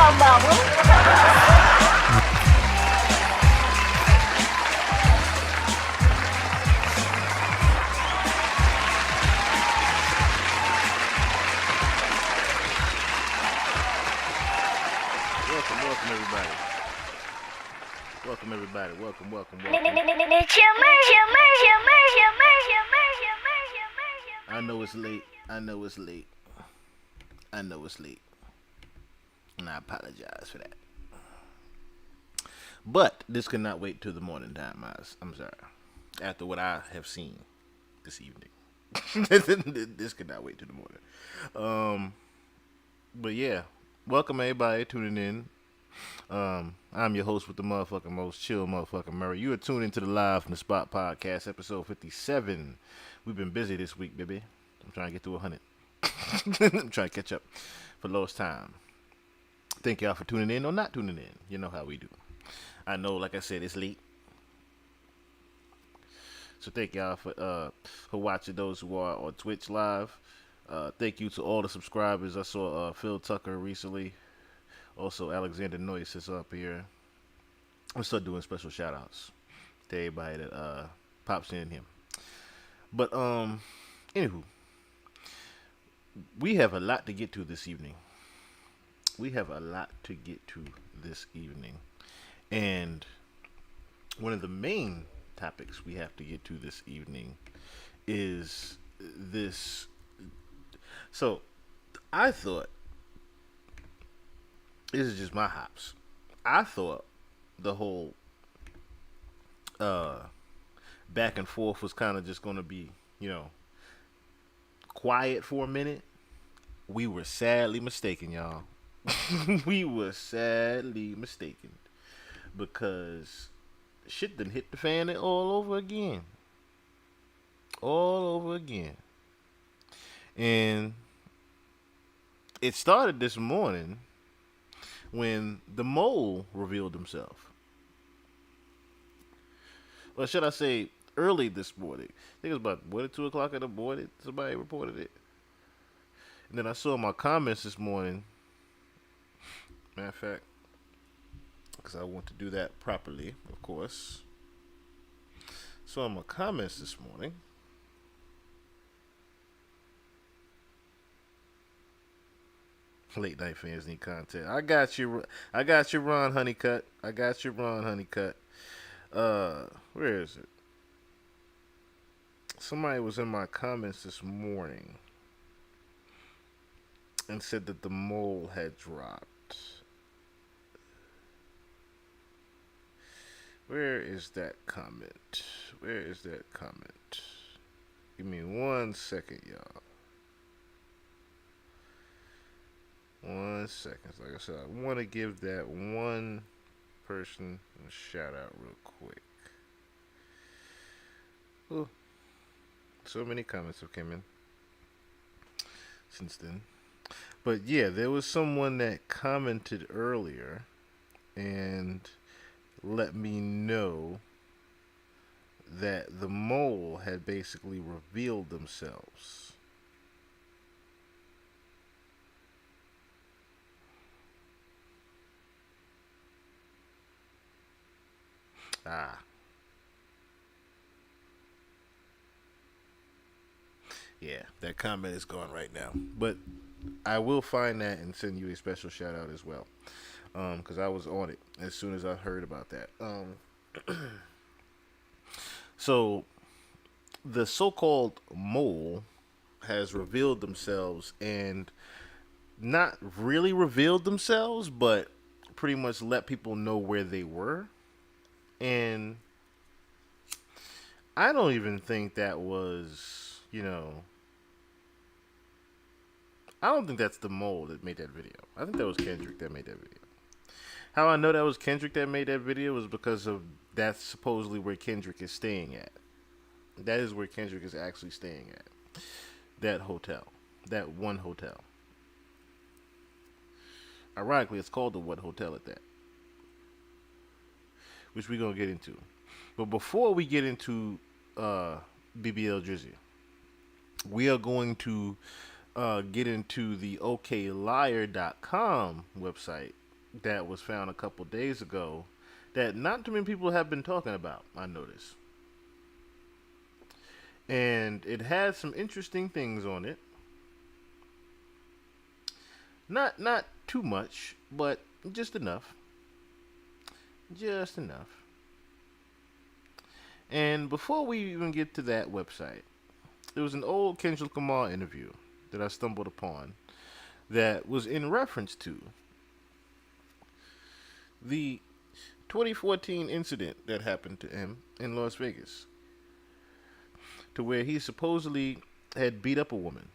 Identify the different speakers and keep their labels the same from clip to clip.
Speaker 1: talking about, bro?
Speaker 2: Welcome everybody. Welcome everybody. Welcome. I know it's late. And I apologize for that. But this cannot wait till the morning time, I'm sorry. After what I have seen this evening. This cannot wait till the morning. But yeah, welcome everybody tuning in. I'm your host with the motherfucking most chill motherfucking Murray. You are tuned into the Live from the Spot podcast, episode 57. We've been busy this week, baby. I'm trying to get to 100. I'm trying to catch up for lowest time. Thank y'all for tuning in or not tuning in. You know how we do. I know, like I said, it's late. So thank y'all for watching those who are on Twitch live. Thank you to all the subscribers. I saw Phil Tucker recently. Also, Alexander Noyce is up here. I'm still doing special shout outs to everybody that pops in here. But anywho, we have a lot to get to this evening. And one of the main topics we have to get to this evening is this. So, I thought, this is just my hops. I thought the whole back and forth was kind of just going to be, quiet for a minute. We were sadly mistaken, y'all. We were sadly mistaken because shit done hit the fan all over again. And it started this morning when the mole revealed himself. Or should I say early this morning. I think it was about 2 o'clock in the morning. Somebody reported it. And then I saw my comments this morning. Matter of fact, because I want to do that properly, of course. Saw my comments this morning. Late night fans need content. I got you, Ron Honeycutt. Where is it? Somebody was in my comments this morning and said that the mole had dropped. Where is that comment? Give me 1 second, y'all. 1 second. Like I said, I want to give that one person a shout out real quick. Ooh. So many comments have come in since then. But yeah, there was someone that commented earlier and let me know that the mole had basically revealed themselves. Yeah, that comment is gone right now. But I will find that and send you a special shout out as well. Because I was on it as soon as I heard about that. So, the so-called mole has revealed themselves and not really revealed themselves, but pretty much let people know where they were. And I don't even think that was, I don't think that's the mole that made that video. I think that was Kendrick that made that video. How I know that was Kendrick that made that video was because of that's supposedly where Kendrick is staying at. That is where Kendrick is actually staying at. That hotel. That one hotel. Ironically, it's called the What Hotel at that. Which we're going to get into. But before we get into BBL Drizzy, we are going to get into the okliar.com website that was found a couple days ago that not too many people have been talking about, I noticed. And it had some interesting things on it. Not too much, but just enough. Just enough. And before we even get to that website, there was an old Kendrick Lamar interview that I stumbled upon that was in reference to the 2014 incident that happened to him in Las Vegas, to where he supposedly had beat up a woman.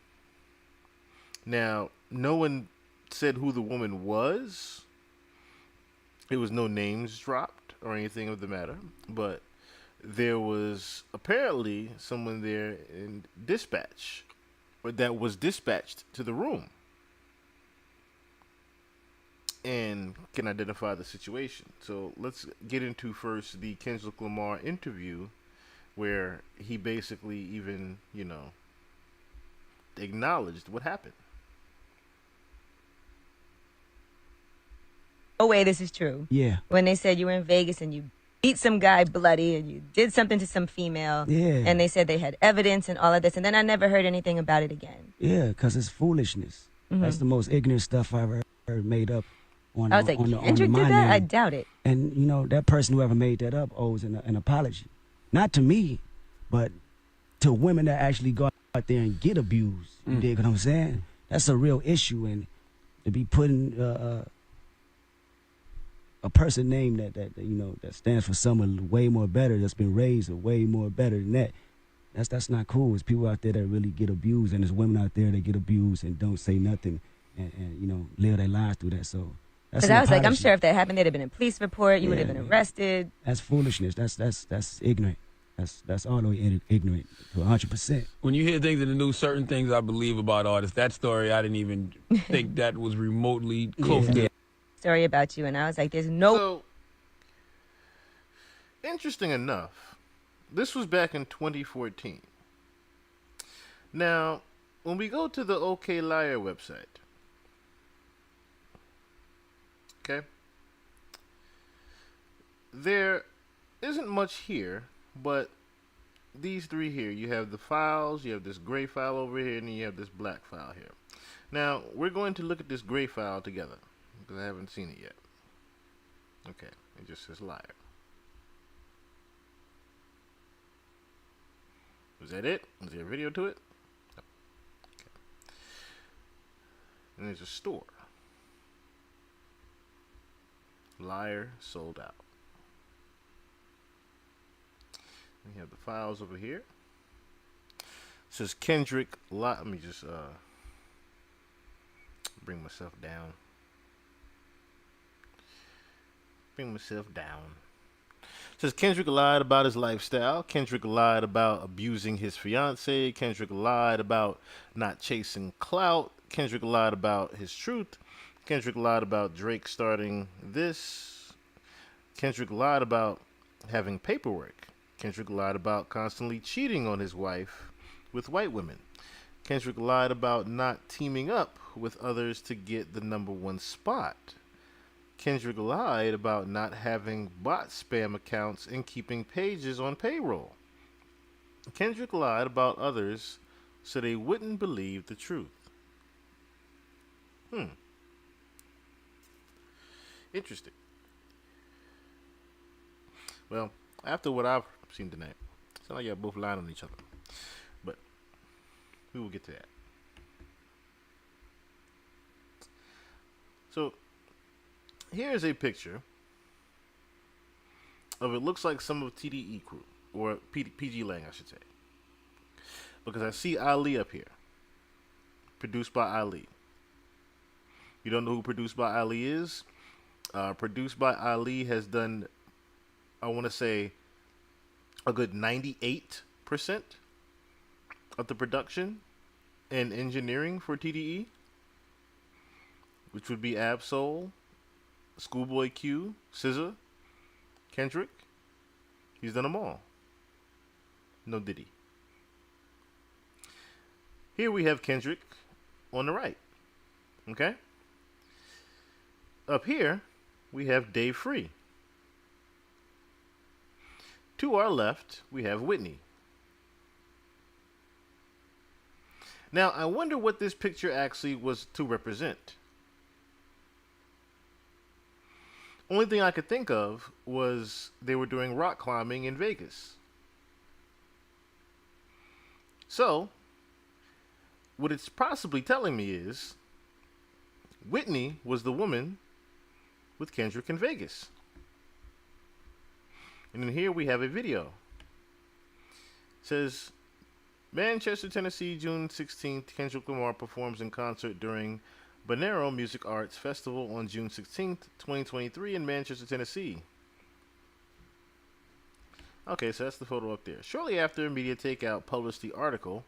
Speaker 2: Now, no one said who the woman was. There was no names dropped or anything of the matter, but there was apparently someone there in dispatch, or that was dispatched to the room, and can identify the situation. So let's get into first the Kendrick Lamar interview, where he basically even, acknowledged what happened.
Speaker 1: No way this is true.
Speaker 3: Yeah.
Speaker 1: When they said you were in Vegas and you beat some guy bloody and you did something to some female.
Speaker 3: Yeah.
Speaker 1: And they said they had evidence and all of this. And then I never heard anything about it again.
Speaker 3: Yeah, because it's foolishness. That's the most ignorant stuff I've ever heard made up on,
Speaker 1: I was like,
Speaker 3: on the
Speaker 1: Kendrick
Speaker 3: my
Speaker 1: did that?
Speaker 3: name.
Speaker 1: I doubt it.
Speaker 3: And, that person, whoever made that up, owes an apology. Not to me, but to women that actually go out there and get abused. You dig what I'm saying? That's a real issue. And to be putting a person name that stands for someone way more better, that's been raised way more better than that. That's not cool. It's people out there that really get abused, and there's women out there that get abused and don't say nothing, and live their lives through that. So that's.
Speaker 1: But I was like, I'm sure if that happened, there'd have been a police report. You would have been arrested.
Speaker 3: That's foolishness. That's ignorant. That's all the way ignorant to 100%.
Speaker 4: When you hear things in the news, certain things I believe about artists. That story, I didn't even think that was remotely close to.
Speaker 1: Story about you, and I was like, there's no.
Speaker 2: So, interesting enough, this was back in 2014. Now, when we go to the okliar website, okay, there isn't much here, but these three here. You have the files, you have this gray file over here, and then you have this black file here. Now, we're going to look at this gray file together, because I haven't seen it yet. Okay, it just says liar. Was that it? Was there a video to it? No. Okay. And there's a store. Liar sold out. And you have the files over here. It says Kendrick. Let me just bring myself down. It says Kendrick lied about his lifestyle. Kendrick lied about abusing his fiance. Kendrick lied about not chasing clout. Kendrick lied about his truth. Kendrick lied about Drake starting this. Kendrick lied about having paperwork. Kendrick lied about constantly cheating on his wife with white women. Kendrick lied about not teaming up with others to get the #1 spot. Kendrick lied about not having bot spam accounts and keeping pages on payroll. Kendrick lied about others so they wouldn't believe the truth. Interesting. Well, after what I've seen tonight, it sounds like y'all both lying on each other. But we will get to that. So, here's a picture of it looks like some of TDE crew, or PG Lang, I should say. Because I see Ali up here. Produced by Ali. You don't know who Produced by Ali is? Produced by Ali has done, I want to say, a good 98% of the production and engineering for TDE, which would be Ab-Soul, Schoolboy Q, SZA, Kendrick. He's done them all. No Diddy. Here we have Kendrick on the right. Okay? Up here, we have Dave Free. To our left, we have Whitney. Now, I wonder what this picture actually was to represent. Only thing I could think of was they were doing rock climbing in Vegas. So, what it's possibly telling me is Whitney was the woman with Kendrick in Vegas. And then here we have a video. It says, Manchester, Tennessee, June 16th, Kendrick Lamar performs in concert during Bonero Music Arts Festival on June 16th, 2023 in Manchester, Tennessee. Okay, so that's the photo up there. Shortly after Media Takeout published the article,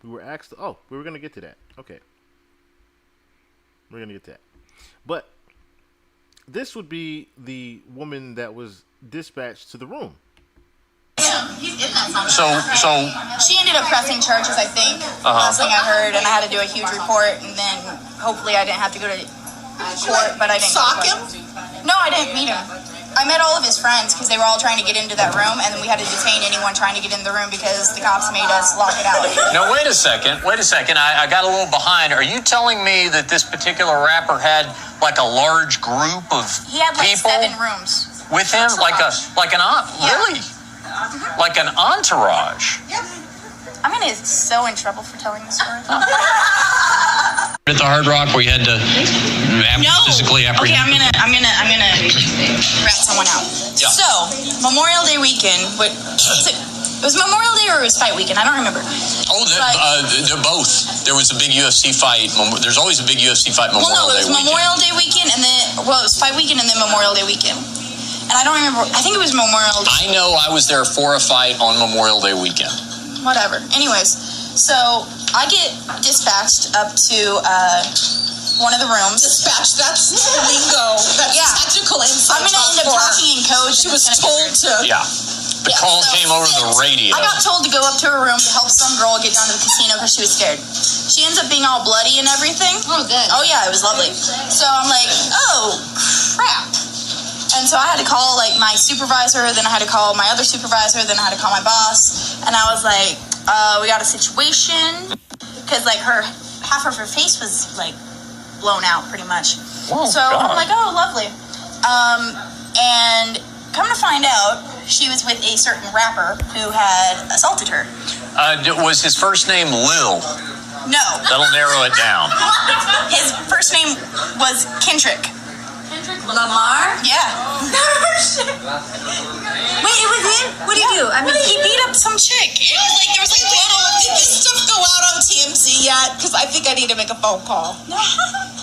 Speaker 2: we were asked... Oh, we were going to get to that. Okay. We're going to get to that. But this would be the woman that was dispatched to the room.
Speaker 5: So she ended up pressing charges, I think. Last thing I heard, and I had to do a huge report, and then hopefully I didn't have to go to court, but I didn't.
Speaker 6: Sock him?
Speaker 5: No, I didn't meet him. I met all of his friends because they were all trying to get into that room, and then we had to detain anyone trying to get in the room because the cops made us lock it out.
Speaker 7: Now, wait a second. I got a little behind. Are you telling me that this particular rapper had like a large group of
Speaker 5: He had like
Speaker 7: people
Speaker 5: 7 rooms
Speaker 7: with him? Like really? Like an entourage?
Speaker 5: I'm gonna get so in trouble for telling this story.
Speaker 7: At the Hard Rock, we had to physically apprehend.
Speaker 5: Okay, I'm gonna rat someone out.
Speaker 7: Yeah.
Speaker 5: So Memorial Day weekend, it was Memorial Day or it was fight weekend? I don't remember.
Speaker 7: Oh, they're both. There was a big UFC fight. There's always a big UFC fight Memorial Day weekend.
Speaker 5: Well, no, it was Memorial Day weekend, and then it was fight weekend and then Memorial Day weekend. And I don't remember. I think it was Memorial Day.
Speaker 7: I know I was there for a fight on Memorial Day weekend.
Speaker 5: Whatever. Anyways, so I get dispatched up to one of the rooms.
Speaker 6: Dispatched, that's lingo. That's technical insight.
Speaker 5: I'm going to end up talking in code.
Speaker 6: She was told to.
Speaker 7: Yeah. The call came over the radio.
Speaker 5: I got told to go up to her room to help some girl get down to the casino because she was scared. She ends up being all bloody and everything.
Speaker 6: Oh, good.
Speaker 5: Oh, yeah, it was lovely. So I'm like, oh, crap. And so I had to call, like, my supervisor, then I had to call my other supervisor, then I had to call my boss. And I was like, we got a situation. Because, like, half of her face was, like, blown out pretty much.
Speaker 7: Oh,
Speaker 5: so
Speaker 7: God.
Speaker 5: I'm like, oh, lovely. And come to find out, she was with a certain rapper who had assaulted her.
Speaker 7: Was his first name Lil?
Speaker 5: No.
Speaker 7: That'll narrow it down.
Speaker 5: His first name was Kendrick.
Speaker 6: Lamar?
Speaker 5: Yeah.
Speaker 6: Wait, it was him? What did he do? I mean,
Speaker 5: He beat up some chick. It was like, there was like blood all over.
Speaker 6: did this stuff go out on TMZ yet? Because I think I need to make a phone call.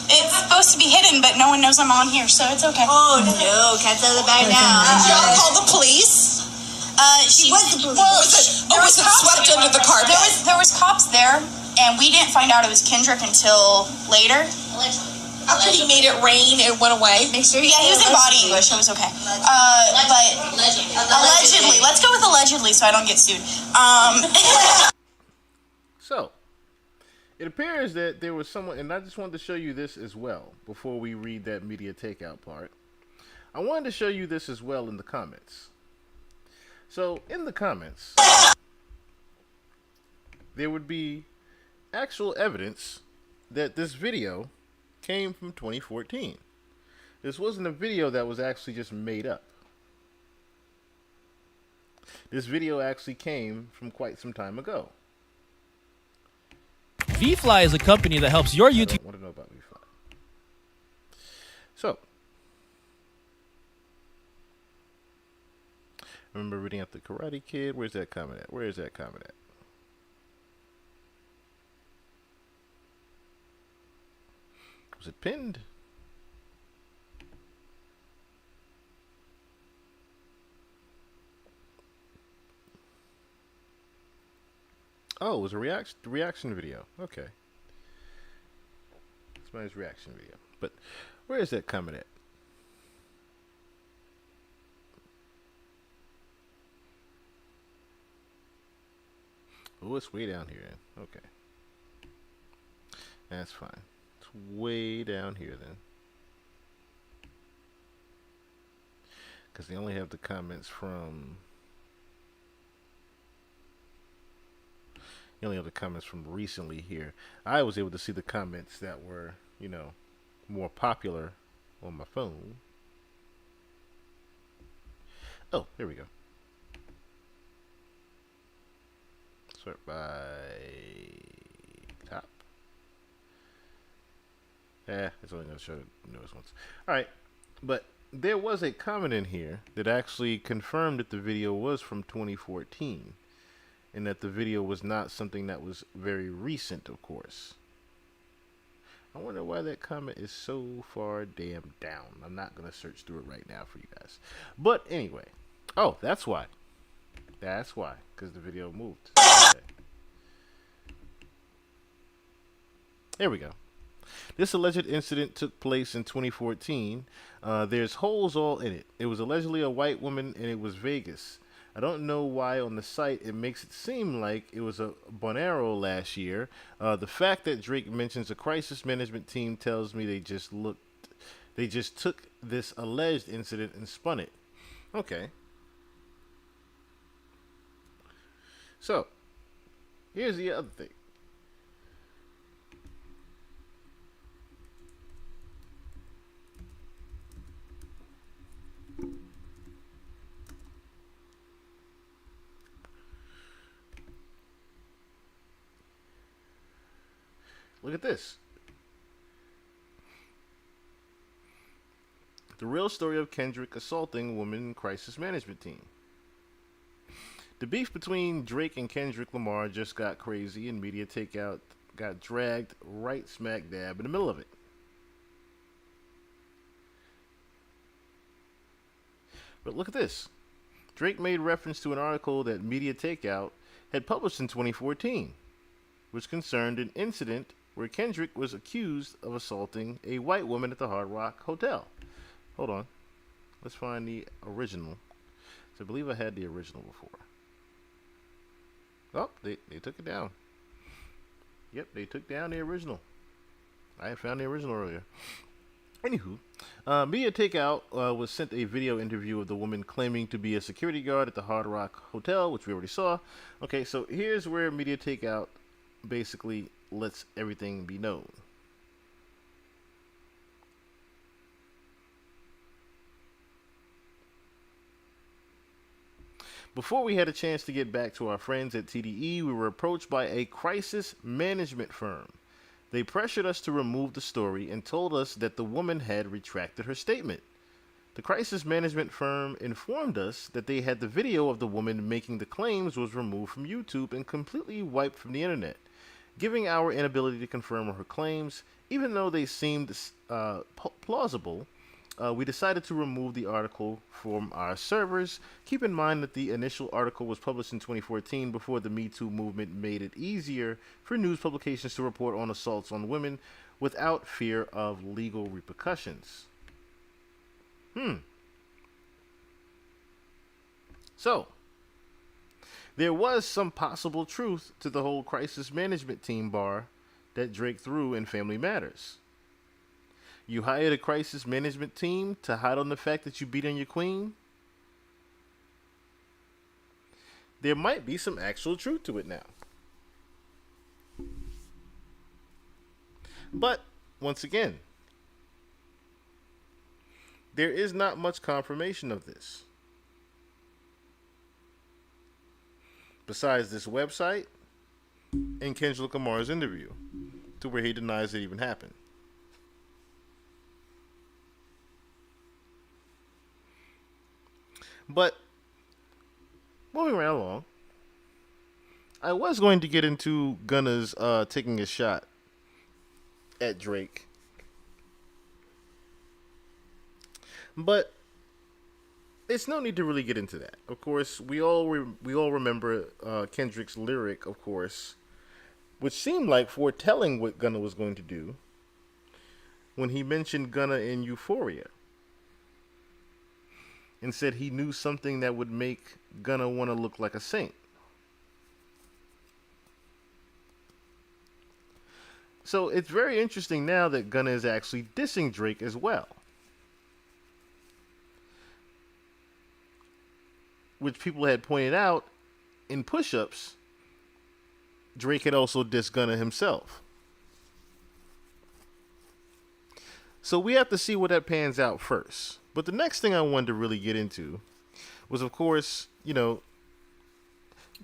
Speaker 5: It's supposed to be hidden, but no one knows I'm on here, so it's okay.
Speaker 6: Oh no, cat's out of the bag now. Did y'all call the police?
Speaker 5: She
Speaker 6: was the police. Was it swept under the carpet?
Speaker 5: There was cops there, and we didn't find out it was Kendrick until later.
Speaker 6: After he made it rain, it went away. Make sure.
Speaker 5: Yeah, he was in body English. It was okay. But allegedly, let's go with allegedly, so I don't get sued.
Speaker 2: So, it appears that there was someone, and I just wanted to show you this as well before we read that media takeout part. I wanted to show you this as well in the comments. So, in the comments, there would be actual evidence that this video came from 2014. This wasn't a video that was actually just made up. This video actually came from quite some time ago.
Speaker 8: VFly is a company that helps your YouTube.
Speaker 2: I want to know about VFly. So, I remember reading up the Karate Kid. Where's that comment at? Where is that comment at? Was it pinned? Oh, it was a reaction video. Okay. It's my reaction video. But where is that coming at? Oh, it's way down here then. Okay. That's fine. It's way down here then. because they only have the comments from. You only have the comments from recently here. I was able to see the comments that were, you know, more popular on my phone. Oh, here we go. Sort by top. It's only going to show the newest ones. Alright, but there was a comment in here that actually confirmed that the video was from 2014. And that the video was not something that was very recent, of course. I wonder why that comment is so far damn down. I'm not going to search through it right now for you guys. But anyway. Oh, that's why. That's why. Because the video moved. Okay. There we go. This alleged incident took place in 2014. There's holes all in it. It was allegedly a white woman and it was Vegas. I don't know why on the site it makes it seem like it was a Bonero last year. The fact that Drake mentions a crisis management team tells me they just took this alleged incident and spun it. Okay. So, here's the other thing. Look at this. The real story of Kendrick assaulting woman crisis management team. The beef between Drake and Kendrick Lamar just got crazy and media takeout got dragged right smack dab in the middle of it. But look at this. Drake made reference to an article that media takeout had published in 2014, which concerned an incident where Kendrick was accused of assaulting a white woman at the Hard Rock Hotel. Hold on. Let's find the original. So I believe I had the original before. Oh, they took it down. Yep, they took down the original. I had found the original earlier. Anywho, media takeout was sent a video interview of the woman claiming to be a security guard at the Hard Rock Hotel, which we already saw. Okay, so here's where media takeout basically lets everything be known. Before we had a chance to get back to our friends at TDE, we were approached by a crisis management firm. They pressured us to remove the story and told us that the woman had retracted her statement. The crisis management firm informed us that they had the video of the woman making the claims was removed from YouTube and completely wiped from the internet. Given our inability to confirm her claims, even though they seemed plausible, we decided to remove the article from our servers. Keep in mind that the initial article was published in 2014 before the Me Too movement made it easier for news publications to report on assaults on women without fear of legal repercussions. So, there was some possible truth to the whole crisis management team bar that Drake threw in Family Matters. You hired a crisis management team to hide on the fact that you beat on your queen? There might be some actual truth to it now. But, once again, there is not much confirmation of this. Besides this website and Kendrick Lamar's interview, to where he denies it even happened. But, moving right along, I was going to get into Gunna's taking a shot at Drake. But it's no need to really get into that. Of course, we all remember Kendrick's lyric, of course, which seemed like foretelling what Gunna was going to do when he mentioned Gunna in Euphoria and said he knew something that would make Gunna want to look like a saint. So it's very interesting now that Gunna is actually dissing Drake as well. which people had pointed out in push-ups, Drake had also dissed Gunna himself. So we have to see what that pans out first. But the next thing I wanted to really get into was, of course, you know,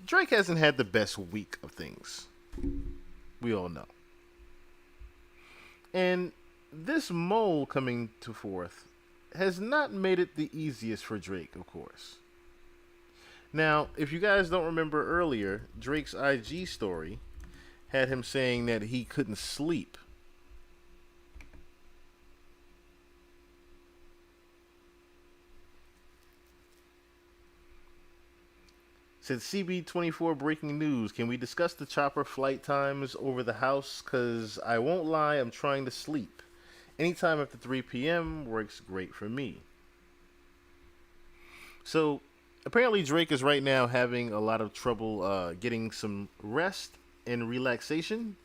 Speaker 2: Drake hasn't had the best week of things. We all know. And this mole coming to forth has not made it the easiest for Drake, of course. Now, if you guys don't remember earlier, Drake's IG story had him saying that he couldn't sleep. Said CB24 breaking news. Can we discuss the chopper flight times over the house? Because I won't lie, I'm trying to sleep. Anytime after 3 p.m. works great for me. So, apparently Drake is right now having a lot of trouble getting some rest and relaxation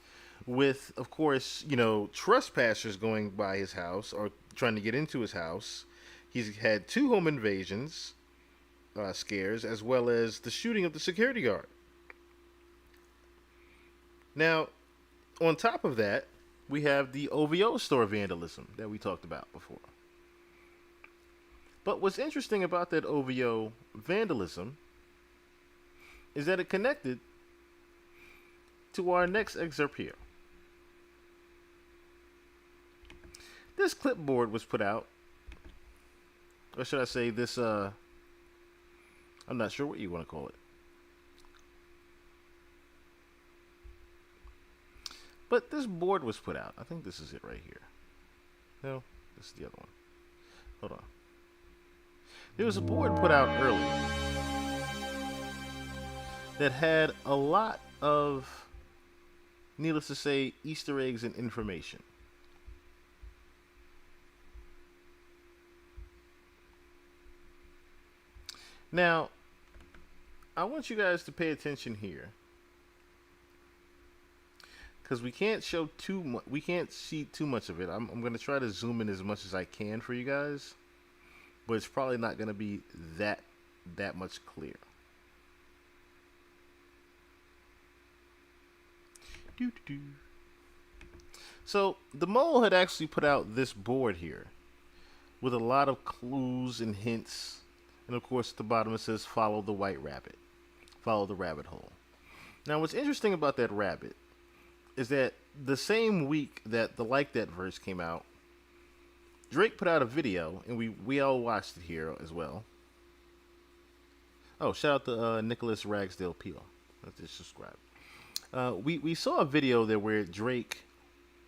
Speaker 2: with, of course, you know, trespassers going by his house or trying to get into his house. He's had 2 home invasions. Scares, as well as the shooting of the security guard. Now, on top of that, we have the OVO store vandalism that we talked about before. But what's interesting about that OVO vandalism is that it connected to our next excerpt here. This clipboard was put out, or should I say this, I'm not sure what you want to call it. But this board was put out. I think this is it right here. No, this is the other one. Hold on. There was a board put out earlier that had a lot of, needless to say, Easter eggs and information. Now, I want you guys to pay attention here, because we can't show too much. We can't see too much of it. I'm going to try to zoom in as much as I can for you guys, but it's probably not going to be that much clear. So the mole had actually put out this board here with a lot of clues and hints, and of course at the bottom it says follow the white rabbit. Follow the rabbit hole. Now, what's interesting about that rabbit is that the same week that the Like That verse came out, Drake put out a video, and we all watched it here as well. Oh, shout out to Nicholas Ragsdale Peel. Let's just subscribe. We saw a video there where Drake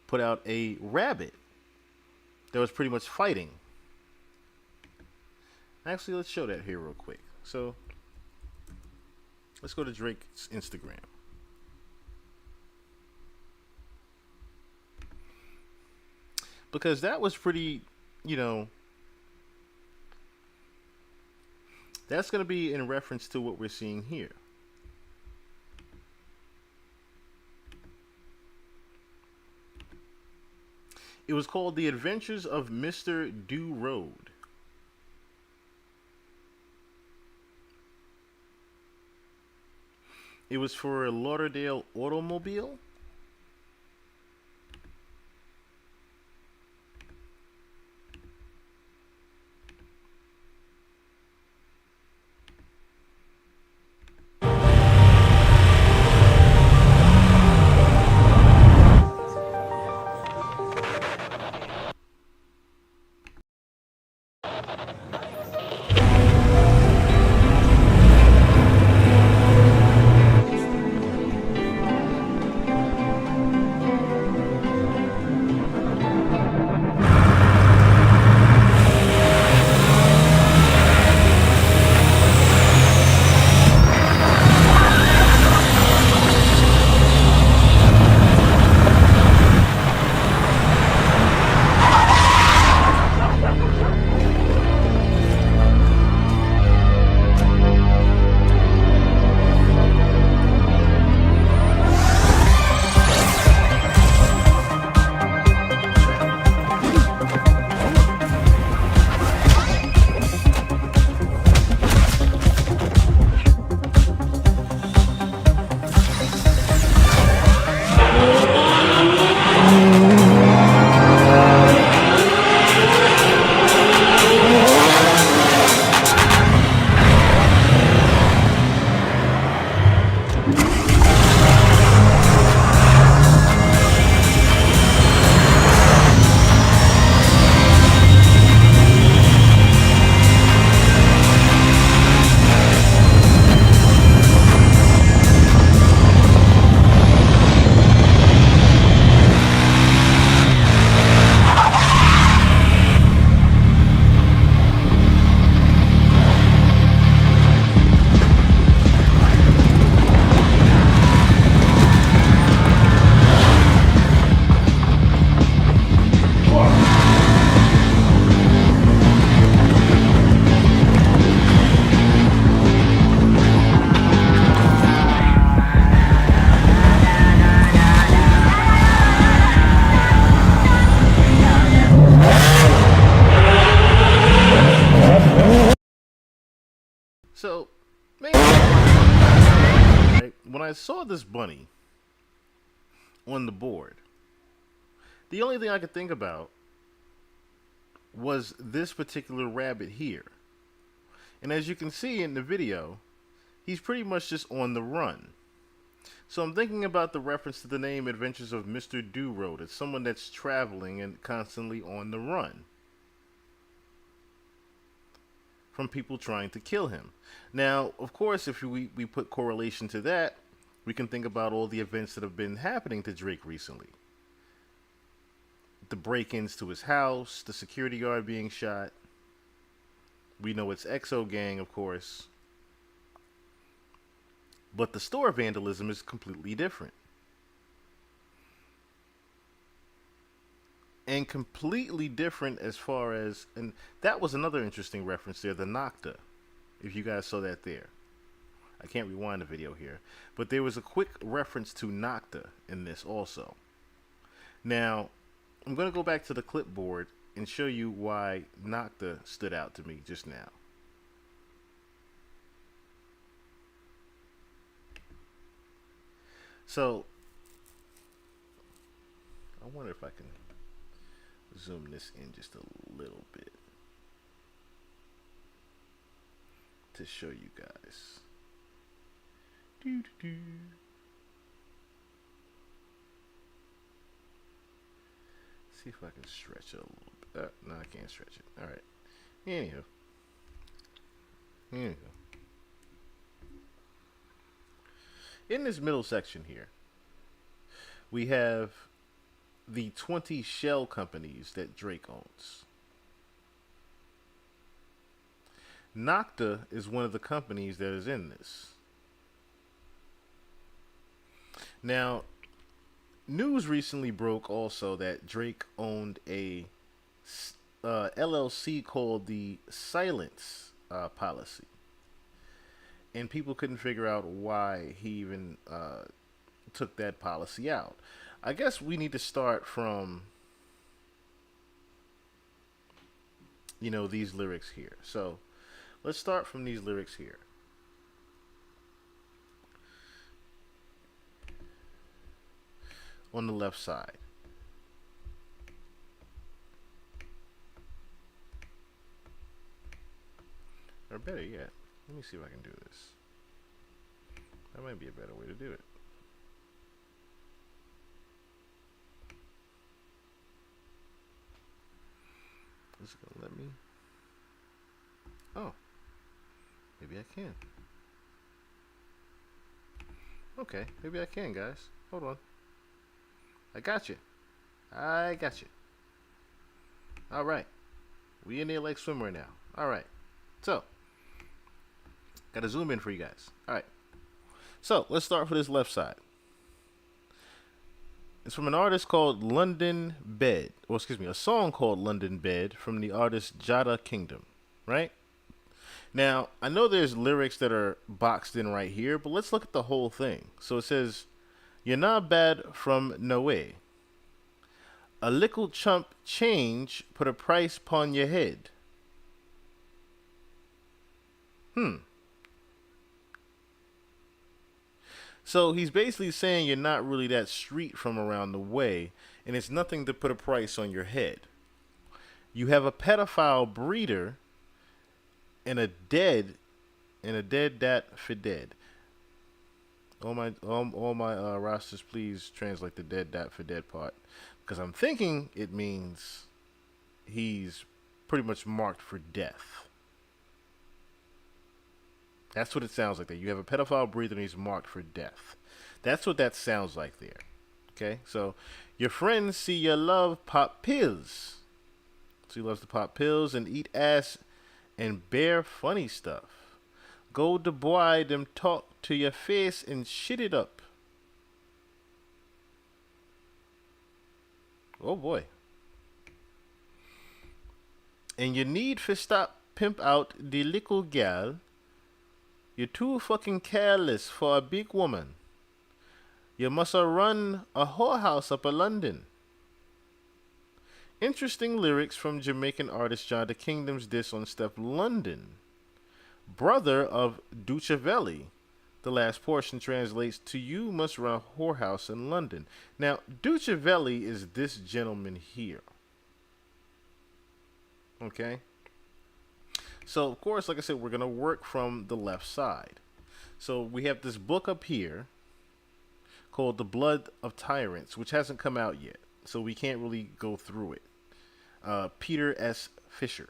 Speaker 2: put out a rabbit that was pretty much fighting. Actually, let's show that here real quick. So, let's go to Drake's Instagram. Because that was pretty, you know, that's going to be in reference to what we're seeing here. It was called The Adventures of Mr. Do Road. It was for a Lauderdale automobile. So, maybe right? When I saw this bunny on the board, the only thing I could think about was this particular rabbit here. And as you can see in the video, he's pretty much just on the run. So I'm thinking about the reference to the name Adventures of Mr. Do-Road. It's someone that's traveling and constantly on the run from people trying to kill him. Now, of course, if we put correlation to that, we can think about all the events that have been happening to Drake recently. The break-ins to his house, the security guard being shot. We know it's Exo Gang, of course. But the store vandalism is completely different. And completely different as far as, and that was another interesting reference there, the Nocta, if you guys saw that there. I can't rewind the video here, but there was a quick reference to Nocta in this also. Now, I'm going to go back to the clipboard and show you why Nocta stood out to me just now. So, I wonder if I can zoom this in just a little bit to show you guys. Doo-doo-doo. See if I can stretch it a little bit. No, I can't stretch it. All right. Anywho. In this middle section here, we have the 20 shell companies that Drake owns. Nocta is one of the companies that is in this. Now, news recently broke also that Drake owned a LLC called the Silence Policy. And people couldn't figure out why he even took that policy out. I guess we need to start from, these lyrics here. So, let's start from these lyrics here. On the left side. Or better yet, let me see if I can do this. That might be a better way to do it. Is it gonna let me? Oh, maybe I can. Okay, maybe I can, guys. Hold on. I got you. All right. We in there like swimwear now. All right. So, got to zoom in for you guys. All right. So, let's start for this left side. It's from an artist called London Bed. Or, excuse me, a song called London Bed from the artist Jada Kingdom. Right? Now, I know there's lyrics that are boxed in right here, but let's look at the whole thing. So, it says, "You're not bad from no way. A little chump change put a price pon your head." So he's basically saying you're not really that street from around the way, and it's nothing to put a price on your head. You have a pedophile breeder and a dead dat for dead. All my rosters, please translate the dead dat for dead part, because I'm thinking it means he's pretty much marked for death. That's what it sounds like there. You have a pedophile breeder and he's marked for death. That's what that sounds like there. Okay, so your friends see your love pop pills. So he loves to pop pills and eat ass and bear funny stuff. Go to boy them talk to your face and shit it up. Oh boy. And you need to stop pimp out the little gal. You're too fucking careless for a big woman. You must run a whorehouse up in London. Interesting lyrics from Jamaican artist Jada Kingdom's diss on Stefflon Don. brother of Dutchavelli. The last portion translates to "You must run a whorehouse in London." Now, Dutchavelli is this gentleman here. Okay? So, of course, like I said, we're going to work from the left side. So, we have this book up here called The Blood of Tyrants, which hasn't come out yet. So, we can't really go through it. Peter S. Fisher.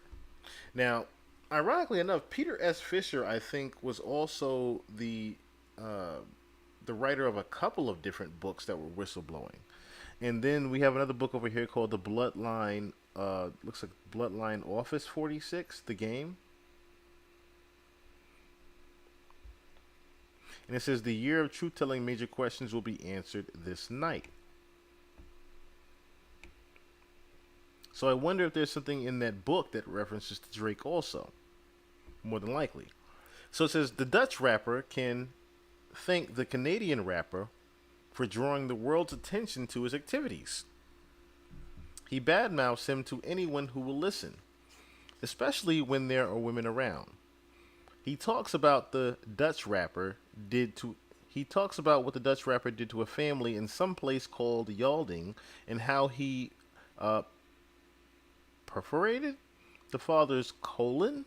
Speaker 2: Now, ironically enough, Peter S. Fisher, I think, was also the writer of a couple of different books that were whistleblowing. And then we have another book over here called The Bloodline, looks like Bloodline Office 46, the game. And it says, the year of truth-telling, major questions will be answered this night. So I wonder if there's something in that book that references to Drake also. More than likely. So it says, the Dutch rapper can thank the Canadian rapper for drawing the world's attention to his activities. He badmouths him to anyone who will listen, especially when there are women around. He talks about what the Dutch rapper did to a family in some place called Yalding, and how he perforated the father's colon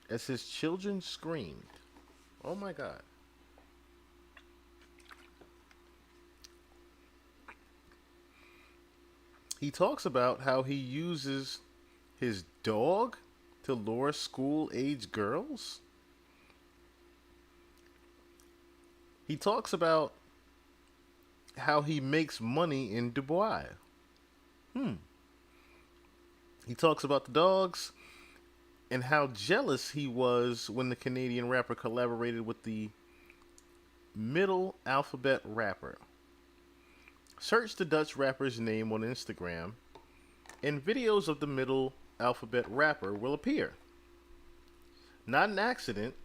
Speaker 2: as his children screamed. Oh my God. He talks about how he uses his dog to lure school-age girls. He talks about how he makes money in Dubai. He talks about the dogs and how jealous he was when the Canadian rapper collaborated with the middle alphabet rapper. Search the Dutch rapper's name on Instagram, and videos of the middle alphabet rapper will appear. Not an accident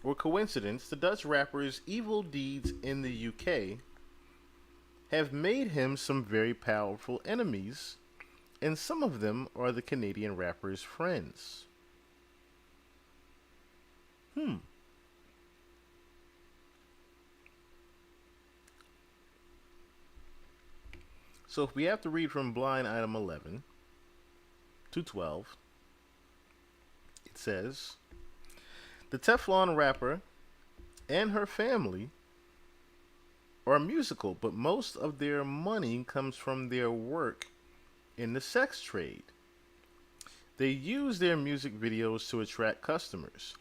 Speaker 2: or coincidence, the Dutch rapper's evil deeds in the UK have made him some very powerful enemies, and some of them are the Canadian rapper's friends. So if we have to read from blind item 11 to 12, it says, the Teflon rapper and her family are musical, but most of their money comes from their work in the sex trade. They use their music videos to attract customers.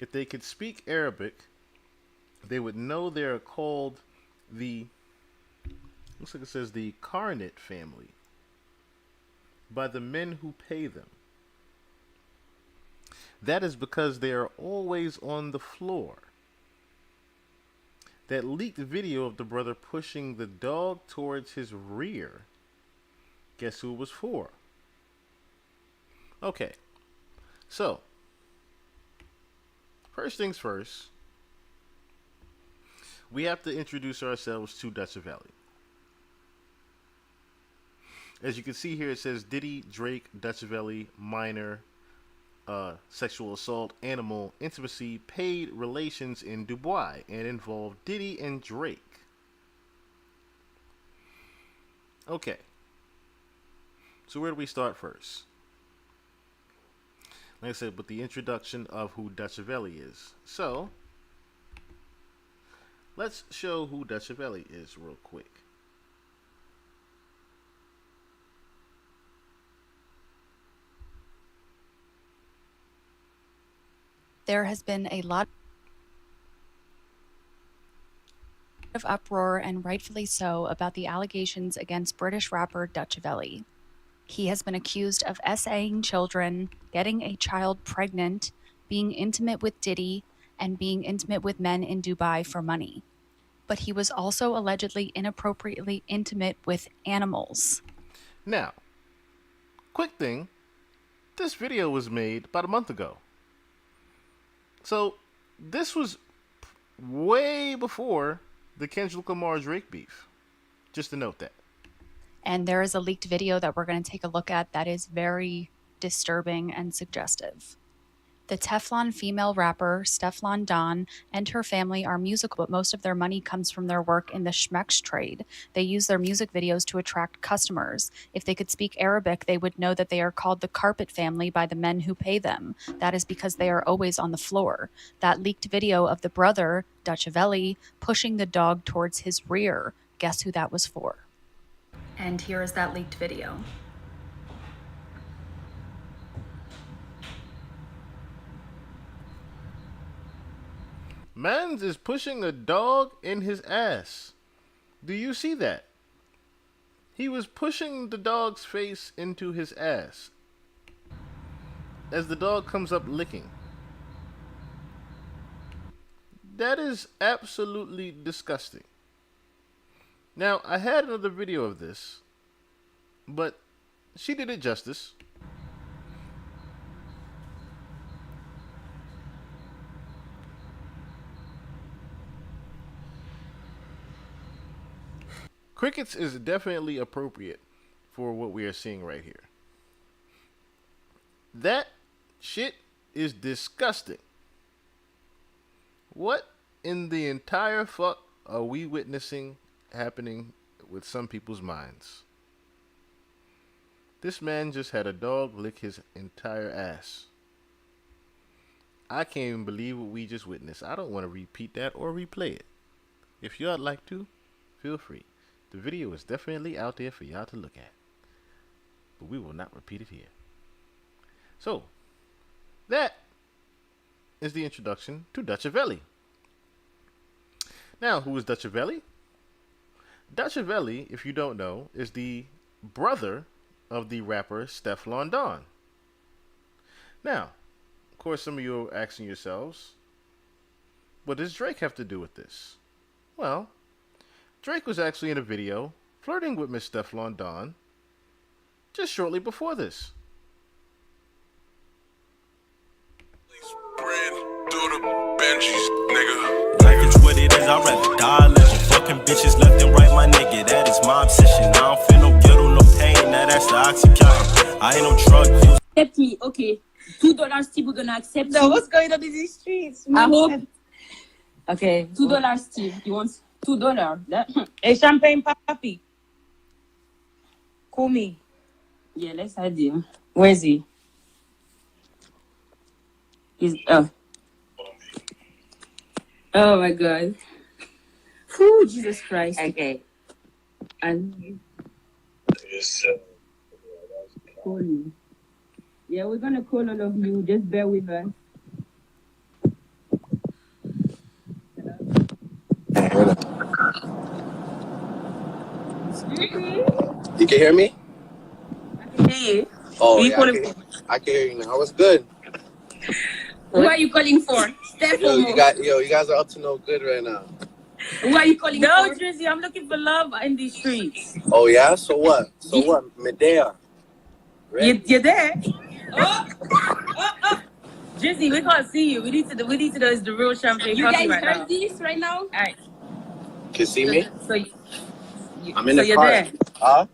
Speaker 2: If they could speak Arabic, they would know they are called the, looks like it says the Carnet family, by the men who pay them. That is because they are always on the floor. That leaked video of the brother pushing the dog towards his rear, guess who it was for? Okay, so first things first, we have to introduce ourselves to Dutchavelli. As you can see here, it says Diddy, Drake, Dutchavelli, minor, sexual assault, animal, intimacy, paid relations in Dubai, and involved Diddy and Drake. Okay. So where do we start first? Like I said, with the introduction of who Dutchavelli is. So, let's show who Dutchavelli is real quick.
Speaker 9: There has been a lot of uproar, and rightfully so, about the allegations against British rapper Dutchavelli. He has been accused of SAing children, getting a child pregnant, being intimate with Diddy, and being intimate with men in Dubai for money. But he was also allegedly inappropriately intimate with animals.
Speaker 2: Now, quick thing, this video was made about a month ago. So, this was way before the Kendrick Lamar Drake beef. Just to note that.
Speaker 9: And there is a leaked video that we're going to take a look at that is very disturbing and suggestive. The Teflon female rapper, Stefflon Don, and her family are musical, but most of their money comes from their work in the schmex trade. They use their music videos to attract customers. If they could speak Arabic, they would know that they are called the Carpet Family by the men who pay them. That is because they are always on the floor. That leaked video of the brother, Dutchavelli, pushing the dog towards his rear. Guess who that was for? And here is that leaked video.
Speaker 2: Mans is pushing a dog in his ass. Do you see that? He was pushing the dog's face into his ass as the dog comes up licking. That is absolutely disgusting. Now, I had another video of this, but she did it justice. Crickets is definitely appropriate for what we are seeing right here. That shit is disgusting. What in the entire fuck are we witnessing happening with some people's minds? This man just had a dog lick his entire ass. I can't even believe what we just witnessed. I don't want to repeat that or replay it. If y'all like to, feel free. The video is definitely out there for y'all to look at, but we will not repeat it here. So, that is the introduction to Dutchavelli. Now, who is Dutchavelli? Dutchavelli, if you don't know, is the brother of the rapper Stefflon Don. Now, of course, some of you are asking yourselves, what does Drake have to do with this? Well, Drake was actually in a video flirting with Miss Stefflon Don just shortly before this.
Speaker 10: Life is what it is, I'd rather die living. Fucking bitches left and right, my nigga, that is my obsession. I don't feel no guilt or no pain, now that's the oxycontin. I ain't no drug user.
Speaker 11: Accept me, okay. $2 Steve, we're gonna accept
Speaker 1: No,
Speaker 11: you.
Speaker 1: what's going on in these streets?
Speaker 11: I hope.
Speaker 1: Okay.
Speaker 11: $2 Steve, you want $2? That.
Speaker 1: Hey, Champagne Papi. Call me.
Speaker 11: Yeah, let's add him. Where is he? He's oh my God. Whew, Jesus Christ.
Speaker 1: Okay.
Speaker 11: And call me. Yeah, we're gonna call all of you. Just bear with us.
Speaker 12: You can hear me?
Speaker 11: I can hear you.
Speaker 12: Oh,
Speaker 11: you
Speaker 12: yeah,
Speaker 11: calling for?
Speaker 12: I can hear you now. What's good?
Speaker 11: Who are you calling for? Steph.
Speaker 12: You guys are up to no good right now.
Speaker 11: Who are you calling
Speaker 1: No,
Speaker 11: for?
Speaker 1: Drizzy, I'm looking for love in these streets.
Speaker 12: Oh, yeah? So what? So what? Medea. Right?
Speaker 1: You're there. Drizzy, we can't see you. We need to know it's the real Champagne
Speaker 11: You
Speaker 1: Papi
Speaker 11: guys
Speaker 1: right
Speaker 11: heard
Speaker 1: now.
Speaker 11: this right now?
Speaker 1: All right.
Speaker 12: Can you see me?
Speaker 1: So
Speaker 12: I'm in the
Speaker 1: you're
Speaker 12: car.
Speaker 1: there.
Speaker 12: Huh?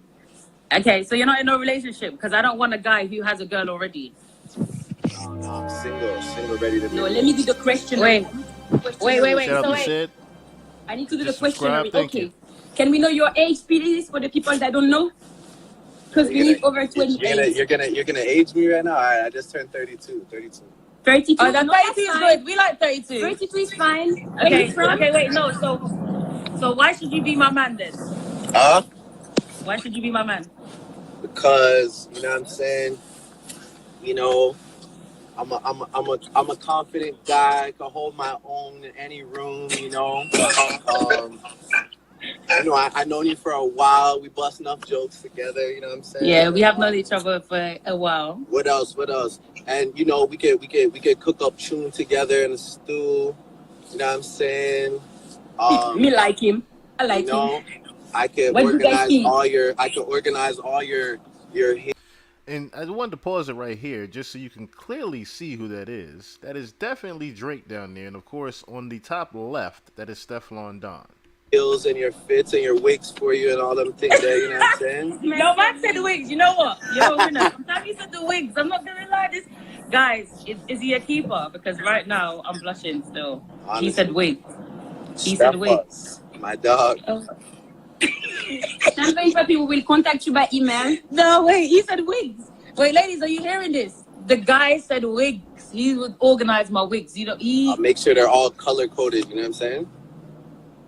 Speaker 1: Okay, so you're not in a relationship because I don't want a guy who has a girl already.
Speaker 12: No, I'm single, ready to be.
Speaker 11: No, let me do the question.
Speaker 1: Wait.
Speaker 2: Shout out
Speaker 1: So
Speaker 2: to Sid.
Speaker 11: I need to do
Speaker 2: Just
Speaker 11: the question.
Speaker 2: subscribe, thank
Speaker 11: Okay.
Speaker 2: you.
Speaker 11: Can we know your age, please, for the people that don't know? Because we need over 28.
Speaker 12: You're gonna age me right now? All right, I just turned 32.
Speaker 11: 32.
Speaker 1: Oh, that
Speaker 11: No,
Speaker 1: 32 is
Speaker 11: that's
Speaker 1: good.
Speaker 11: fine.
Speaker 1: We like 32.
Speaker 11: 32 is fine. Where
Speaker 1: Okay,
Speaker 11: you from?
Speaker 1: okay, wait, no. So why should you be my man then?
Speaker 12: Huh?
Speaker 1: Why should you be my man?
Speaker 12: Because you know what I'm saying. You know, I'm a confident guy. I can hold my own in any room. You know. I known you for a while. We bust enough jokes together. You know what I'm saying?
Speaker 1: Yeah, we have known each other for a while.
Speaker 12: What else? And you know, we could cook up tune together in a stew. You know what I'm saying?
Speaker 11: Me like him. I like him.
Speaker 12: I can
Speaker 11: When you guys
Speaker 12: organize
Speaker 11: eat?
Speaker 12: all your
Speaker 2: And I wanted to pause it right here just so you can clearly see who that is. That is definitely Drake down there. And of course, on the top left, that is Stefflon Don.
Speaker 12: heels and your fits and your wigs for you and all them things there, you know what I'm saying?
Speaker 1: No, man said the wigs. You know what? Sometimes you said the wigs. I'm not gonna lie.
Speaker 13: Guys, is he a keeper? Because right now I'm blushing still.
Speaker 12: Honestly.
Speaker 13: He said wig. He
Speaker 12: Steph
Speaker 13: said wig.
Speaker 12: us, my dog.
Speaker 11: Champagne Papi will contact you by email.
Speaker 13: No, wait, he said wigs. Wait, ladies, are you hearing this? The guy said wigs. He would organize my wigs. You know,
Speaker 12: I'll make sure they're all color coded. You know what I'm saying?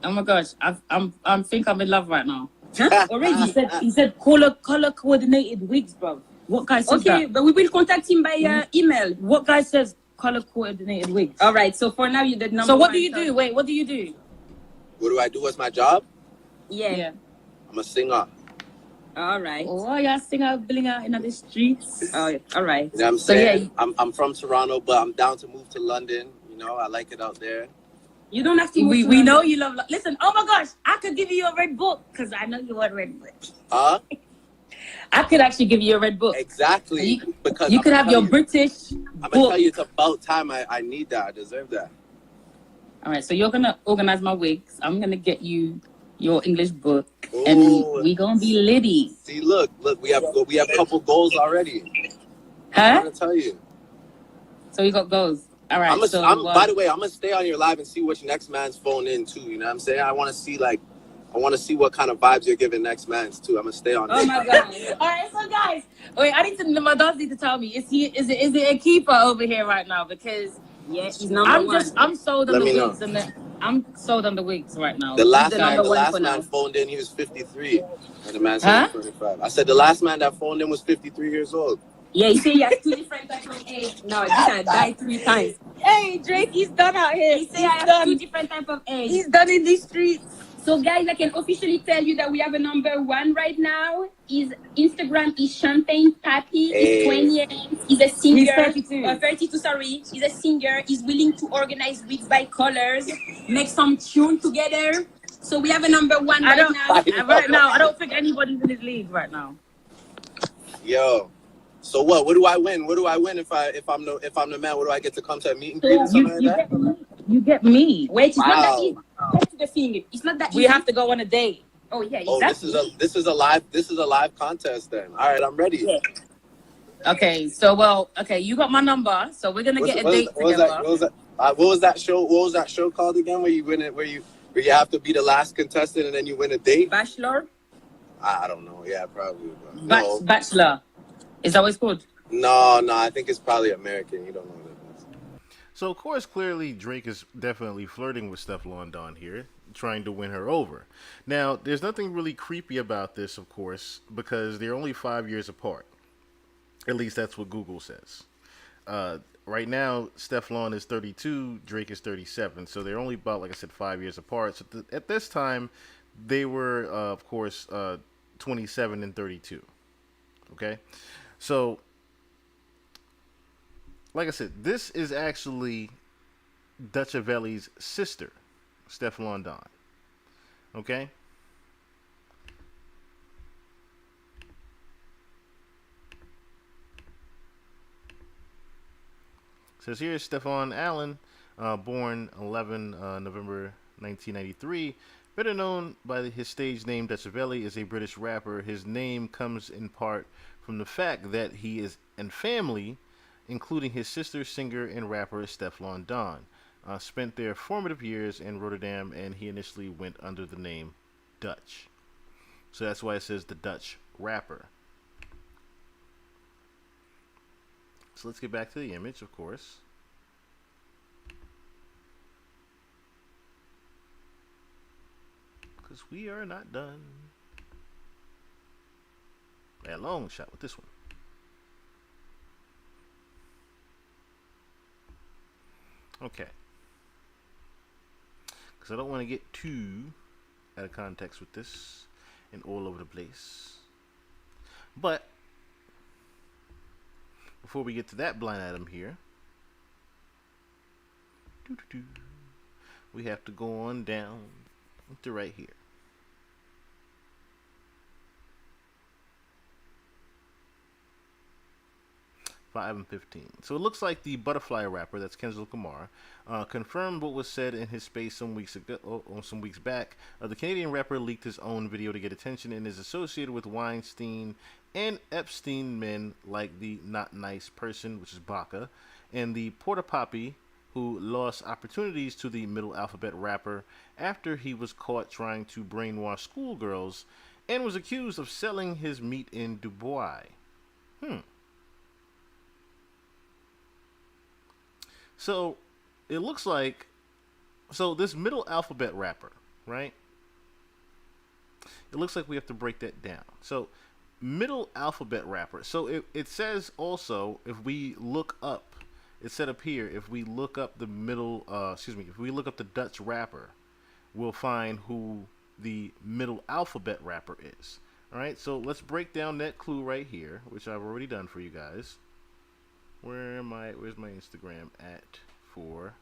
Speaker 13: Oh my gosh, I think I'm in love right now. Huh? Already, he said color coordinated wigs, bro. What guy says that?
Speaker 11: Okay, but we will contact him by email.
Speaker 13: What guy says color coordinated wigs?
Speaker 11: All right. So for now, you did number.
Speaker 13: So what
Speaker 11: one
Speaker 13: do you do? Wait, what do you do?
Speaker 12: What do I do? What's my job?
Speaker 11: Yeah.
Speaker 12: I'm a singer.
Speaker 11: All right.
Speaker 13: Oh, y'all singer, bling out in the streets.
Speaker 11: Oh, all right.
Speaker 12: You know what I'm saying? I'm from Toronto, but I'm down to move to London. You know, I like it out there.
Speaker 11: You don't have to move to
Speaker 13: we know you love. Listen, oh my gosh, I could give you a red book because I know you want a red book.
Speaker 12: Huh?
Speaker 13: I could actually give you a red book.
Speaker 12: Exactly. Because
Speaker 13: you could have your British.
Speaker 12: I'm gonna tell you, it's about time. I need that. I deserve that.
Speaker 13: All right, so you're gonna organize my wigs. I'm gonna get you your English book,
Speaker 12: Ooh.
Speaker 13: and we gonna be litty.
Speaker 12: See, look, we have a couple goals already.
Speaker 13: Huh?
Speaker 12: I'm gonna tell you.
Speaker 13: So we got goals. All right.
Speaker 12: By the way, I'm gonna stay on your live and see which next man's phone in too. You know what I'm saying? I want to see what kind of vibes you're giving next man's too. I'm gonna stay on.
Speaker 13: Oh my god! All right, so guys, wait, I need to. My dogs need to tell me: is it a keeper over here right now? Because
Speaker 11: he's number one.
Speaker 13: I'm sold on the wigs I'm sold on the wigs right now.
Speaker 12: The last man phoned in. He was 53, and the man said 25. I said the last man that phoned in was 53 years old.
Speaker 11: Yeah, he said he has 2 different types of age. No, this guy died 3 times.
Speaker 13: Hey, Drake, he's done out here.
Speaker 11: He said I have 2 different types of age.
Speaker 13: He's done in these streets.
Speaker 11: So guys, I can officially tell you that we have a number 1 right now. His Instagram is Champagne Papi. He's 28. He's a singer.
Speaker 13: He's 32.
Speaker 11: 32, sorry. He's a singer. He's willing to organize wigs by colors, make some tune together. So we have a number 1 right now.
Speaker 13: Right now, I don't think anybody's in his league right now.
Speaker 12: Yo. So what? What do I win? What do I win if I'm the man? What do I get to come to a meet and greet or something like that?
Speaker 13: You get me.
Speaker 11: Wait, it's not that easy. That's the thing. It's not that easy.
Speaker 13: We have to go on a date.
Speaker 11: Oh yeah, exactly.
Speaker 12: Oh, this is a live contest then. All right, I'm ready.
Speaker 11: Yeah.
Speaker 13: Okay, you got my number, so we're gonna get a date together.
Speaker 12: What was that show? What was that show called again? Where you win it? Where you have to be the last contestant and then you win a date?
Speaker 11: Bachelor.
Speaker 12: I don't know. Yeah, probably. No.
Speaker 13: Bachelor. Is that what it's called?
Speaker 12: No, I think it's probably American. You don't know what it is.
Speaker 2: So, of course, clearly Drake is definitely flirting with Stefflon Don here, trying to win her over. Now, there's nothing really creepy about this, of course, because they're only 5 years apart. At least that's what Google says. Right now, Stefflon is 32, Drake is 37. So they're only about, like I said, 5 years apart. So at this time, they were, of course, 27 and 32. Okay? So, like I said, this is actually Dutchavelli's sister, Stefflon Don. Okay? Says here, Stefflon Allen, born 11 November 1993, better known by his stage name Dutchavelli, is a British rapper. His name comes in part from the fact that he is in family, including his sister, singer, and rapper Stefflon Don. Spent their formative years in Rotterdam, and he initially went under the name Dutch. So that's why it says the Dutch rapper. So let's get back to the image, of course. Because we are not done. A long shot with this one. Okay. Because I don't want to get too out of context with this and all over the place. But before we get to that blind item here, we have to go on down to right here. 5 and 15. So it looks like the butterfly rapper, that's Kendrick Lamar, confirmed what was said in his space some weeks back. The Canadian rapper leaked his own video to get attention and is associated with Weinstein and Epstein men like the not nice person, which is Baca, and the Porta Poppy, who lost opportunities to the middle alphabet rapper after he was caught trying to brainwash schoolgirls and was accused of selling his meat in Dubai. So, it looks like, so this middle alphabet rapper, right? It looks like we have to break that down. So, middle alphabet rapper. So, it says also, if we look up, it said up here, if we look up the if we look up the Dutch rapper, we'll find who the middle alphabet rapper is. All right, so let's break down that clue right here, which I've already done for you guys. Where's my Instagram at for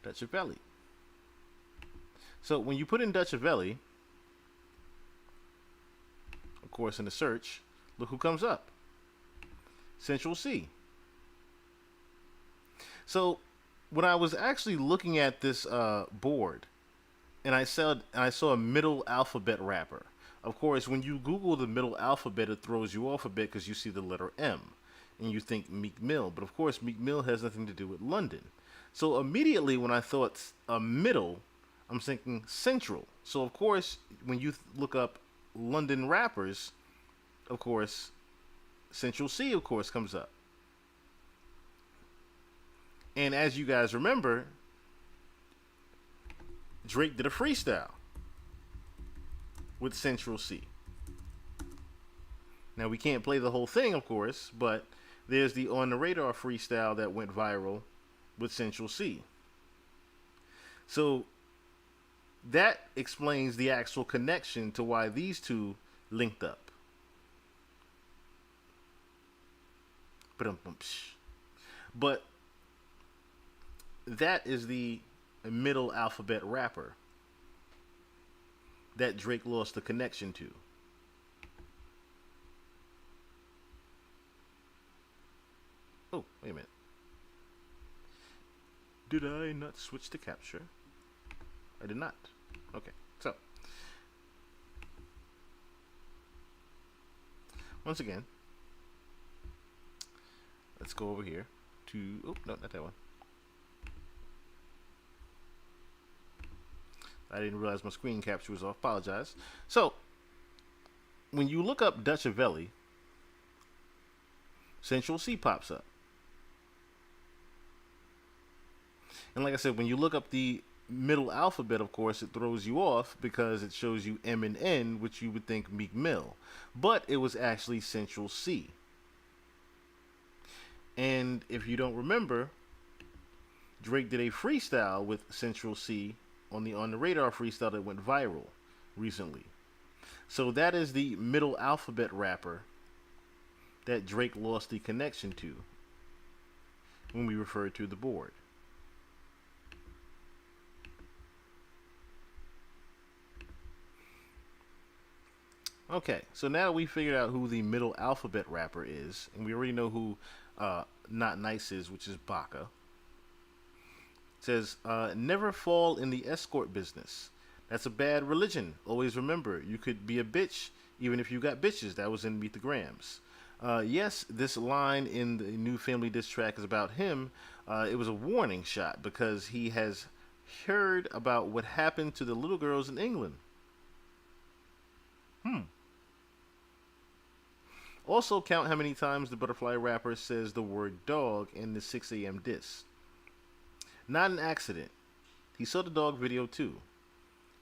Speaker 2: Dutchavelli? So when you put in Dutchavelli, of course, in the search, look who comes up. Central Cee. So when I was actually looking at this board, and I saw a middle alphabet rapper. Of course, when you Google the middle alphabet, it throws you off a bit because you see the letter M, and you think Meek Mill. But of course, Meek Mill has nothing to do with London. So immediately when I thought a middle, I'm thinking Central. So of course, when you look up London rappers, of course, Central Cee, of course, comes up. And as you guys remember, Drake did a freestyle with Central Cee. Now, we can't play the whole thing, of course, but there's the On the Radar freestyle that went viral with Central Cee. So that explains the actual connection to why these two linked up. But that is the middle alphabet rapper that Drake lost the connection to. Oh, wait a minute. Did I not switch to capture? I did not. Okay, so once again, let's go over here to, oh, no, not that one. I didn't realize my screen capture was off. Apologize. So, when you look up Dutchavelli, Central Cee pops up. And like I said, when you look up the middle alphabet, of course, it throws you off because it shows you M and N, which you would think Meek Mill. But it was actually Central Cee. And if you don't remember, Drake did a freestyle with Central Cee on the Radar freestyle that went viral recently. So that is the middle alphabet rapper that Drake lost the connection to when we refer to the board. Okay, so now we figured out who the middle alphabet rapper is, and we already know who Not Nice is, which is Baca. It says, never fall in the escort business. That's a bad religion. Always remember, you could be a bitch even if you got bitches. That was in Meet the Grams. Yes, this line in the new Family Diss track is about him. It was a warning shot because he has heard about what happened to the little girls in England. Also count how many times the Butterfly rapper says the word dog in the 6 a.m. diss. Not an accident. He saw the dog video too.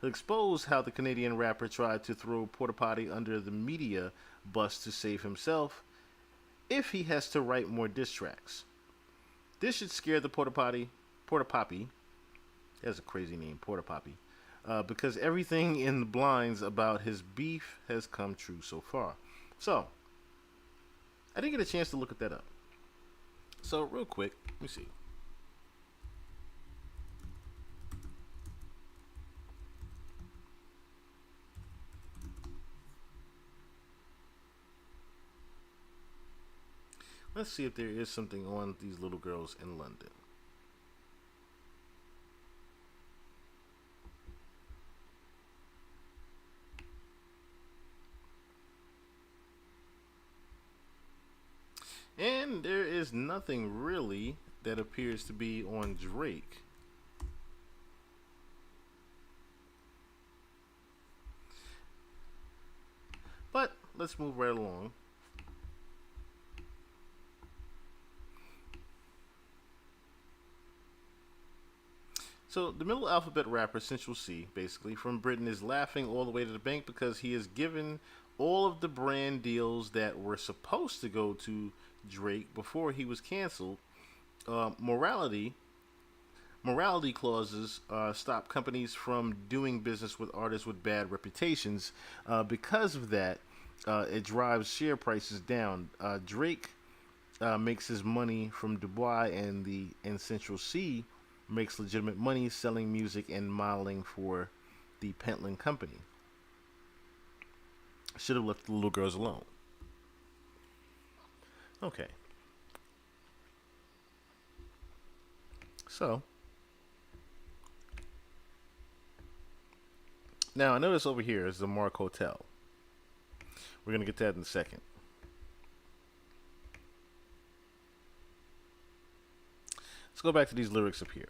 Speaker 2: He'll expose how the Canadian rapper tried to throw Porta Potty under the media bus to save himself if he has to write more diss tracks. This should scare the Porta Poppy. That's a crazy name, Porta Poppy. Because everything in the blinds about his beef has come true so far. So, I didn't get a chance to look at that up. So, real quick, let me see. Let's see if there is something on these little girls in London. And there is nothing really that appears to be on Drake. But let's move right along. So the middle alphabet rapper Central Cee, basically from Britain, is laughing all the way to the bank because he has given all of the brand deals that were supposed to go to Drake before he was canceled. Morality clauses stop companies from doing business with artists with bad reputations. Because of that, it drives share prices down. Drake makes his money from Dubai, and Central Cee makes legitimate money selling music and modeling for the Pentland company. Should have left the little girls alone. Okay. So, now I notice over here is the Mark Hotel. We're going to get to that in a second. Let's go back to these lyrics up here.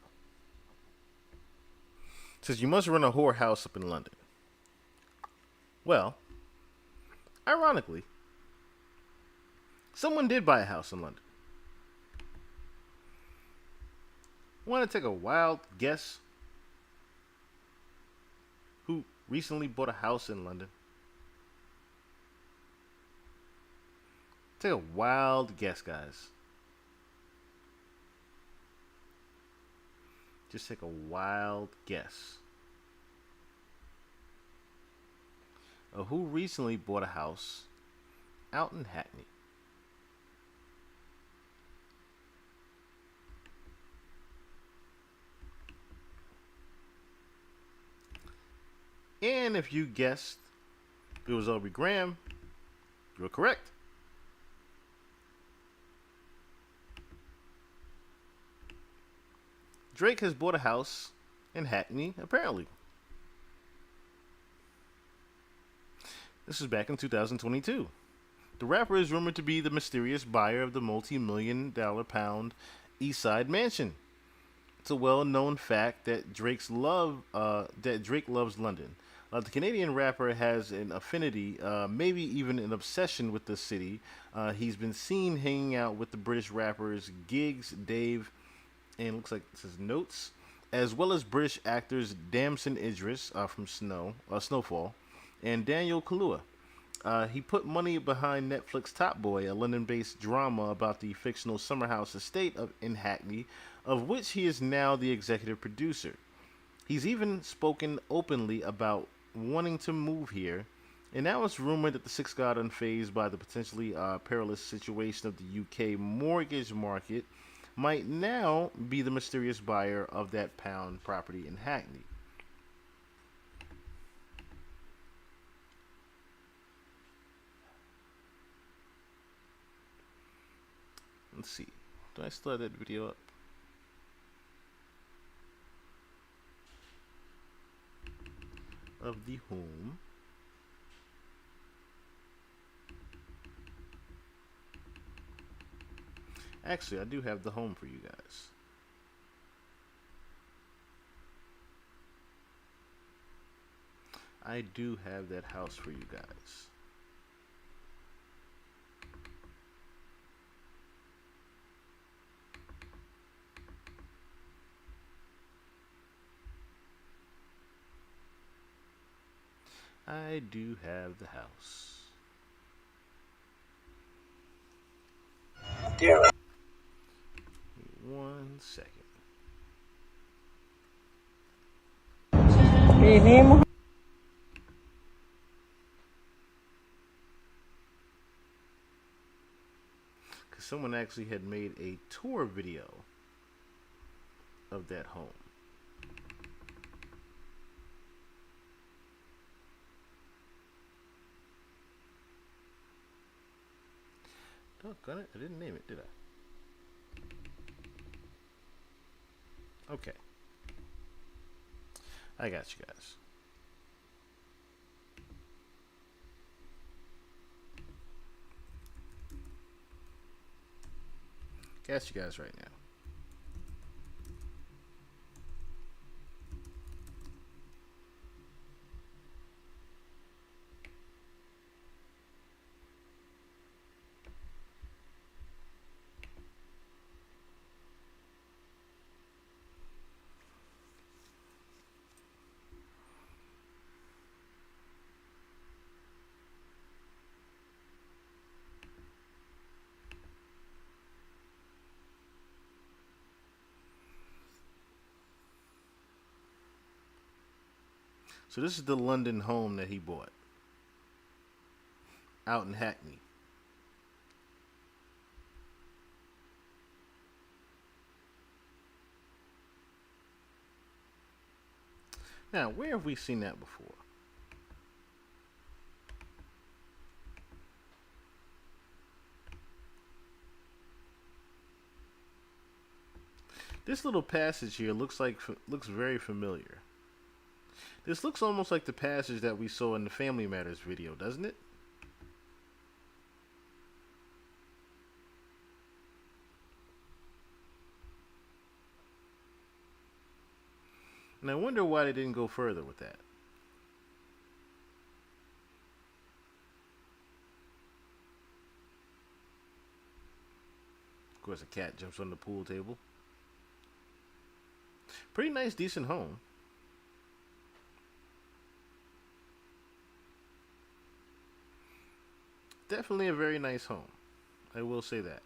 Speaker 2: It says, you must run a whorehouse up in London. Well, ironically, someone did buy a house in London. Want to take a wild guess who recently bought a house in London? Take a wild guess, guys. Just take a wild guess. Who recently bought a house out in Hackney? And if you guessed it was Aubrey Graham, you're correct. Drake has bought a house in Hackney, apparently. This is back in 2022. The rapper is rumored to be the mysterious buyer of the multi-million-dollar pound Eastside mansion. It's a well-known fact that Drake loves London. The Canadian rapper has an affinity, maybe even an obsession with the city. He's been seen hanging out with the British rappers Giggs, Dave, and looks like it says Notes, as well as British actors Damson Idris from Snowfall, and Daniel Kaluuya. He put money behind Netflix Top Boy, a London-based drama about the fictional summer house estate in Hackney, of which he is now the executive producer. He's even spoken openly about wanting to move here, and now it's rumored that the Six God, unfazed by the potentially perilous situation of the UK mortgage market, might now be the mysterious buyer of that pound property in Hackney. Let's see. Do I still have that video up? Of the home. Actually, I do have the home for you guys. I do have that house for you guys. I do have the house. Damn. 1 second. Because someone actually had made a tour video of that home. Doggone it, I didn't name it, did I? Okay. I got you guys. Got you guys right now. So this is the London home that he bought out in Hackney. Now, where have we seen that before? This little passage here looks very familiar. This looks almost like the passage that we saw in the Family Matters video, doesn't it? And I wonder why they didn't go further with that. Of course, a cat jumps on the pool table. Pretty nice, decent home. Definitely a very nice home. I will say that.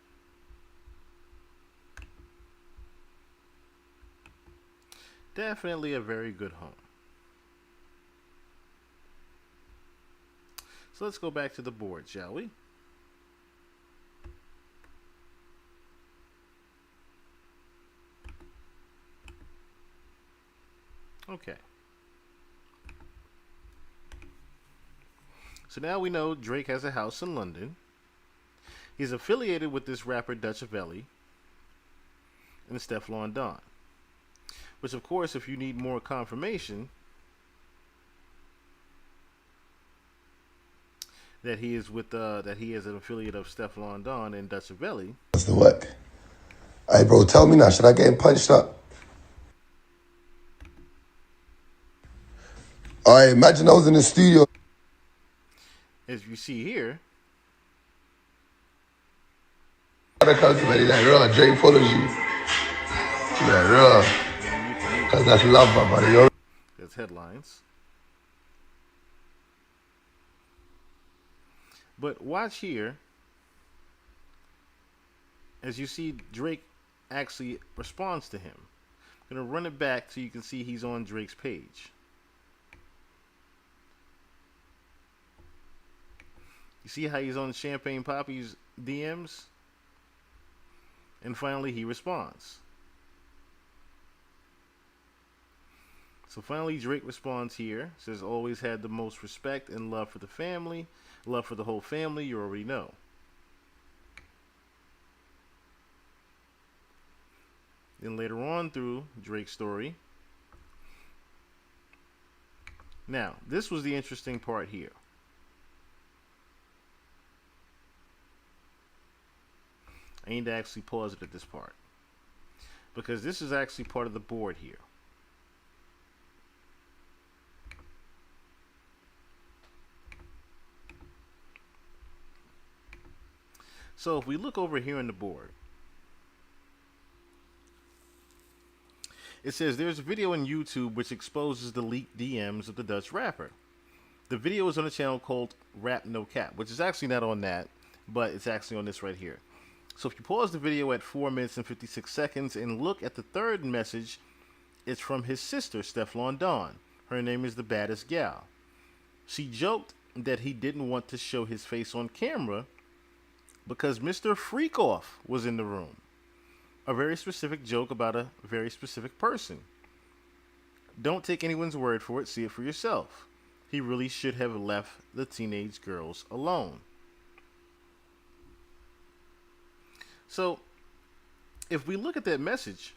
Speaker 2: Definitely a very good home. So let's go back to the board, shall we? Okay. So now we know Drake has a house in London. He's affiliated with this rapper Dutchavelli and Stefflon Don. Which, of course, if you need more confirmation that he is with that he is an affiliate of Stefflon Don and Dutchavelli.
Speaker 14: What's the what? Hey, bro, tell me now. Should I get him punched up? All right, imagine I was in the studio.
Speaker 2: As you see here.
Speaker 14: That real. Drake follows you. That real. Cause that's love, my buddy. Yo.
Speaker 2: That's headlines. But watch here. As you see, Drake actually responds to him. I'm going to run it back so you can see he's on Drake's page. You see how he's on Champagne Poppy's DMs? And finally he responds. So finally Drake responds here. Says, always had the most respect and love for the family. Love for the whole family, you already know. Then later on through Drake's story. Now, this was the interesting part here. I need to actually pause it at this part. Because this is actually part of the board here. So if we look over here on the board, it says there's a video on YouTube which exposes the leaked DMs of the Dutch rapper. The video is on a channel called Rap No Cap, which is actually not on that, but it's actually on this right here. So if you pause the video at 4 minutes and 56 seconds and look at the third message, it's from his sister, Stefflon Don. Her name is the baddest gal. She joked that he didn't want to show his face on camera because Mr. Freakoff was in the room. A very specific joke about a very specific person. Don't take anyone's word for it, see it for yourself. He really should have left the teenage girls alone. So, if we look at that message,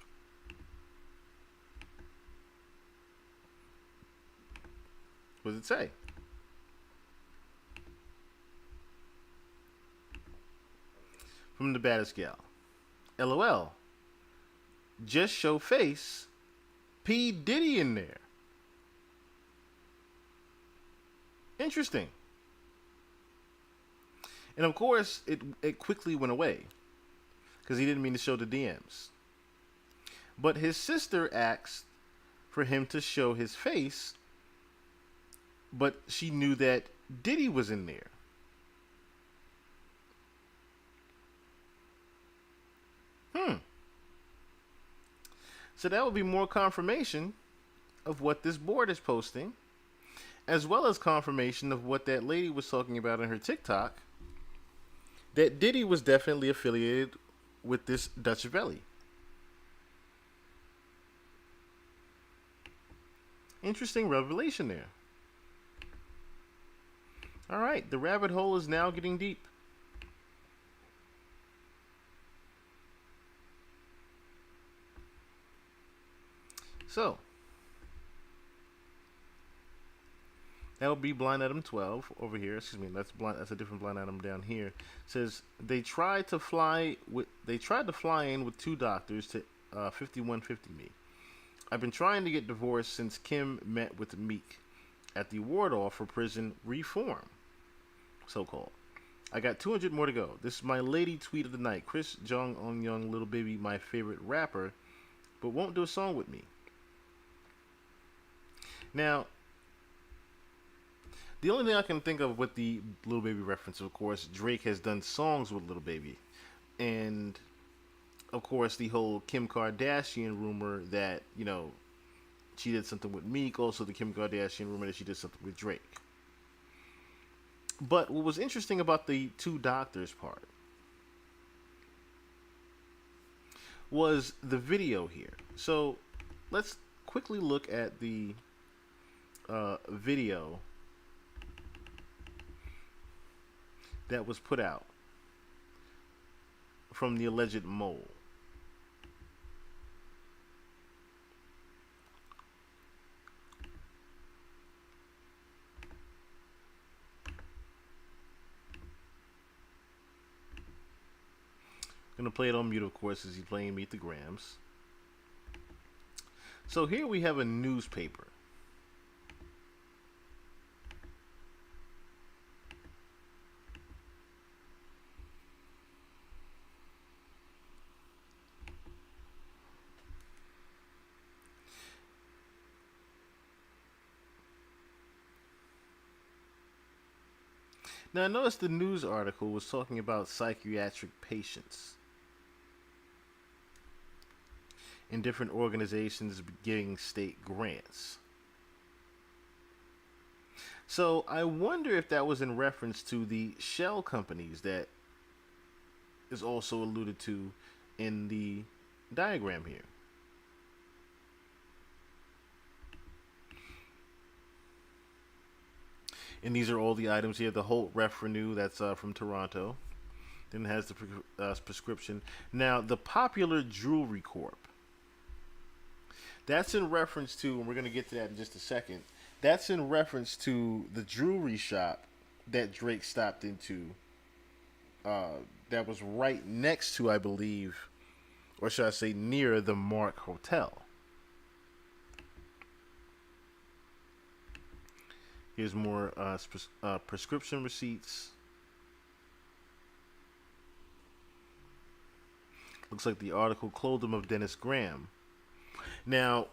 Speaker 2: what does it say? From the baddest gal. LOL. Just show face. P. Diddy in there. Interesting. And of course, it quickly went away because he didn't mean to show the DMs. But his sister asked for him to show his face, but she knew that Diddy was in there. So that would be more confirmation of what this board is posting, as well as confirmation of what that lady was talking about on her TikTok, that Diddy was definitely affiliated with this Dutchavelli. Interesting revelation there. All right, the rabbit hole is now getting deep. So, that would be blind item 12 over here. Excuse me, that's a different blind item down here. It says they tried to fly in with 2 doctors to 5150 me. I've been trying to get divorced since Kim met with Meek at the ward-off for prison reform, so-called. I got 200 more to go. This is my lady tweet of the night. Chris Jong On Young, Little Baby, my favorite rapper, but won't do a song with me. Now, the only thing I can think of with the Little Baby reference, of course, Drake has done songs with Little Baby. And, of course, the whole Kim Kardashian rumor that, you know, she did something with Meek. Also, the Kim Kardashian rumor that she did something with Drake. But what was interesting about the 2 doctors part was the video here. So, let's quickly look at the video that was put out from the alleged mole. I'm gonna play it on mute, of course, as he's playing Meet the Grams. So here we have a newspaper. Now, I noticed the news article was talking about psychiatric patients and different organizations getting state grants. So I wonder if that was in reference to the shell companies that is also alluded to in the diagram here. And these are all the items here. The Holt Ref Renew, that's from Toronto. Then it has the prescription. Now, the Popular Jewelry Corp. That's in reference to, and we're going to get to that in just a second. That's in reference to the jewelry shop that Drake stopped into. That was right next to, I believe, or should I say near the Mark Hotel. Here's more prescription receipts. Looks like the article clothed him of Dennis Graham. Now,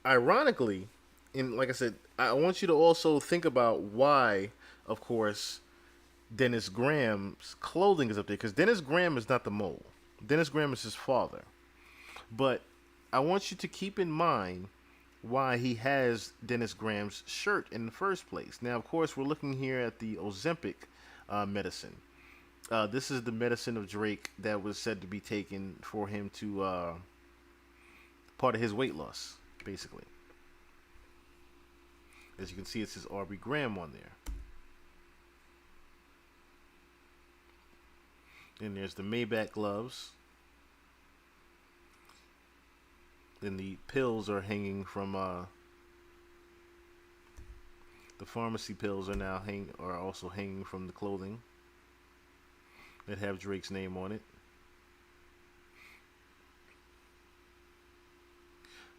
Speaker 2: ironically, and like I said, I want you to also think about why, of course, Dennis Graham's clothing is up there. Because Dennis Graham is not the mole. Dennis Graham is his father. But I want you to keep in mind why he has Dennis Graham's shirt in the first place. Now, of course, we're looking here at the Ozempic medicine. This is the medicine of Drake that was said to be taken for him to part of his weight loss, basically. As you can see, it says Aubrey Graham on there. And there's the Maybach gloves. Then the pills are hanging from the pharmacy pills are also hanging from the clothing that have Drake's name on it.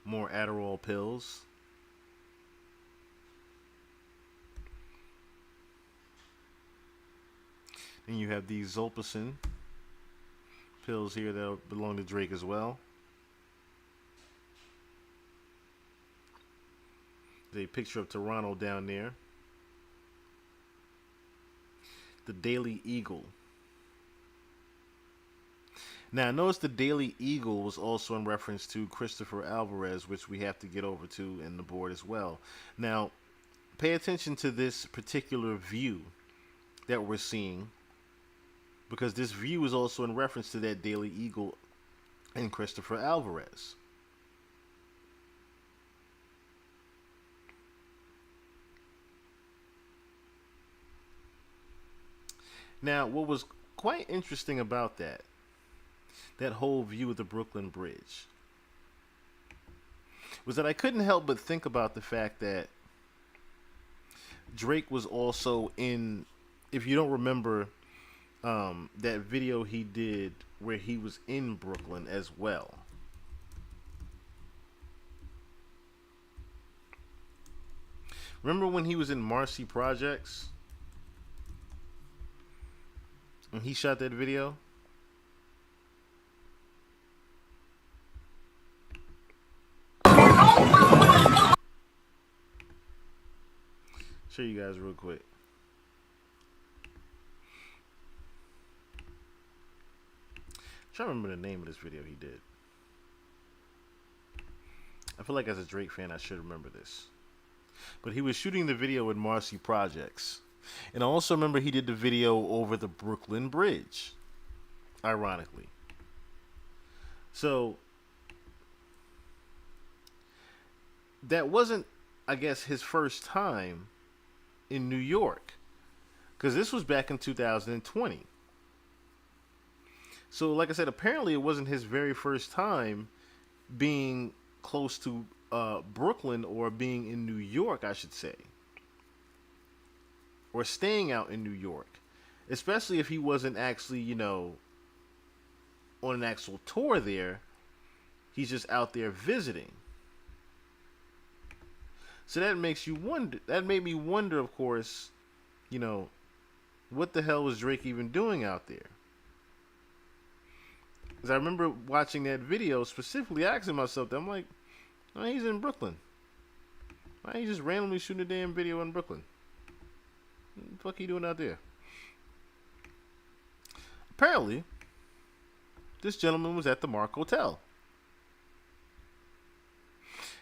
Speaker 2: more Adderall pills. And you have these Zolpidem pills here that belong to Drake as well. There's a picture of Toronto down there. The Daily Eagle. Now, notice the Daily Eagle was also in reference to Christopher Alvarez, which we have to get over to in the board as well. Now, pay attention to this particular view that we're seeing, because this view is also in reference to that Daily Eagle and Christopher Alvarez. Now, what was quite interesting about that whole view of the Brooklyn Bridge, was that I couldn't help but think about the fact that Drake was also in, if you don't remember, that video he did where he was in Brooklyn as well. Remember when he was in Marcy Projects? And he shot that video? Show you guys real quick. I'm trying to remember the name of this video he did. I feel like as a Drake fan I should remember this. But he was shooting the video in Marcy Projects. And I also remember he did the video over the Brooklyn Bridge, ironically. So that wasn't, I guess, his first time in New York, because this was back in 2020. So like I said, apparently it wasn't his very first time being close to Brooklyn, or being in New York, I should say, or staying out in New York, especially if he wasn't actually, you know, on an actual tour there. He's just out there visiting. So that makes you wonder. That made me wonder, of course, you know, what the hell was Drake even doing out there? Because I remember watching that video, specifically asking myself that. I'm like, oh, he's in Brooklyn. Why ain't he just randomly shooting a damn video in Brooklyn? What the fuck are you doing out there? Apparently, this gentleman was at the Mark Hotel.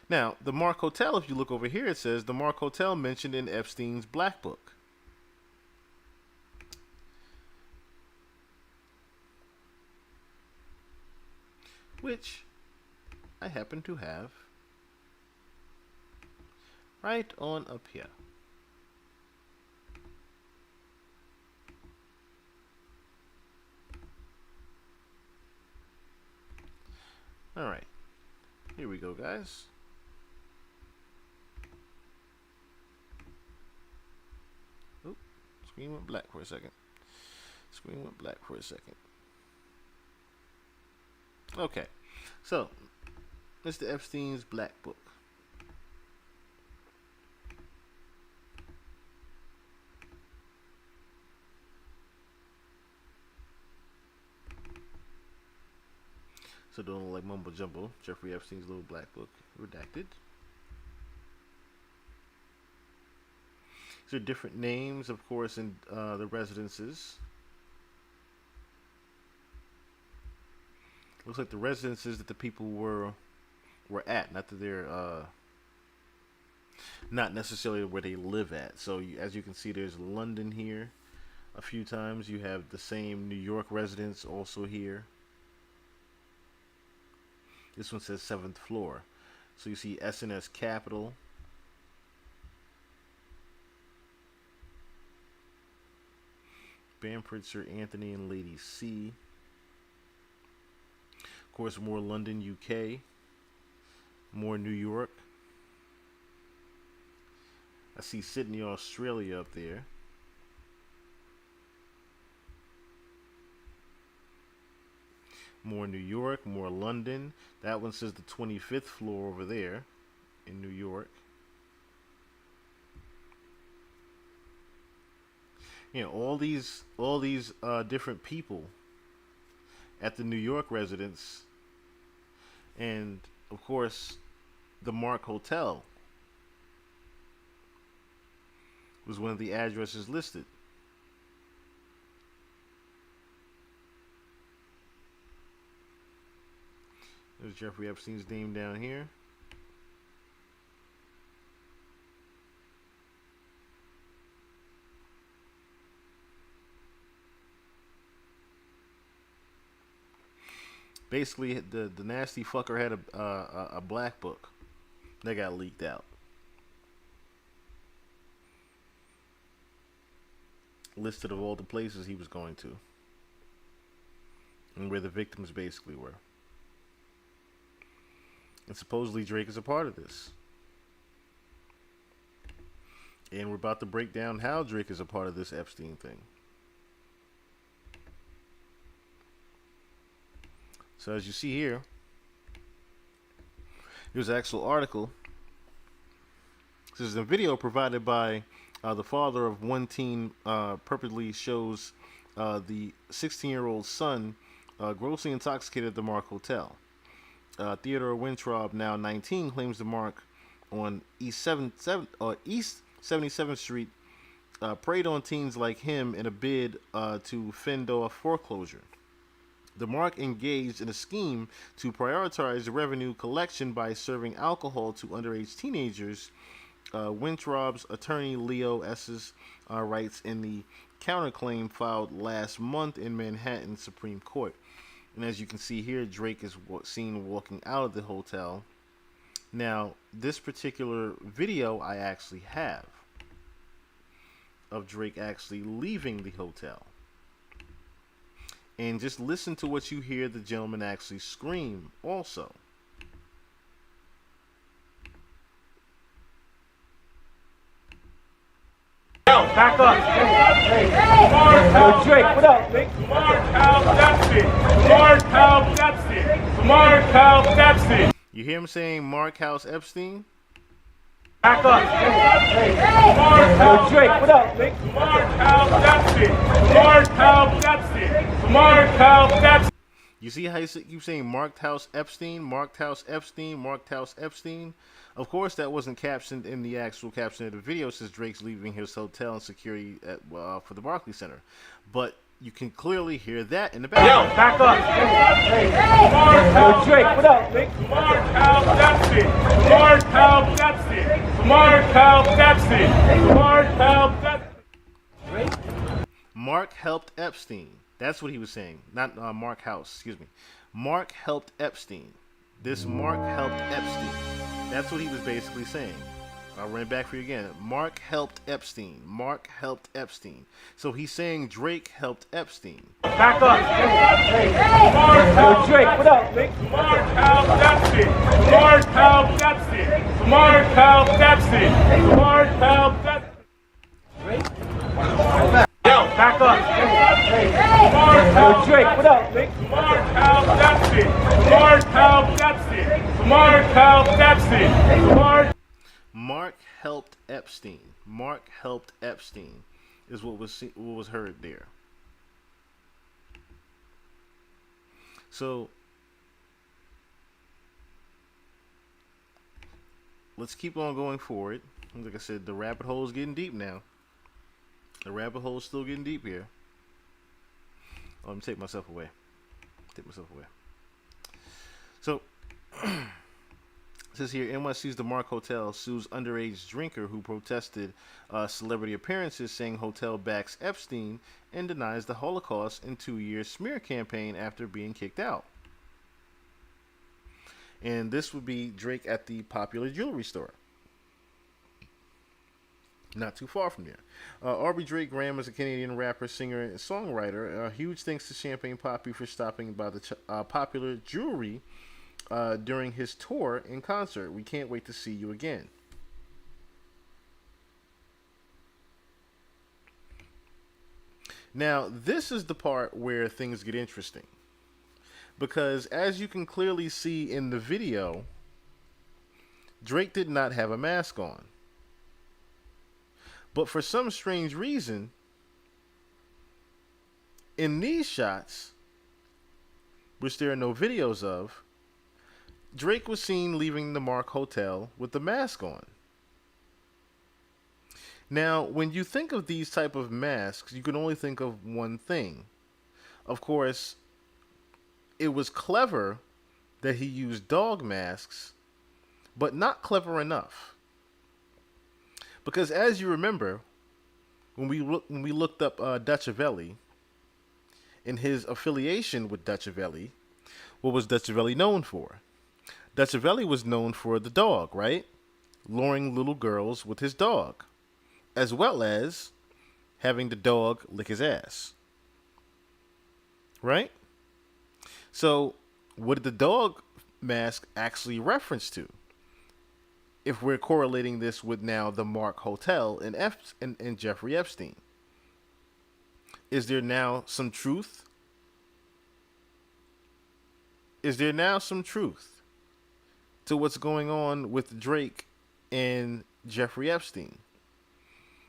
Speaker 2: Now, the Mark Hotel, if you look over here, it says the Mark Hotel mentioned in Epstein's Black Book. Which I happen to have right on up here. All right, here we go, guys. Oop, screen went black for a second. Screen went black for a second. Okay, so Mr. Epstein's Black Book. So don't look like mumbo jumbo. Jeffrey Epstein's little Black Book, redacted. These are different names, of course, in the residences. Looks like the residences that the people were at, not that they're not necessarily where they live at. So as you can see, there's London here a few times. You have the same New York residence also here. This one says 7th floor. So you see SNS Capital. Bamford, Sir Anthony and Lady C. Of course, more London, UK. More New York. I see Sydney, Australia up there. More New York, more London. That one says the 25th floor over there in New York. You know, all these different people at the New York residence, and of course the Mark Hotel was one of the addresses listed. There's Jeffrey Epstein's name down here. Basically, the nasty fucker had a black book that got leaked out. Listed of all the places he was going to. And where the victims basically were. And supposedly Drake is a part of this. And we're about to break down how Drake is a part of this Epstein thing. So as you see here, here's an actual article. This is a video provided by the father of one teen purportedly shows the 16-year-old son grossly intoxicated at the Mark Hotel. Theodore Wintraub, now 19, claims the Mark on East 77th Street preyed on teens like him in a bid to fend off foreclosure. The Mark engaged in a scheme to prioritize revenue collection by serving alcohol to underage teenagers. Wintraub's attorney Leo Esses writes in the counterclaim filed last month in Manhattan Supreme Court. And as you can see here, Drake is seen walking out of the hotel. Now, this particular video I actually have of Drake actually leaving the hotel. And just listen to what you hear the gentleman actually scream also.
Speaker 15: Back up. Hey, Drake, what up, Nick? Mark House Epstein.
Speaker 2: You hear him saying Mark House Epstein?
Speaker 15: Back up. Hey, Drake, what up, Nick? Mark House Epstein.
Speaker 2: You see how you keep saying Marked House Epstein, Marked House Epstein, Marked House Epstein? Of course, that wasn't captioned in the actual caption of the video, since Drake's leaving his hotel and security for the Barclays Center. But you can clearly hear that in the background.
Speaker 15: Yo, back up. Hey, Drake, what up, Nick? Mark House Epstein. Mark House Epstein. Mark House Epstein. Mark House Epstein.
Speaker 2: Mark helped Epstein. That's what he was saying. Not Mark House, excuse me. Mark helped Epstein. This Mark helped Epstein. That's what he was basically saying. I'll run it back for you again. Mark helped Epstein. Mark helped Epstein. So he's saying Drake helped Epstein.
Speaker 15: Back up. Hey, Drake, what up, Nick? Mark House Epstein. Mark House Epstein. Mark House Epstein. Mark House Epstein. Yo, back up. Hey, Drake, what up, Nick? Mark House Epstein. Mark House Epstein. Mark House Epstein.
Speaker 2: Mark helped Epstein. Mark helped Epstein is what was heard there. So let's keep on going forward. Like I said, the rabbit hole is getting deep now. The rabbit hole is still getting deep here. Oh, let me take myself away. So it says here, NYC's The Mark Hotel sues underage drinker who protested celebrity appearances, saying hotel backs Epstein and denies the Holocaust in 2-year smear campaign after being kicked out. And this would be Drake at the popular jewelry store. Not too far from there. Aubrey Drake Graham is a Canadian rapper, singer, and songwriter. Huge thanks to Champagne Papi for stopping by the popular jewelry during his tour in concert. We can't wait to see you again. Now, this is the part where things get interesting. Because as you can clearly see in the video, Drake did not have a mask on. But for some strange reason, in these shots, which there are no videos of, Drake was seen leaving the Mark Hotel with the mask on. Now, when you think of these type of masks, you can only think of one thing. Of course, it was clever that he used dog masks, but not clever enough. Because as you remember, when we looked up Dutchavelli and his affiliation with Dutchavelli, what was Dutchavelli known for? Dutchavelli was known for the dog, right? Luring little girls with his dog, as well as having the dog lick his ass. Right? So, what did the dog mask actually reference to? If we're correlating this with now the Mark Hotel and Jeffrey Epstein. Is there now some truth? Is there now some truth to what's going on with Drake and Jeffrey Epstein?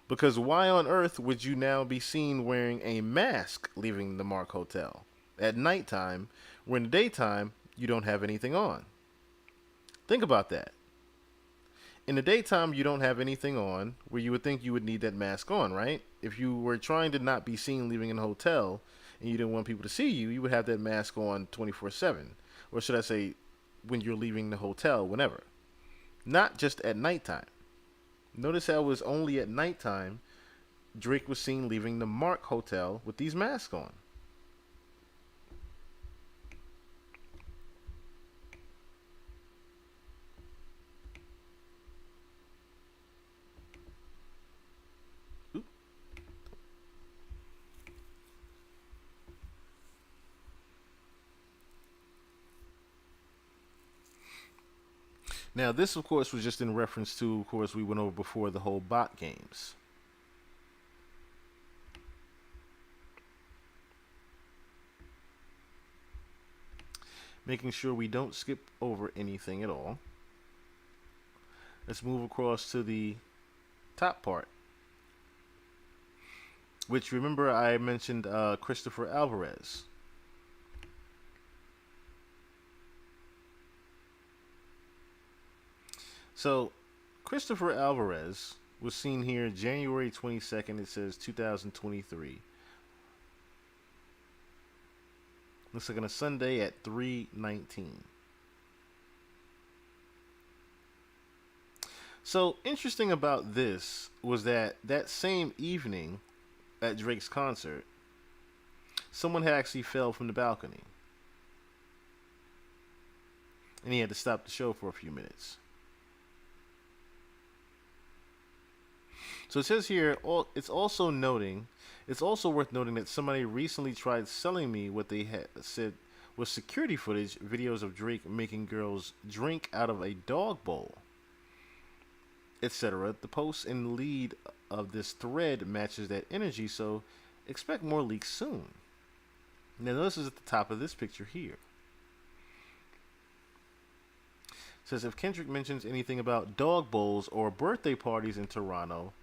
Speaker 2: Because why on earth would you now be seen wearing a mask leaving the Mark Hotel at nighttime, when in the daytime you don't have anything on? Think about that. In the daytime you don't have anything on, where you would think you would need that mask on, right? If you were trying to not be seen leaving a hotel and you didn't want people to see you, you would have that mask on 24/7. Or should I say, when you're leaving the hotel, whenever. Not just at nighttime. Notice how it was only at nighttime Drake was seen leaving the Mark Hotel with these masks on. Now, this, of course, was just in reference to, of course, we went over before the whole bot games. Making sure we don't skip over anything at all. Let's move across to the top part. Which, remember, I mentioned Christopher Alvarez. So, Christopher Alvarez was seen here January 22nd, it says 2023. Looks like on a Sunday at 3:19. So, interesting about this was that same evening at Drake's concert, someone had actually fell from the balcony. And he had to stop the show for a few minutes. So it says here, it's also worth noting that somebody recently tried selling me what they had said was security footage, videos of Drake making girls drink out of a dog bowl, etc. The post and lead of this thread matches that energy, so expect more leaks soon. Now notice at the top of this picture here. It says, if Kendrick mentions anything about dog bowls or birthday parties in Toronto,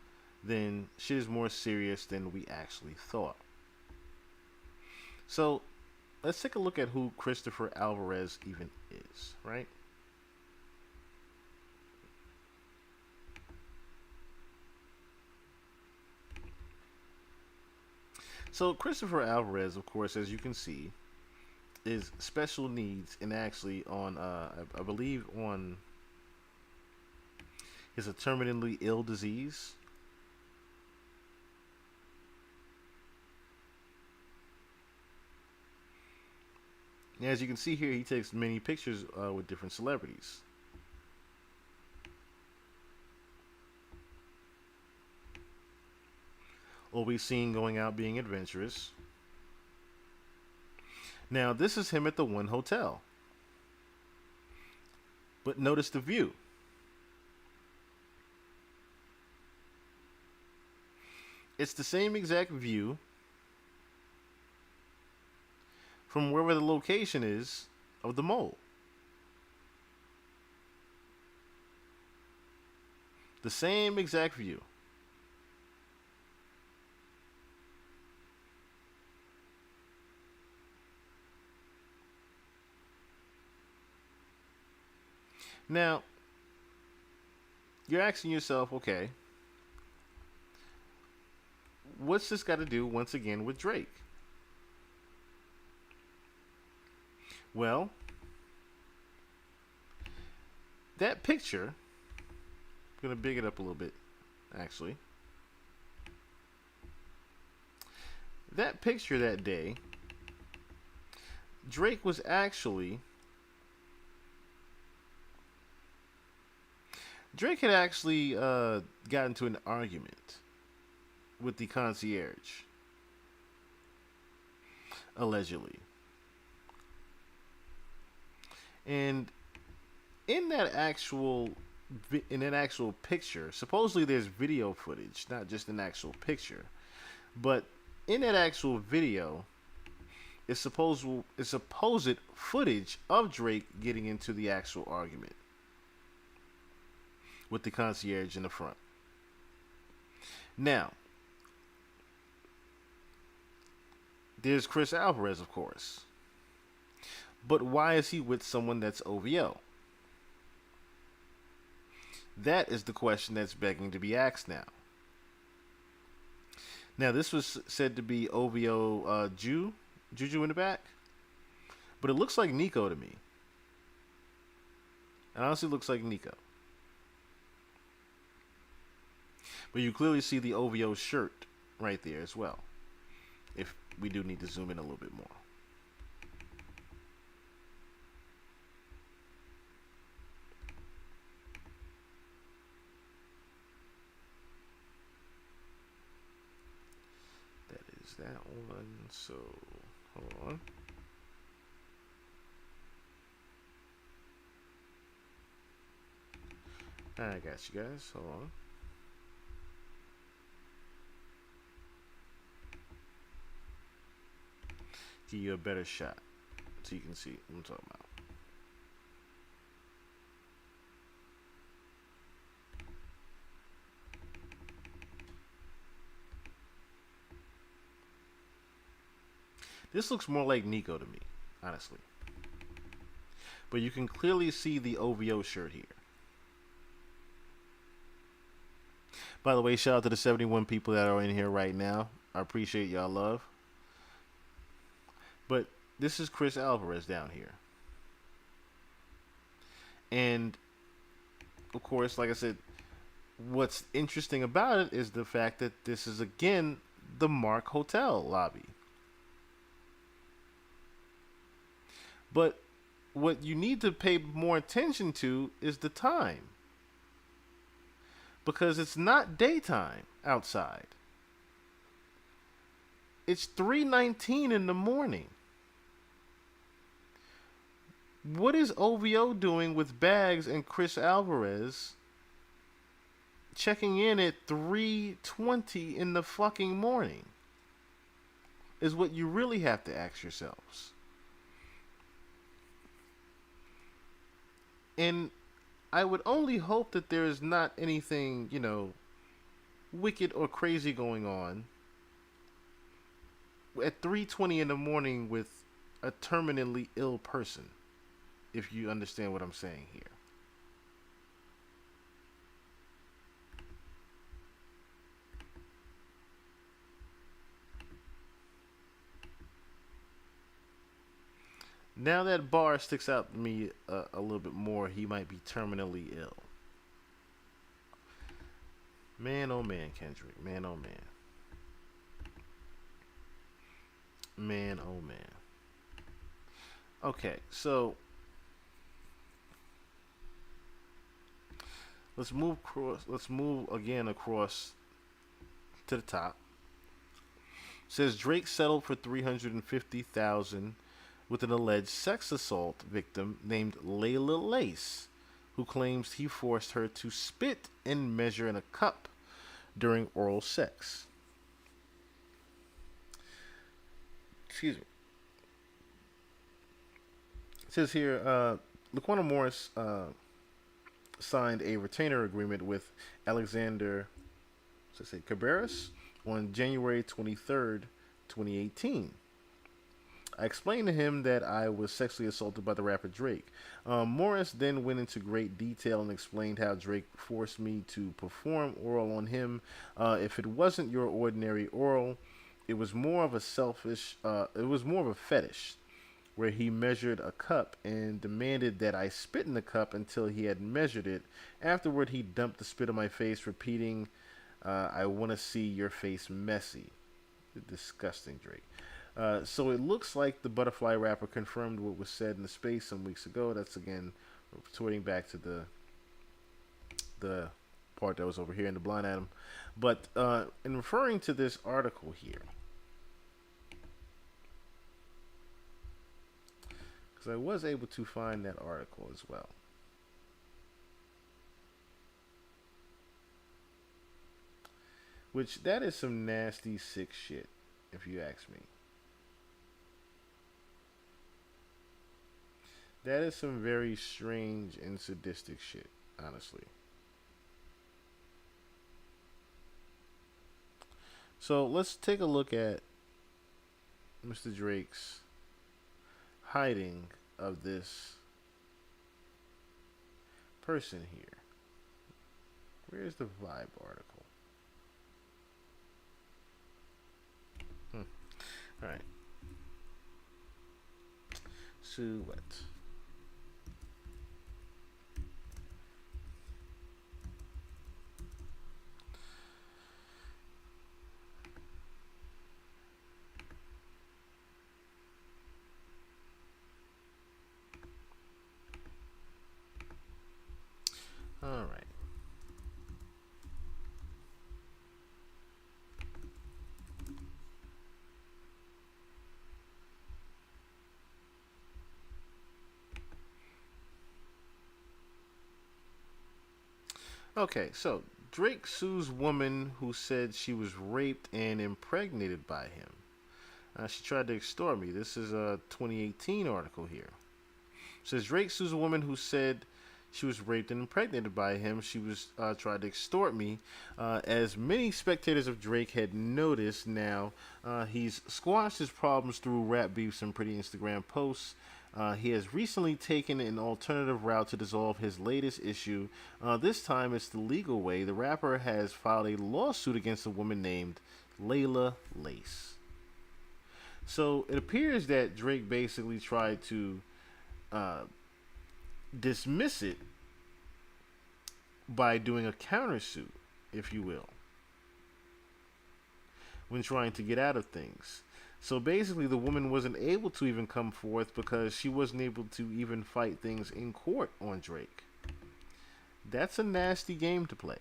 Speaker 2: then shit is more serious than we actually thought. So, let's take a look at who Christopher Alvarez even is, right? So, Christopher Alvarez, of course, as you can see, is special needs, and actually on, I believe on, is a terminally ill disease. As you can see here, he takes many pictures with different celebrities. Always seen going out being adventurous. Now, this is him at the one hotel. But notice the view. It's the same exact view from wherever the location is of the mole. The same exact view. Now, you're asking yourself, okay, what's this got to do once again with Drake? Well, that picture, I'm going to big it up a little bit, actually. That picture that day, Drake was actually... Drake had actually gotten into an argument with the concierge, allegedly. And in that actual picture, supposedly there's video footage, not just an actual picture, but in that actual video, it's supposed footage of Drake getting into the actual argument with the concierge in the front. Now, there's Chris Alvarez, of course. But why is he with someone that's OVO? That is the question that's begging to be asked now. Now, this was said to be OVO Juju in the back. But it looks like Nico to me. It honestly looks like Nico. But you clearly see the OVO shirt right there as well. If we do need to zoom in a little bit more. That is that one. So, hold on. I got you guys. Hold on. Give you a better shot so you can see what I'm talking about. This looks more like Nico to me, honestly. But you can clearly see the OVO shirt here. By the way, shout out to the 71 people that are in here right now. I appreciate y'all love. But this is Chris Alvarez down here. And, of course, like I said, what's interesting about it is the fact that this is, again, the Mark Hotel lobby. But what you need to pay more attention to is the time. Because it's not daytime outside. It's 3:19 in the morning. What is OVO doing with Bags and Chris Alvarez checking in at 3:20 in the fucking morning? Is what you really have to ask yourselves. And I would only hope that there is not anything, wicked or crazy going on at 3:20 in the morning with a terminally ill person, if you understand what I'm saying here. Now that bar sticks out to me a little bit more. He might be terminally ill. Man, oh man, Kendrick. Man, oh man. Man, oh man. Okay, so let's move again across to the top. It says Drake settled for $350,000 with an alleged sex assault victim named Leila Lace, who claims he forced her to spit and measure in a cup during oral sex. Excuse me. says here, Laquana Morris signed a retainer agreement with Alexander, let's say, Cabarrus on January 23rd, 2018. I explained to him that I was sexually assaulted by the rapper Drake. Morris then went into great detail and explained how Drake forced me to perform oral on him. If it wasn't your ordinary oral, it was more of a fetish, where he measured a cup and demanded that I spit in the cup until he had measured it. Afterward, he dumped the spit on my face, repeating, I want to see your face messy. Disgusting, Drake. So it looks like the Butterfly rapper confirmed what was said in the space some weeks ago. That's, again, retorting back to the part that was over here in the Blind Atom. But in referring to this article here, because I was able to find that article as well. Which, that is some nasty, sick shit, if you ask me. That is some very strange and sadistic shit, honestly. So let's take a look at Mr. Drake's hiding of this person here. Where's the Vibe article? Alright. Silhouette. All right. Okay, so Drake sues woman who said she was raped and impregnated by him. She tried to extort me. This is a 2018 article here. It says Drake sues a woman who said she was raped and impregnated by him. She was tried to extort me. As many spectators of Drake had noticed now, he's squashed his problems through rap beefs and pretty Instagram posts. He has recently taken an alternative route to dissolve his latest issue. This time it's the legal way. The rapper has filed a lawsuit against a woman named Leila Lace. So it appears that Drake basically tried to dismiss it by doing a countersuit, if you will, when trying to get out of things. So basically the woman wasn't able to even come forth because she wasn't able to even fight things in court on Drake. That's a nasty game to play.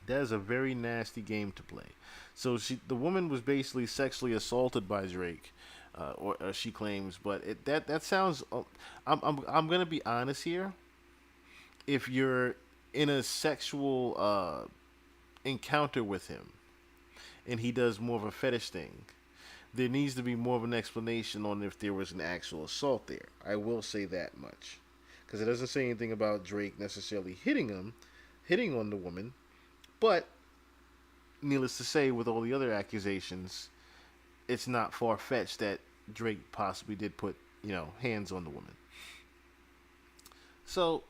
Speaker 2: That is a very nasty game to play. So the woman was basically sexually assaulted by Drake, or she claims. But that sounds. I'm gonna be honest here. If you're in a sexual encounter with him, and he does more of a fetish thing, there needs to be more of an explanation on if there was an actual assault there. I will say that much, because it doesn't say anything about Drake necessarily hitting on the woman. But needless to say, with all the other accusations, it's not far-fetched that Drake possibly did put, hands on the woman. So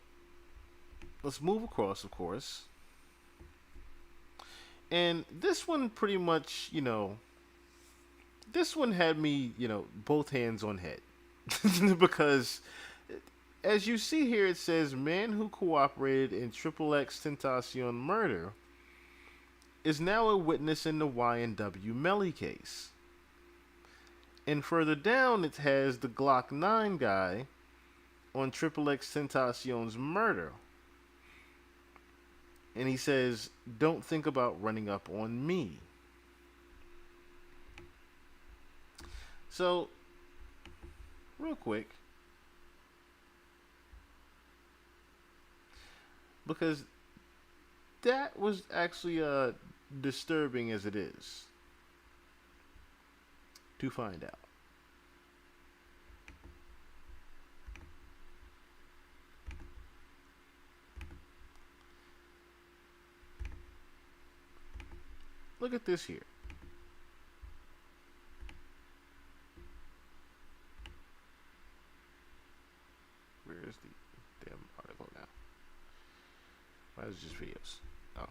Speaker 2: let's move across, of course. And this one pretty much, this one had me, both hands on head. Because as you see here, it says, man who cooperated in XXXTentacion murder is now a witness in the Y&W Melly case. And further down, it has the Glock 9 guy on XXXTentacion's murder. And he says, don't think about running up on me. So, real quick, because that was actually disturbing as it is to find out. Look at this here. Where is the damn article now? Why is it just videos? Oh,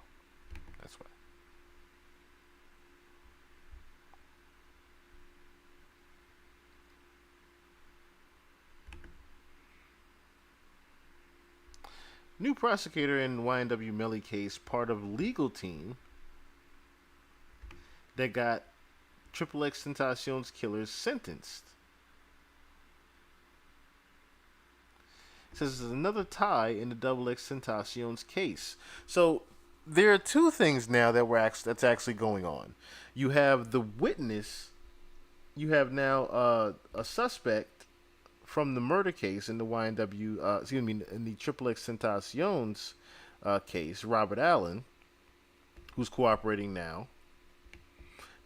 Speaker 2: that's why. New prosecutor in YNW Melly case, part of legal team that got XXXTentacion's killers sentenced. Says there's another tie in the XXXTentacion's case. So there are two things now that's actually going on. You have the witness. You have now a suspect from the murder case in the YNW, in the XXXTentacion's case, Robert Allen, who's cooperating now.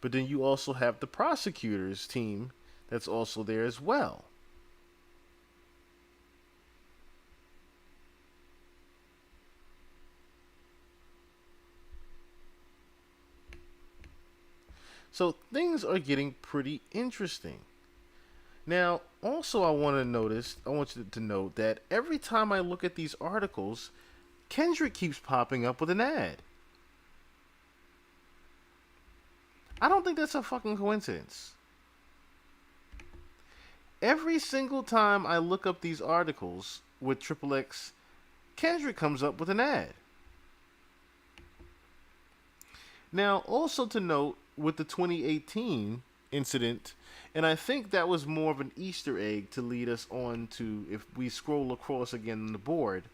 Speaker 2: But then you also have the prosecutor's team that's also there as well. So things are getting pretty interesting. Now, also I want you to note that every time I look at these articles, Kendrick keeps popping up with an ad. I don't think that's a fucking coincidence. Every single time I look up these articles with XXX, Kendrick comes up with an ad. Now, also to note with the 2018 incident, and I think that was more of an Easter egg to lead us on to, if we scroll across again on the board.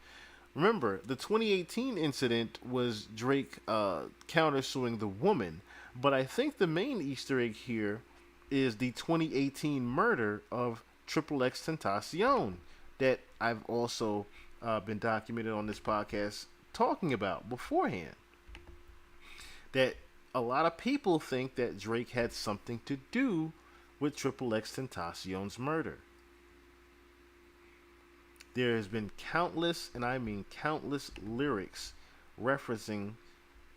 Speaker 2: Remember, the 2018 incident was Drake countersuing the woman, but I think the main Easter egg here is the 2018 murder of XXXTentacion that I've also been documented on this podcast talking about beforehand. That a lot of people think that Drake had something to do with XXXTentacion's murder. There has been countless, and I mean countless, lyrics referencing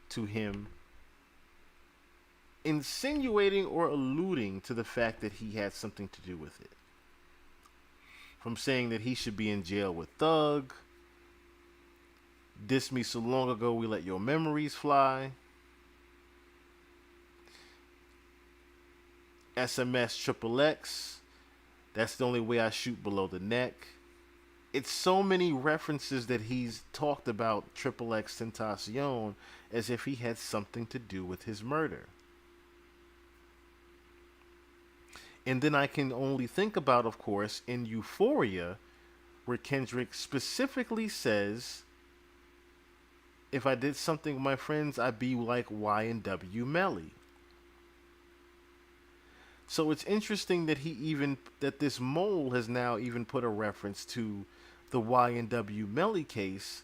Speaker 2: to him, insinuating or alluding to the fact that he had something to do with it. From saying that he should be in jail with Thug, diss me so long ago we let your memories fly, SMS XXX, that's the only way I shoot below the neck. It's so many references that he's talked about XXXTentacion as if he had something to do with his murder. And then I can only think about, of course, in Euphoria, where Kendrick specifically says, if I did something with my friends, I'd be like YNW Melly. So it's interesting that that this mole has now even put a reference to the YNW Melly case.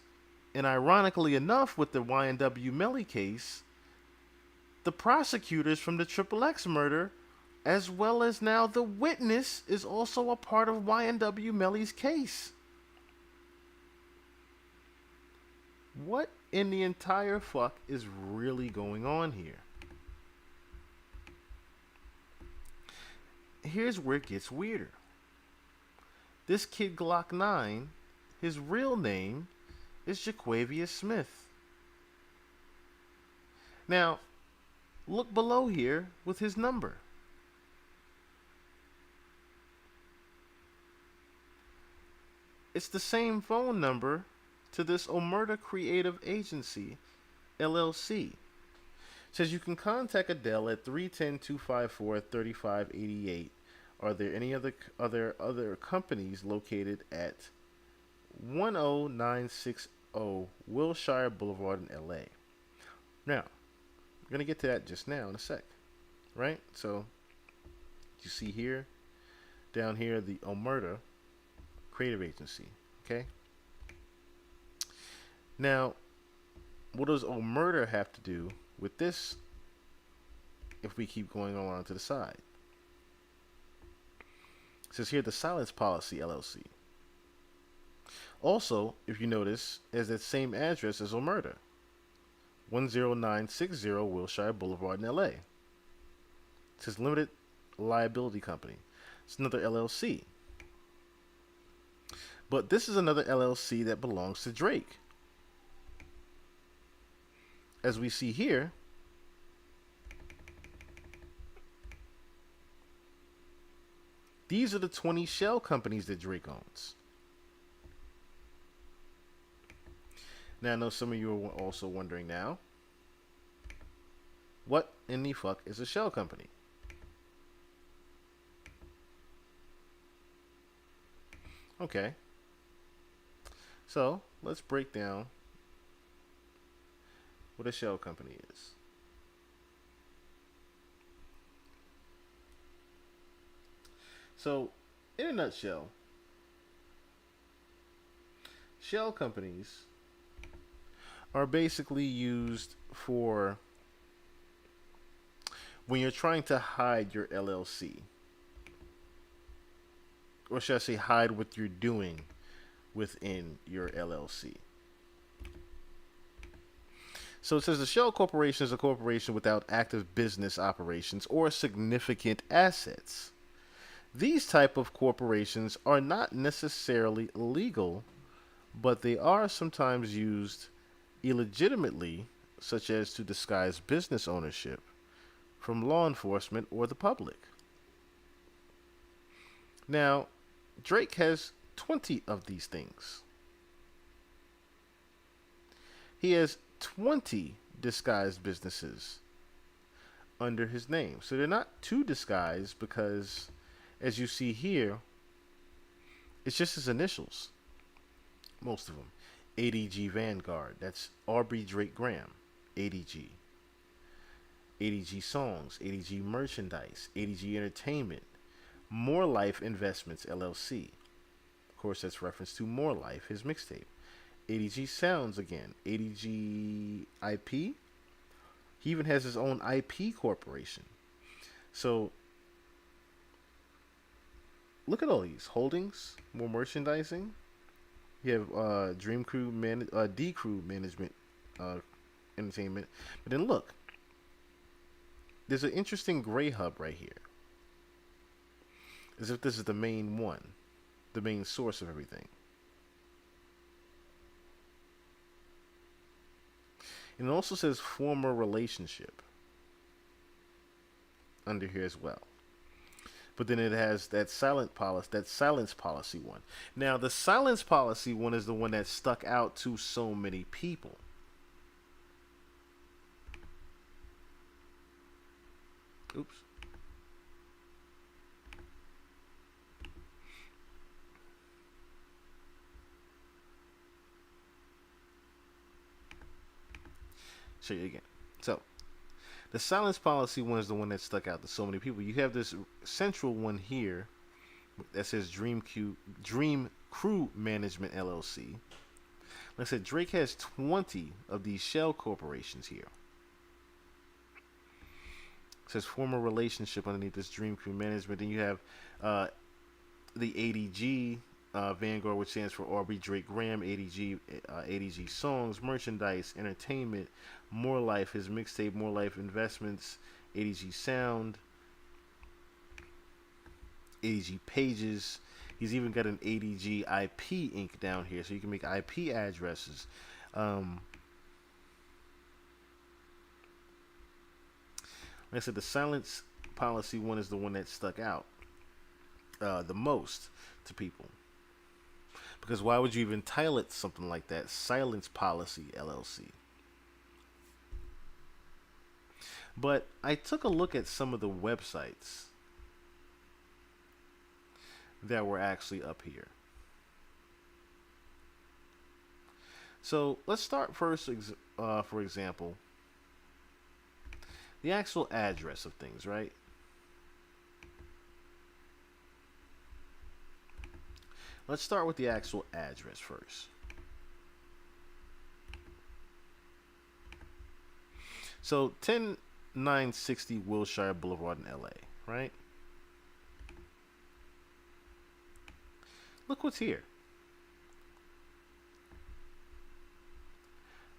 Speaker 2: And ironically enough, with the YNW Melly case, the prosecutors from the XXX murder, as well as now the witness, is also a part of YNW Melly's case. What in the entire fuck is really going on here? Here's where it gets weirder. This kid Glock 9, his real name is Jaquavius Smith. Now, look below here with his number. It's the same phone number to this Omerta Creative Agency, LLC. Says you can contact Adele at 310-254-3588. Are there any other companies located at 10960 Wilshire Boulevard in LA? Now, we're going to get to that just now in a sec. Right? So, you see here, down here, the Omerta Creative Agency. Okay? Now, what does Omerta have to do with this if we keep going along to the side? It says here the Silence Policy LLC. Also, if you notice, has that same address as Omerta. 10960 Wilshire Boulevard in LA. It says Limited Liability Company. It's another LLC. But this is another LLC that belongs to Drake. As we see here, these are the 20 shell companies that Drake owns. Now, I know some of you are also wondering now, what in the fuck is a shell company? Okay. So, let's break down what a shell company is. So, in a nutshell, shell companies are basically used for when you're trying to hide your LLC. Or should I say hide what you're doing within your LLC. So it says a shell corporation is a corporation without active business operations or significant assets. These type of corporations are not necessarily illegal, but they are sometimes used illegitimately, such as to disguise business ownership from law enforcement or the public. Now, Drake has 20 of these things. He has 20 disguised businesses under his name. So they're not too disguised because, as you see here, it's just his initials. Most of them. ADG Vanguard. That's Aubrey Drake Graham. ADG. ADG Songs. ADG Merchandise. ADG Entertainment. More Life Investments LLC. Of course, that's reference to More Life, his mixtape. ADG Sounds again. ADG IP. He even has his own IP corporation. So, look at all these. Holdings, more merchandising. You have D Crew Management Entertainment. But then look. There's an interesting gray hub right here. As if this is the main one. The main source of everything. And it also says former relationship under here as well. But then it has that silence policy one. Now, the silence policy one is the one that stuck out to so many people. Oops. Show you again. So, the silence policy one is the one that stuck out to so many people. You have this central one here that says Dream Crew Management LLC. Like I said, Drake has 20 of these shell corporations here. It says former relationship underneath this Dream Crew Management. Then you have the ADG Vanguard, which stands for Aubrey Drake Graham. ADG Songs, Merchandise, Entertainment, More Life, his mixtape, More Life Investments, ADG Sound, ADG Pages. He's even got an ADG IP Inc. down here, so you can make IP addresses. Like I said, the silence policy one is the one that stuck out the most to people. Because why would you even title it something like that? Silence Policy LLC. But I took a look at some of the websites that were actually up here. So let's start first, for example, the actual address of things, right? Let's start with the actual address first. So 10960 Wilshire Boulevard in LA, right? Look what's here.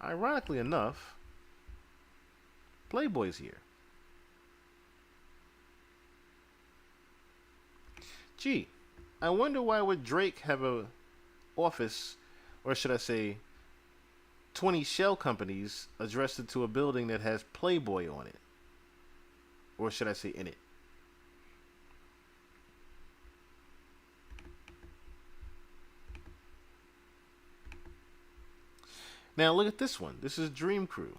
Speaker 2: Ironically enough, Playboy's here. Gee, I wonder why would Drake have a office, or should I say 20 shell companies addressed to a building that has Playboy on it? Or should I say in it? Now look at this one. This is Dream Crew.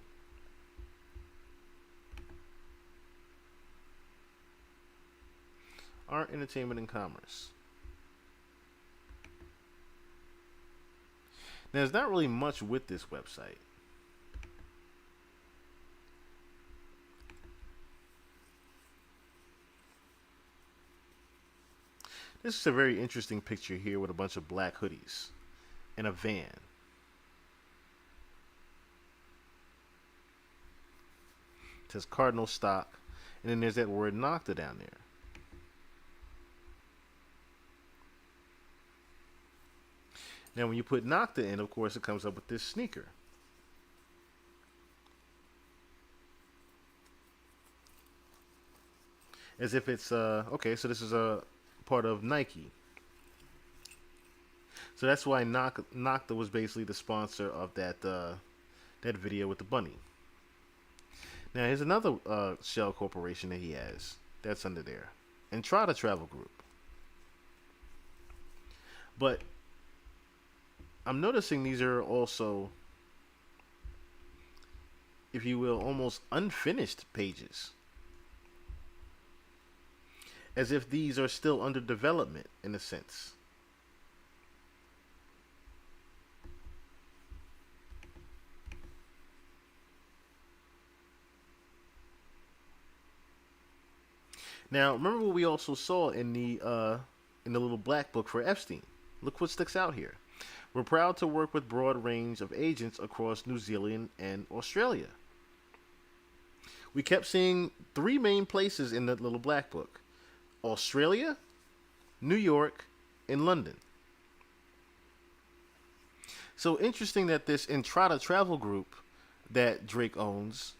Speaker 2: Art, Entertainment, and Commerce. Now, there's not really much with this website. This is a very interesting picture here with a bunch of black hoodies and a van. It says Cardinal Stock, and then there's that word Nocta down there. Now, when you put Nocta in, of course, it comes up with this sneaker. As if it's, okay, so this is a part of Nike. So that's why Nocta was basically the sponsor of that that video with the bunny. Now, here's another shell corporation that he has. That's under there. Entrada Travel Group. But I'm noticing these are also, if you will, almost unfinished pages. As if these are still under development, in a sense. Now, remember what we also saw in the little black book for Epstein. Look what sticks out here. We're proud to work with broad range of agents across New Zealand and Australia. We kept seeing 3 main places in that little black book. Australia, New York, and London. So interesting that this Entrada Travel Group that Drake owns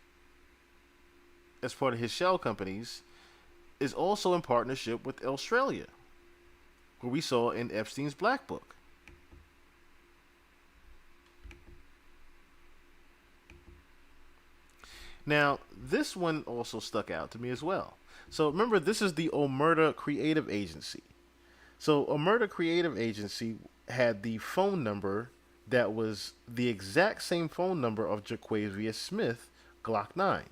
Speaker 2: as part of his shell companies is also in partnership with Australia, where we saw in Epstein's black book. Now, this one also stuck out to me as well. So remember, this is the Omerta Creative Agency. So Omerta Creative Agency had the phone number that was the exact same phone number of Jaquavia Smith, Glock 9.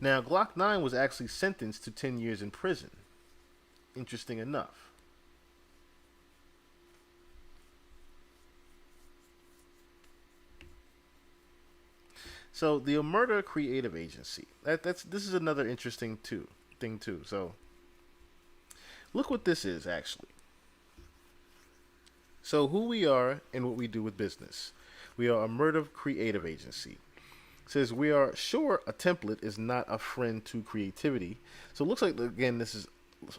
Speaker 2: Now, Glock 9 was actually sentenced to 10 years in prison. Interesting enough. So the Omerta Creative Agency. This is another interesting thing too. So look what this is actually. So who we are and what we do with business. We are Omerta Creative Agency. It says we are sure a template is not a friend to creativity. So it looks like, again, this is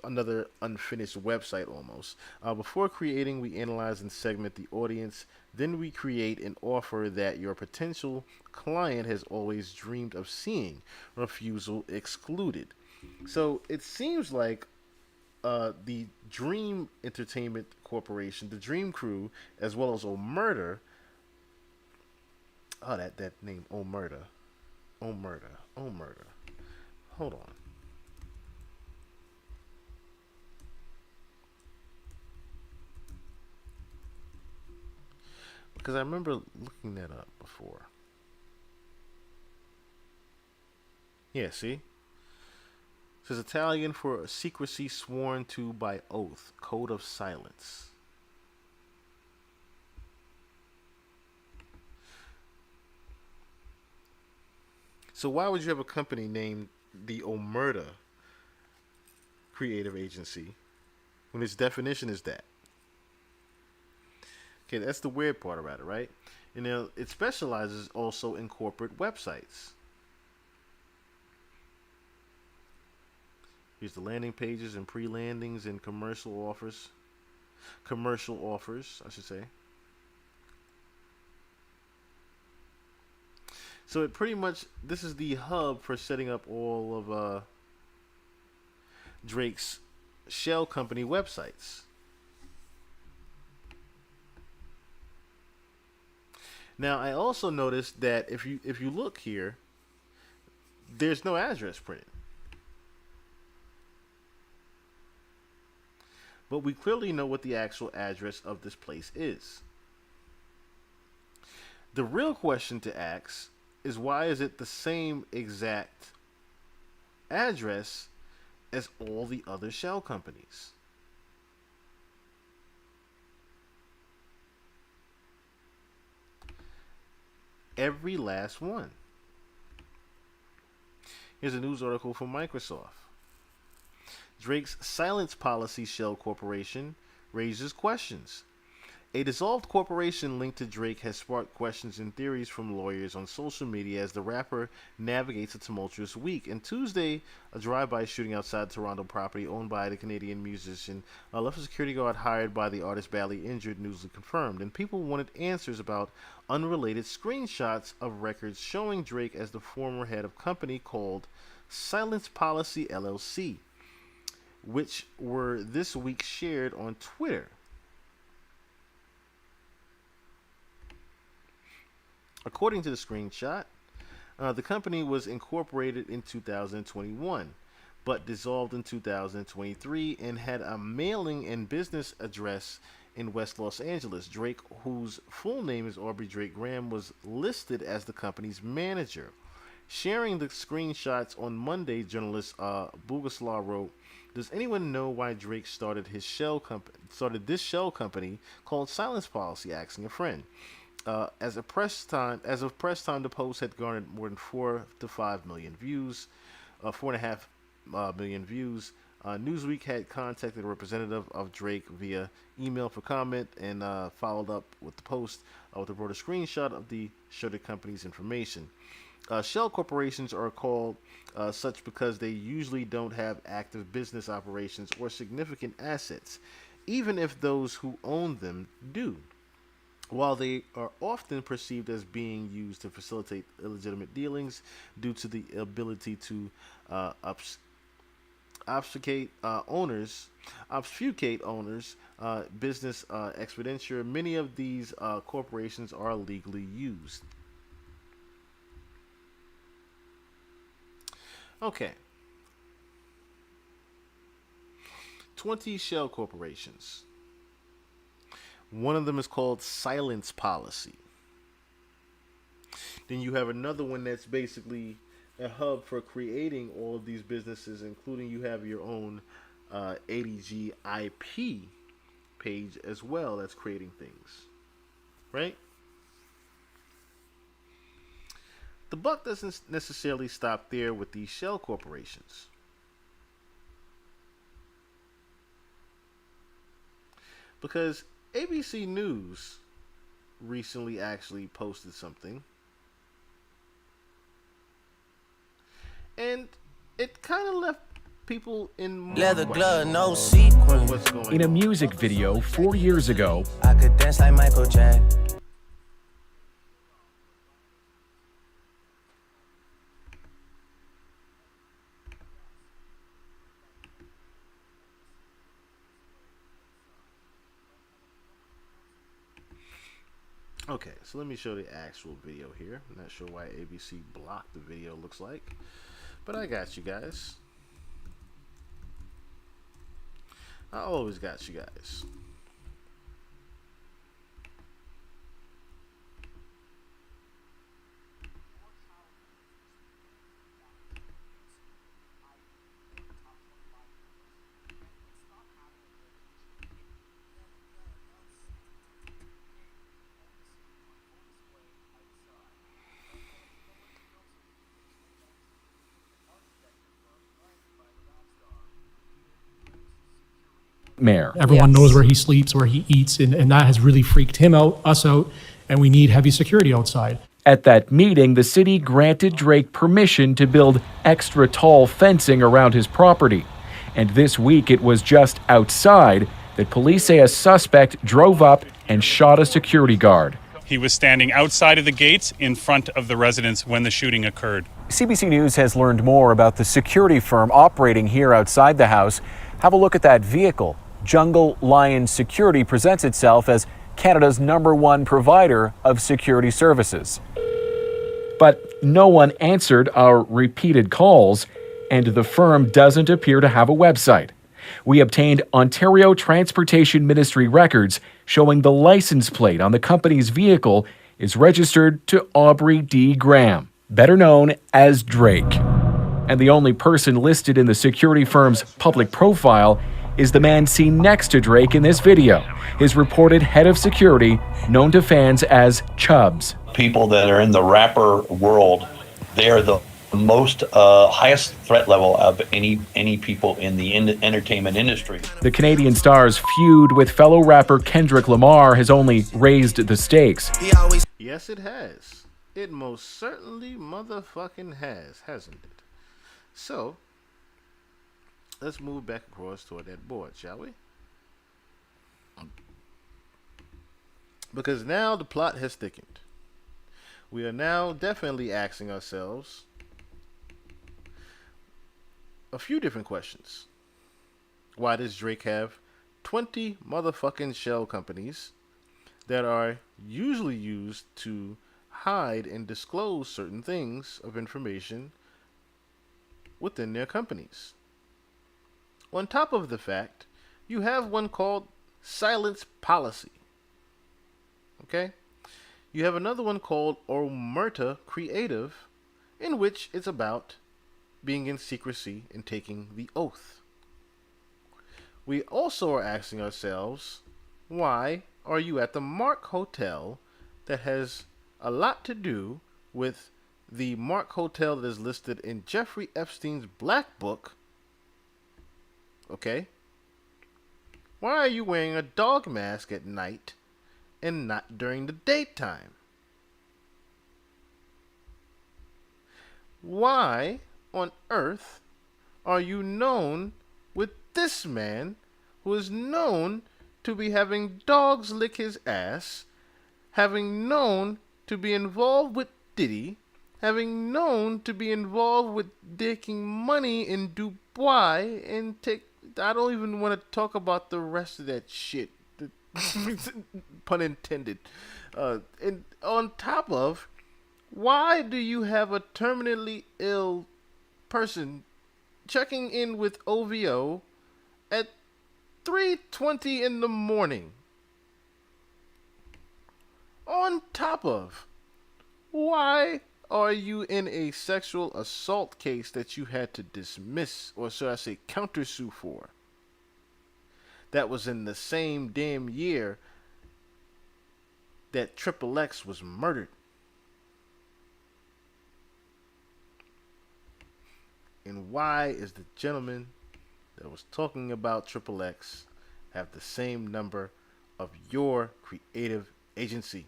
Speaker 2: another unfinished website almost. Before creating, we analyze and segment the audience. Then we create an offer that your potential client has always dreamed of seeing. Refusal excluded. So it seems like the Dream Entertainment Corporation, the Dream Crew, as well as Omerta. Oh, that name, Omerta. Hold on. Because I remember looking that up before. Yeah, see? It says Italian for secrecy sworn to by oath. Code of silence. So why would you have a company named the Omerta Creative Agency when its definition is that? Okay, that's the weird part about it, right? And now it specializes also in corporate websites. Here's the landing pages and pre-landings and commercial offers. commercial offers, I should say. So it pretty much, this is the hub for setting up all of Drake's shell company websites. Now, I also noticed that if you look here, there's no address printed. But we clearly know what the actual address of this place is. The real question to ask is, why is it the same exact address as all the other shell companies? Every last one. Here's a news article from Microsoft. Drake's silence policy shell corporation raises questions. A dissolved corporation linked to Drake has sparked questions and theories from lawyers on social media as the rapper navigates a tumultuous week. And Tuesday, a drive-by shooting outside Toronto property owned by the Canadian musician left a security guard hired by the artist badly injured, newsly confirmed. And people wanted answers about unrelated screenshots of records showing Drake as the former head of company called Silence Policy LLC, which were this week shared on Twitter. According to the screenshot, the company was incorporated in 2021, but dissolved in 2023 and had a mailing and business address in West Los Angeles. Drake, whose full name is Aubrey Drake Graham, was listed as the company's manager. Sharing the screenshots on Monday, journalist Boguslaw wrote, "Does anyone know why Drake started this shell company called Silence Policy? Asking a friend." As of press time, the post had garnered more than 4 to 5 million views, 4.5 million views. Newsweek had contacted a representative of Drake via email for comment and followed up with the post with a broader screenshot of the shuttered company's information. Shell corporations are called such because they usually don't have active business operations or significant assets, even if those who own them do. While they are often perceived as being used to facilitate illegitimate dealings due to the ability to obfuscate owners' business expenditure, many of these corporations are legally used. Okay. 20 shell corporations. One of them is called Silence Policy. Then you have another one that's basically a hub for creating all of these businesses, including you have your own ADG IP page as well that's creating things. Right? The buck doesn't necessarily stop there with these shell corporations. Because ABC News recently actually posted something, and it kind of left people in
Speaker 16: leather glove, no sequin.
Speaker 2: In
Speaker 16: a music video 4 years ago, I could dance like Michael Jackson.
Speaker 2: Okay, so let me show the actual video here. I'm not sure why ABC blocked the video, looks like. But I got you guys. I always got you guys.
Speaker 17: Mayor.
Speaker 18: Everyone knows where he sleeps, where he eats, and that has really freaked him out, us out, and we need heavy security outside.
Speaker 17: At that meeting, the city granted Drake permission to build extra tall fencing around his property. And this week it was just outside that police say a suspect drove up and shot a security guard.
Speaker 19: He was standing outside of the gates in front of the residence when the shooting occurred.
Speaker 20: CBC News has learned more about the security firm operating here outside the house. Have a look at that vehicle. Jungle Lion Security presents itself as Canada's #1 provider of security services.
Speaker 17: But no one answered our repeated calls, and the firm doesn't appear to have a website. We obtained Ontario Transportation Ministry records showing the license plate on the company's vehicle is registered to Aubrey D. Graham, better known as Drake. And the only person listed in the security firm's public profile is the man seen next to Drake in this video, his reported head of security, known to fans as Chubbs.
Speaker 21: People that are in the rapper world, they are the most highest threat level of any people in the entertainment industry.
Speaker 17: The Canadian star's feud with fellow rapper Kendrick Lamar has only raised the stakes.
Speaker 2: Yes, it has. It most certainly motherfucking has, hasn't it? So, let's move back across toward that board, shall we? Because now the plot has thickened. We are now definitely asking ourselves a few different questions. Why does Drake have 20 motherfucking shell companies that are usually used to hide and disclose certain things of information within their companies? On top of the fact, you have one called Silence Policy. Okay? You have another one called Omerta Creative, in which it's about being in secrecy and taking the oath. We also are asking ourselves, why are you at the Mark Hotel that has a lot to do with the Mark Hotel that is listed in Jeffrey Epstein's Black Book? Okay? Why are you wearing a dog mask at night and not during the daytime? Why on earth are you known with this man who is known to be having dogs lick his ass, having known to be involved with Diddy, having known to be involved with taking money in Dubai, and I don't even want to talk about the rest of that shit. Pun intended. And on top of, why do you have a terminally ill person checking in with OVO at 3:20 in the morning? On top of, why are you in a sexual assault case that you had to dismiss, or should I say countersue for? That was in the same damn year that XXX was murdered. And why is the gentleman that was talking about XXX have the same number of your creative agency?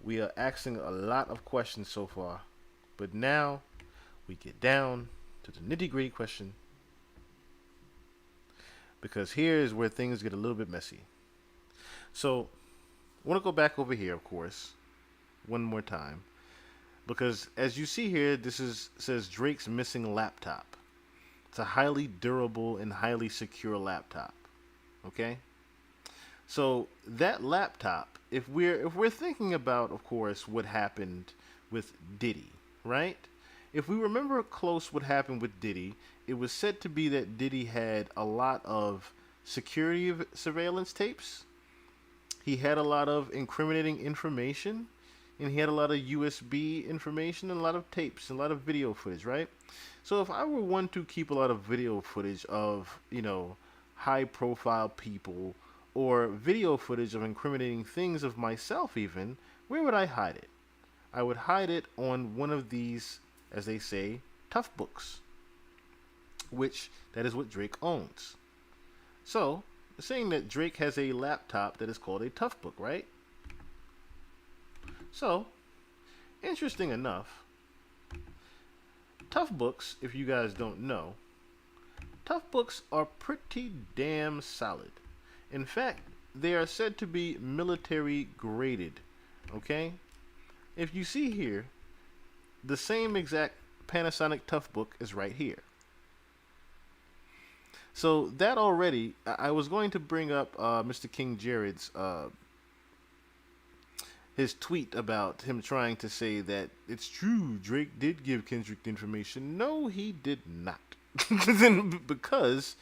Speaker 2: We are asking a lot of questions so far, but now we get down to the nitty-gritty question, because here is where things get a little bit messy. So I want to go back over here, of course, one more time, because as you see here, says Drake's missing laptop. It's a highly durable and highly secure laptop. Okay? So that laptop, if we're thinking about, of course, what happened with Diddy, right? If we remember close what happened with Diddy, it was said to be that Diddy had a lot of security surveillance tapes. He had a lot of incriminating information, and he had a lot of USB information and a lot of tapes and a lot of video footage, right? So if I were one to keep a lot of video footage of, high profile people, or video footage of incriminating things of myself even, where would I hide it? I would hide it on one of these, as they say, Toughbooks, which that is what Drake owns. So, saying that Drake has a laptop that is called a Toughbook, right? So, interesting enough, Toughbooks, if you guys don't know, Toughbooks are pretty damn solid. In fact, they are said to be military graded. Okay? If you see here, the same exact Panasonic Toughbook is right here. So that already, I was going to bring up Mr. King Jared's his tweet about him trying to say that it's true Drake did give Kendrick the information. No, he did not. Because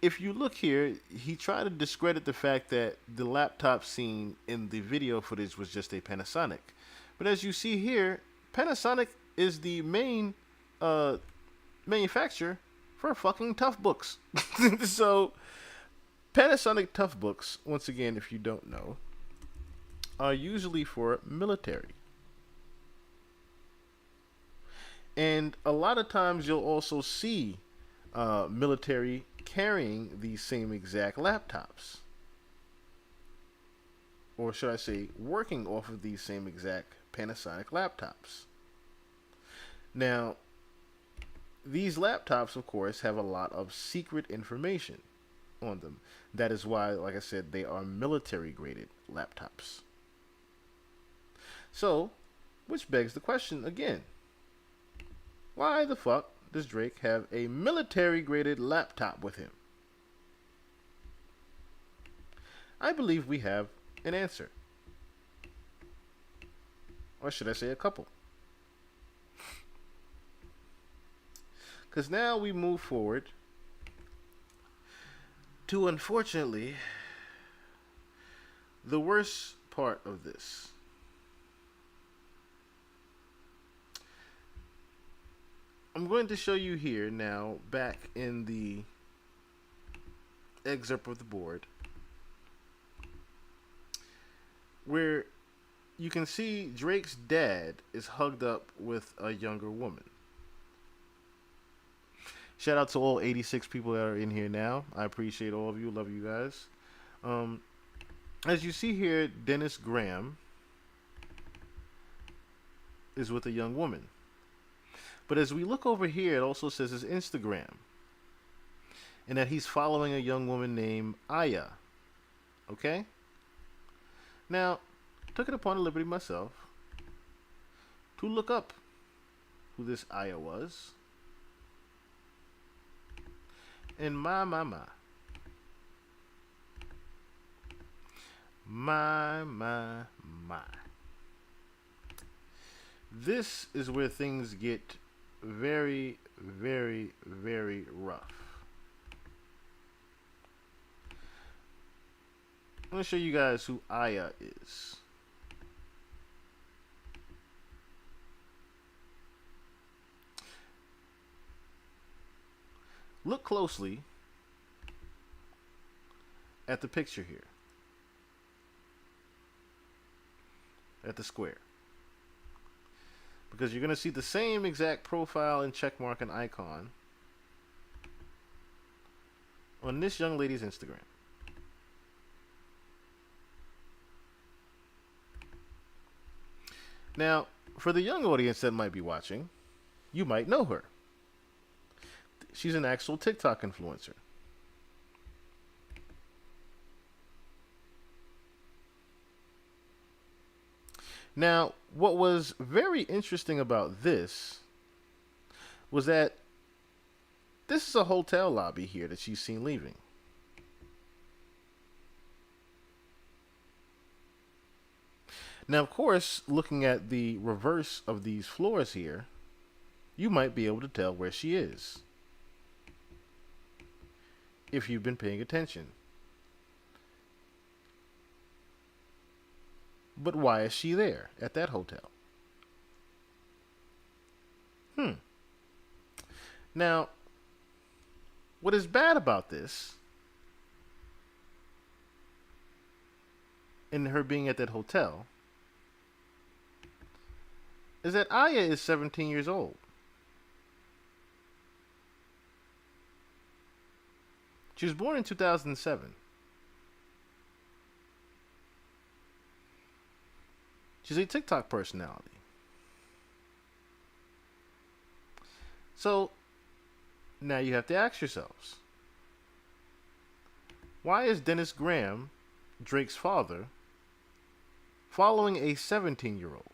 Speaker 2: if you look here, he tried to discredit the fact that the laptop seen in the video footage was just a Panasonic. But as you see here, Panasonic is the main manufacturer for fucking Toughbooks. So, Panasonic Toughbooks, once again, if you don't know, are usually for military. And a lot of times you'll also see military carrying these same exact laptops. Or should I say, working off of these same exact Panasonic laptops. Now, these laptops, of course, have a lot of secret information on them. That is why, like I said, they are military-graded laptops. So, which begs the question again. Why the fuck does Drake have a military-graded laptop with him? I believe we have an answer. Or should I say a couple? Because now we move forward to, unfortunately, the worst part of this. I'm going to show you here now, back in the excerpt of the board, where you can see Drake's dad is hugged up with a younger woman. Shout out to all 86 people that are in here now. I appreciate all of you. Love you guys. As you see here, Dennis Graham is with a young woman. But as we look over here, it also says his Instagram. And that he's following a young woman named Aya. Okay? Now, took it upon the liberty myself to look up who this Aya was. And my. This is where things get very, very, very rough. I'm going to show you guys who Aya is. Look closely at the picture here. At the square. Because you're going to see the same exact profile and checkmark and icon on this young lady's Instagram. Now, for the young audience that might be watching, you might know her. She's an actual TikTok influencer. Now, what was very interesting about this was that this is a hotel lobby here that she's seen leaving. Now, of course, looking at the reverse of these floors here, you might be able to tell where she is, if you've been paying attention. But why is she there at that hotel? Now, what is bad about this, and her being at that hotel, is that Aya is 17 years old. She was born in 2007. She's a TikTok personality. So, Now you have to ask yourselves, why is Dennis Graham, Drake's father, following a 17-year-old?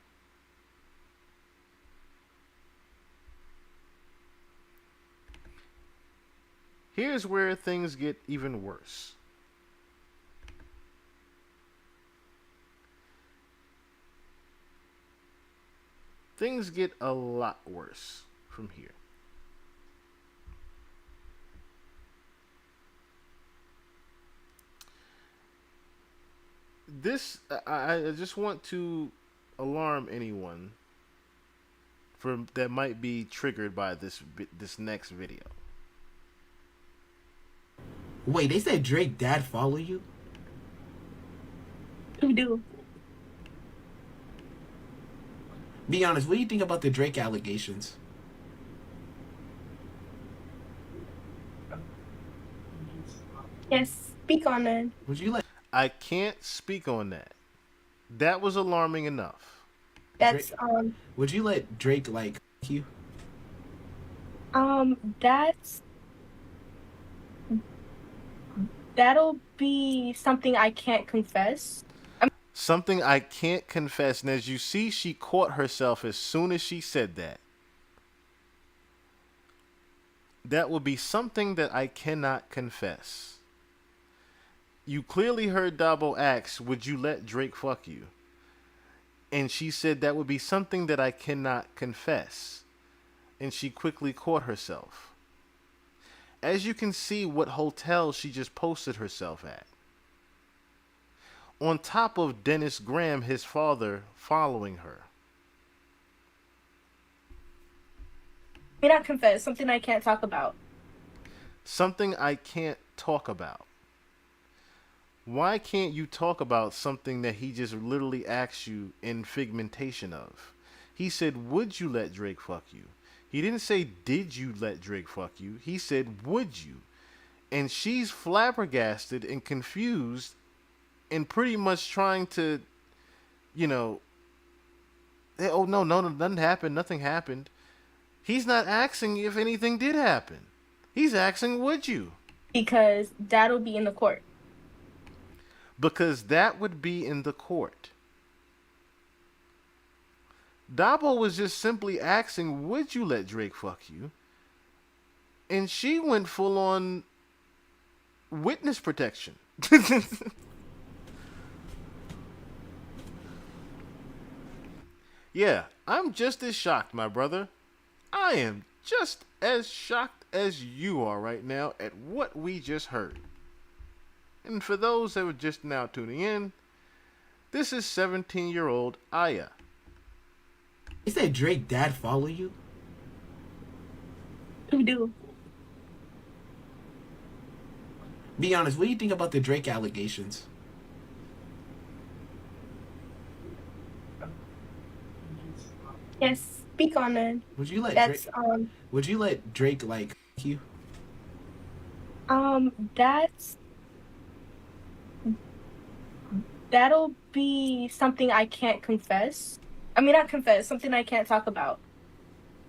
Speaker 2: Here's where things get even worse. Things get a lot worse from here. This, I just want to alarm anyone that might be triggered by this next video.
Speaker 3: Wait, they said Drake dad follow you?
Speaker 11: Who do?
Speaker 3: Be honest, what do you think about the Drake allegations?
Speaker 11: Yes, speak on it.
Speaker 3: Would you let
Speaker 2: I can't speak on that. That was alarming enough.
Speaker 11: That's
Speaker 3: Drake, would you let Drake like you?
Speaker 11: That'll be something I can't confess.
Speaker 2: Something I can't confess. And as you see, she caught herself as soon as she said that. That would be something that I cannot confess. You clearly heard Dabo ask, would you let Drake fuck you? And she said that would be something that I cannot confess. And she quickly caught herself. As you can see what hotel she just posted herself at. On top of Dennis Graham, his father, following her.
Speaker 11: May not confess, something I can't talk about.
Speaker 2: Something I can't talk about. Why can't you talk about something that he just literally asked you in figmentation of? He said, would you let Drake fuck you? He didn't say, did you let Drake fuck you? He said, would you? And she's flabbergasted and confused and pretty much trying to, oh, no, nothing happened. Nothing happened. He's not asking if anything did happen. He's asking, would you?
Speaker 11: Because that'll be in the court.
Speaker 2: Because that would be in the court. Dabo was just simply asking, would you let Drake fuck you? And she went full on witness protection. Yeah, I'm just as shocked, my brother. I am just as shocked as you are right now at what we just heard. And for those that were just now tuning in, this is 17-year-old Aya.
Speaker 3: They said Drake dad follow you?
Speaker 11: Who do?
Speaker 3: Be honest, what do you think about the Drake allegations?
Speaker 11: Yes, speak on it.
Speaker 3: Would you let
Speaker 11: That's
Speaker 3: Drake, would you let Drake like you?
Speaker 11: That'll be something I can't confess. I mean, not confess, something I can't talk about.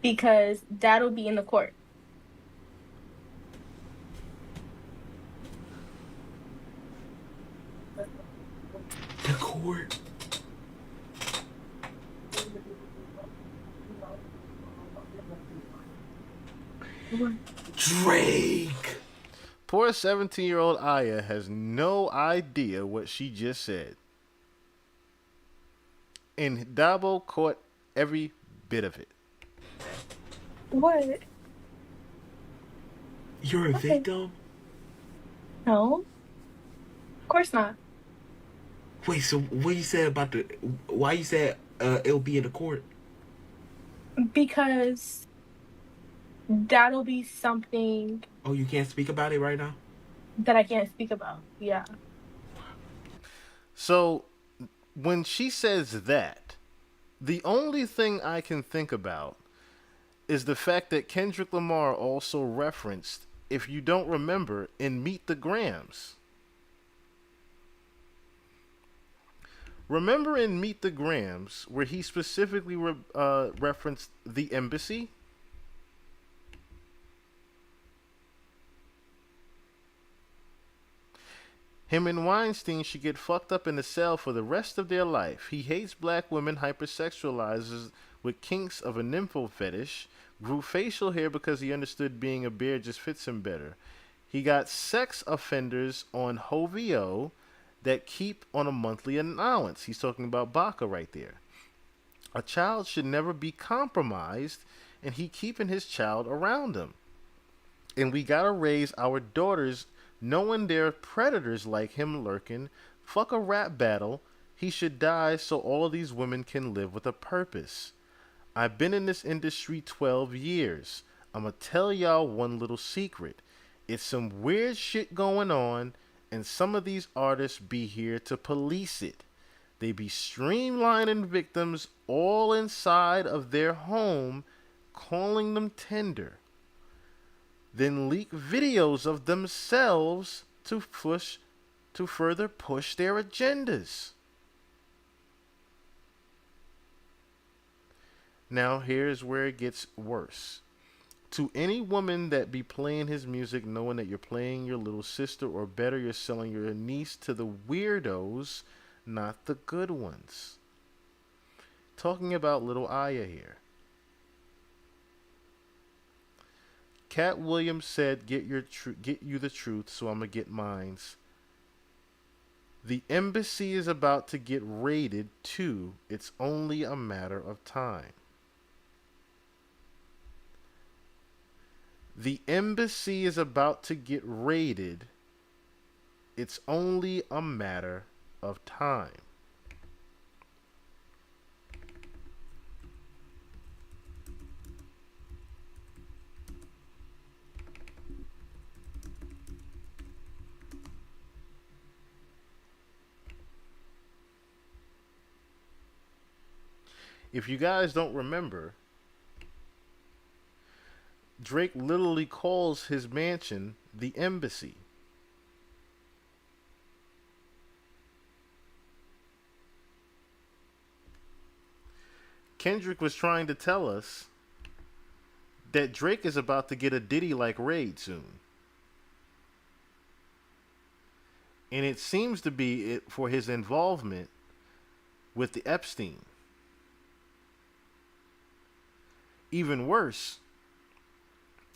Speaker 11: Because that'll be in the court.
Speaker 3: The court. Drake.
Speaker 2: Poor 17-year-old Aya has no idea what she just said. And Dabo caught every bit of it.
Speaker 11: What?
Speaker 3: You're a victim?
Speaker 11: No. Of course not.
Speaker 3: Wait, so what you said about why you said it'll be in the court?
Speaker 11: Because that'll be something
Speaker 3: Oh, you can't speak about it right now?
Speaker 11: that I can't speak about. Yeah.
Speaker 2: So, when she says that, the only thing I can think about is the fact that Kendrick Lamar also referenced, if you don't remember, in Meet the Grahams. Remember in Meet the Grahams where he specifically referenced the embassy? Him and Weinstein should get fucked up in the cell for the rest of their life. He hates black women, hypersexualizes with kinks of a nympho fetish, grew facial hair because he understood being a bear just fits him better. He got sex offenders on Hovio that keep on a monthly allowance. He's talking about Baca right there. A child should never be compromised, and he keeping his child around him. And we gotta raise our daughters knowing there are predators like him lurking. Fuck a rap battle. He should die so all these women can live with a purpose. I've been in this industry 12 years. I'ma tell y'all one little secret. It's some weird shit going on, and some of these artists be here to police it. They be streamlining victims all inside of their home, calling them tender. Then leak videos of themselves to further push their agendas. Now here's where it gets worse. To any woman that be playing his music knowing that you're playing your little sister, or better, you're selling your niece to the weirdos, not the good ones. Talking about little Aya here. Cat Williams said, get you the truth, so I'm going to get mines. The embassy is about to get raided too. It's only a matter of time. The embassy is about to get raided. It's only a matter of time. If you guys don't remember, Drake literally calls his mansion the embassy. Kendrick was trying to tell us that Drake is about to get a Diddy-like raid soon. And it seems to be it for his involvement with the Epstein. Even worse,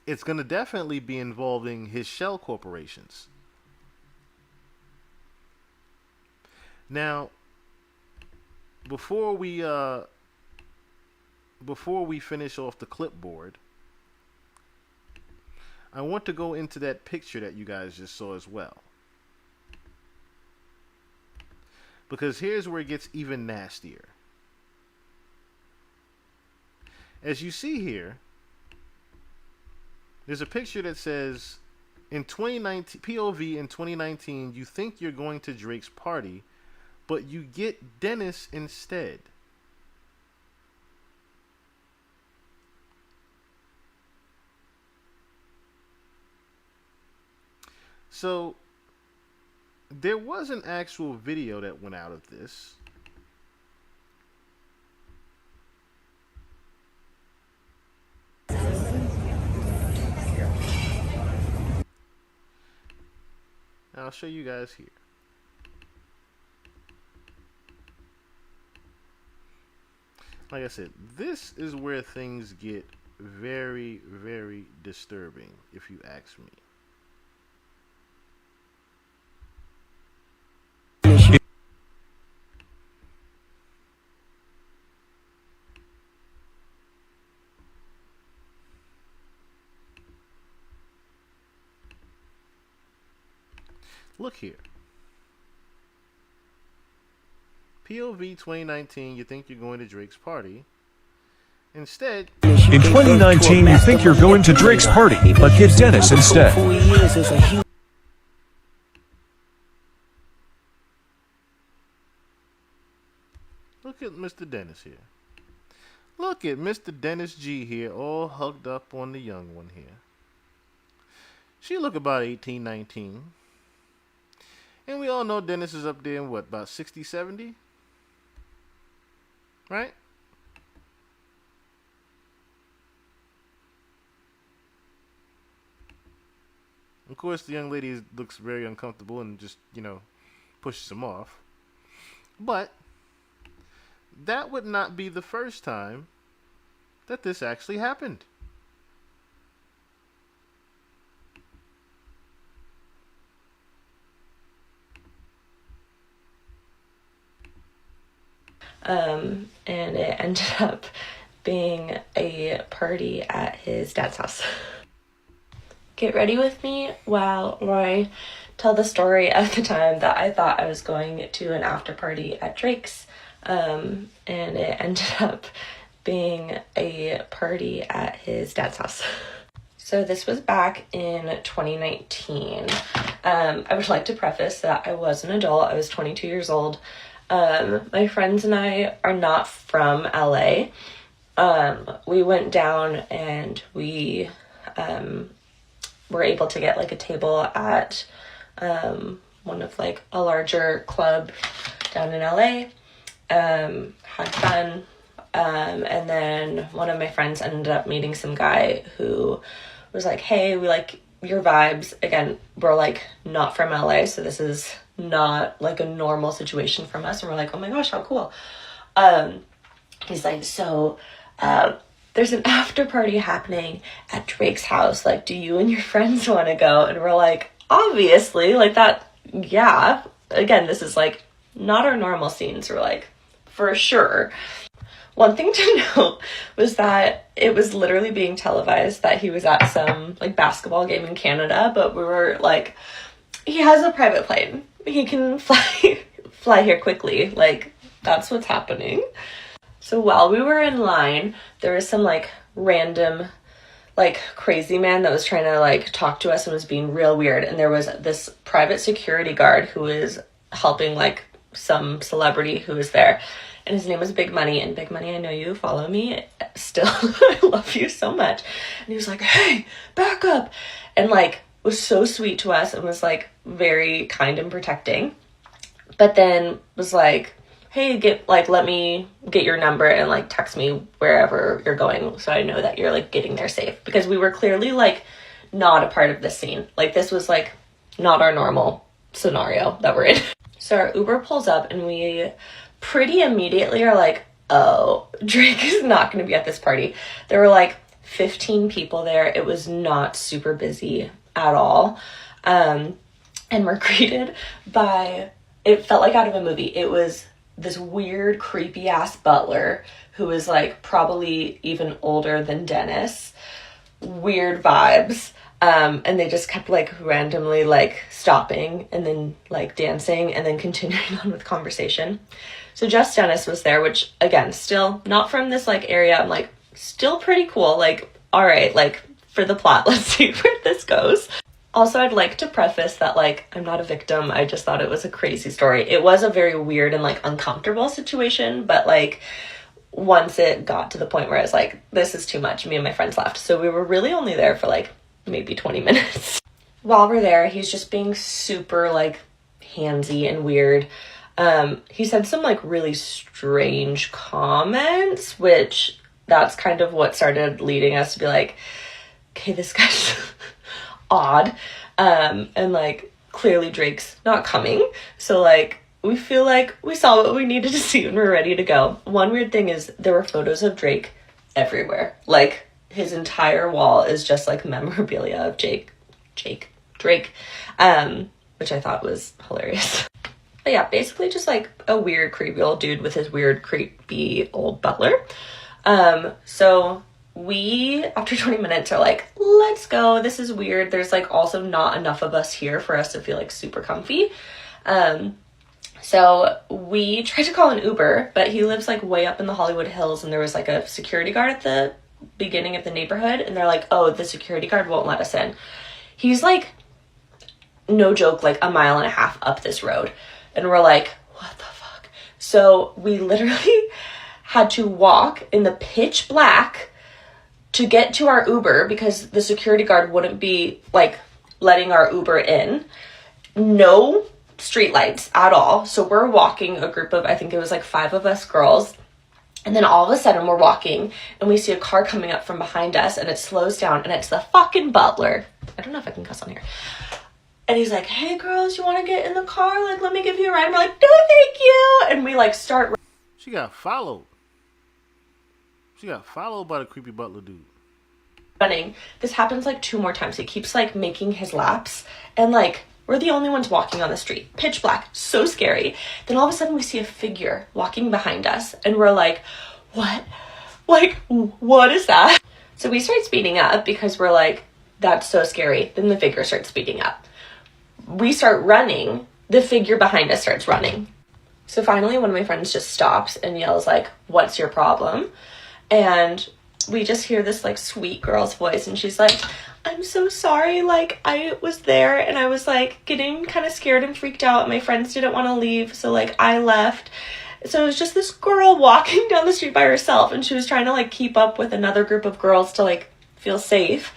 Speaker 2: it's going to definitely be involving his shell corporations. Now, before we finish off the clipboard, I want to go into that picture that you guys just saw as well. Because here's where it gets even nastier. As you see here, there's a picture that says, in 2019, POV in 2019, you think you're going to Drake's party, but you get Dennis instead. So, there was an actual video that went out of this. I'll show you guys here. Like I said, this is where things get very, very disturbing, if you ask me. Look here. POV 2019, you think you're going to Drake's party. Instead,
Speaker 17: in 2019, you think you're going to Drake's party, but get Dennis instead.
Speaker 2: Look at Mr. Dennis here. Look at Mr. Dennis G here, all hugged up on the young one here. She look about 18, 19. And we all know Dennis is up there in what, about 60, 70? Right? Of course, the young lady looks very uncomfortable and just, pushes him off. But that would not be the first time that this actually happened.
Speaker 4: And it ended up being a party at his dad's house. Get ready with me while Roy tell the story of the time that I thought I was going to an after party at Drake's, and it ended up being a party at his dad's house. So this was back in 2019. I would like to preface that I was an adult. I was 22 years old. My friends and I are not from LA. We went down and we were able to get like a table at one of like a larger club down in LA. Had fun. And then one of my friends ended up meeting some guy who was like, hey, we like your vibes. Again, we're like not from LA, so this is not like a normal situation from us. And we're like, oh my gosh, how cool. He's like, so there's an after party happening at Drake's house. Like, do you and your friends want to go? And we're like, obviously, like that. Yeah. Again, this is like not our normal scenes. We're like, for sure. One thing to note was that it was literally being televised that he was at some like basketball game in Canada, but we were like, he has a private plane. He can fly here quickly. Like, that's what's happening. So while we were in line, there was some like random like crazy man that was trying to like talk to us and was being real weird. And there was this private security guard who was helping like some celebrity who was there. And his name was Big Money. And Big Money, I know you follow me still. I love you so much. And he was like, hey, back up. And like was so sweet to us and was like very kind and protecting. But then was like, hey, let me get your number and like text me wherever you're going so I know that you're like getting there safe. Because we were clearly like not a part of this scene. Like this was like not our normal scenario that we're in. So our Uber pulls up and we pretty immediately are like, oh, Drake is not going to be at this party. There were like 15 people there. It was not super busy at all. And we're greeted by, it felt like out of a movie. It was this weird, creepy ass butler who was like probably even older than Dennis. Weird vibes. And they just kept like randomly like stopping and then like dancing and then continuing on with conversation. So just Dennis was there, which again, still not from this like area. I'm like, still pretty cool. Like, all right, like for the plot, let's see where this goes. Also, I'd like to preface that like, I'm not a victim. I just thought it was a crazy story. It was a very weird and like uncomfortable situation, but like once it got to the point where I was like, this is too much, me and my friends left. So we were really only there for like maybe 20 minutes. While we're there, he's just being super like handsy and weird. He said some like really strange comments, which that's kind of what started leading us to be like, okay, this guy's odd. And like clearly Drake's not coming. So like we feel like we saw what we needed to see and we're ready to go. One weird thing is there were photos of Drake everywhere. Like his entire wall is just like memorabilia of Drake, which I thought was hilarious. But yeah, basically just like a weird, creepy old dude with his weird, creepy old butler. So we, after 20 minutes, are like, let's go. This is weird. There's like also not enough of us here for us to feel like super comfy. So we tried to call an Uber, but he lives like way up in the Hollywood Hills and there was like a security guard at the beginning of the neighborhood and they're like, oh, the security guard won't let us in. He's like, no joke, like a mile and a half up this road. And we're like, what the fuck? So we literally had to walk in the pitch black to get to our Uber because the security guard wouldn't be like letting our Uber in. No street lights at all. So we're walking, a group of, I think it was like 5 of us girls. And then all of a sudden we're walking and we see a car coming up from behind us and it slows down and it's the fucking butler. I don't know if I can cuss on here. And he's like, hey girls, you want to get in the car? Like, let me give you a ride. And we're like, no, thank you. And we like start.
Speaker 2: She got followed. She got followed by the creepy butler dude.
Speaker 4: Running. This happens like 2 more times. He keeps like making his laps, and like we're the only ones walking on the street. Pitch black, so scary. Then all of a sudden we see a figure walking behind us, and we're like, what? Like, what is that? So we start speeding up because we're like, that's so scary. Then the figure starts speeding up. We start running. The figure behind us starts running. So finally one of my friends just stops and yells like, what's your problem? And we just hear this like sweet girl's voice, and she's like, I'm so sorry, like I was there and I was like getting kind of scared and freaked out. My friends didn't want to leave, so like I left. So it was just this girl walking down the street by herself, and she was trying to like keep up with another group of girls to like feel safe.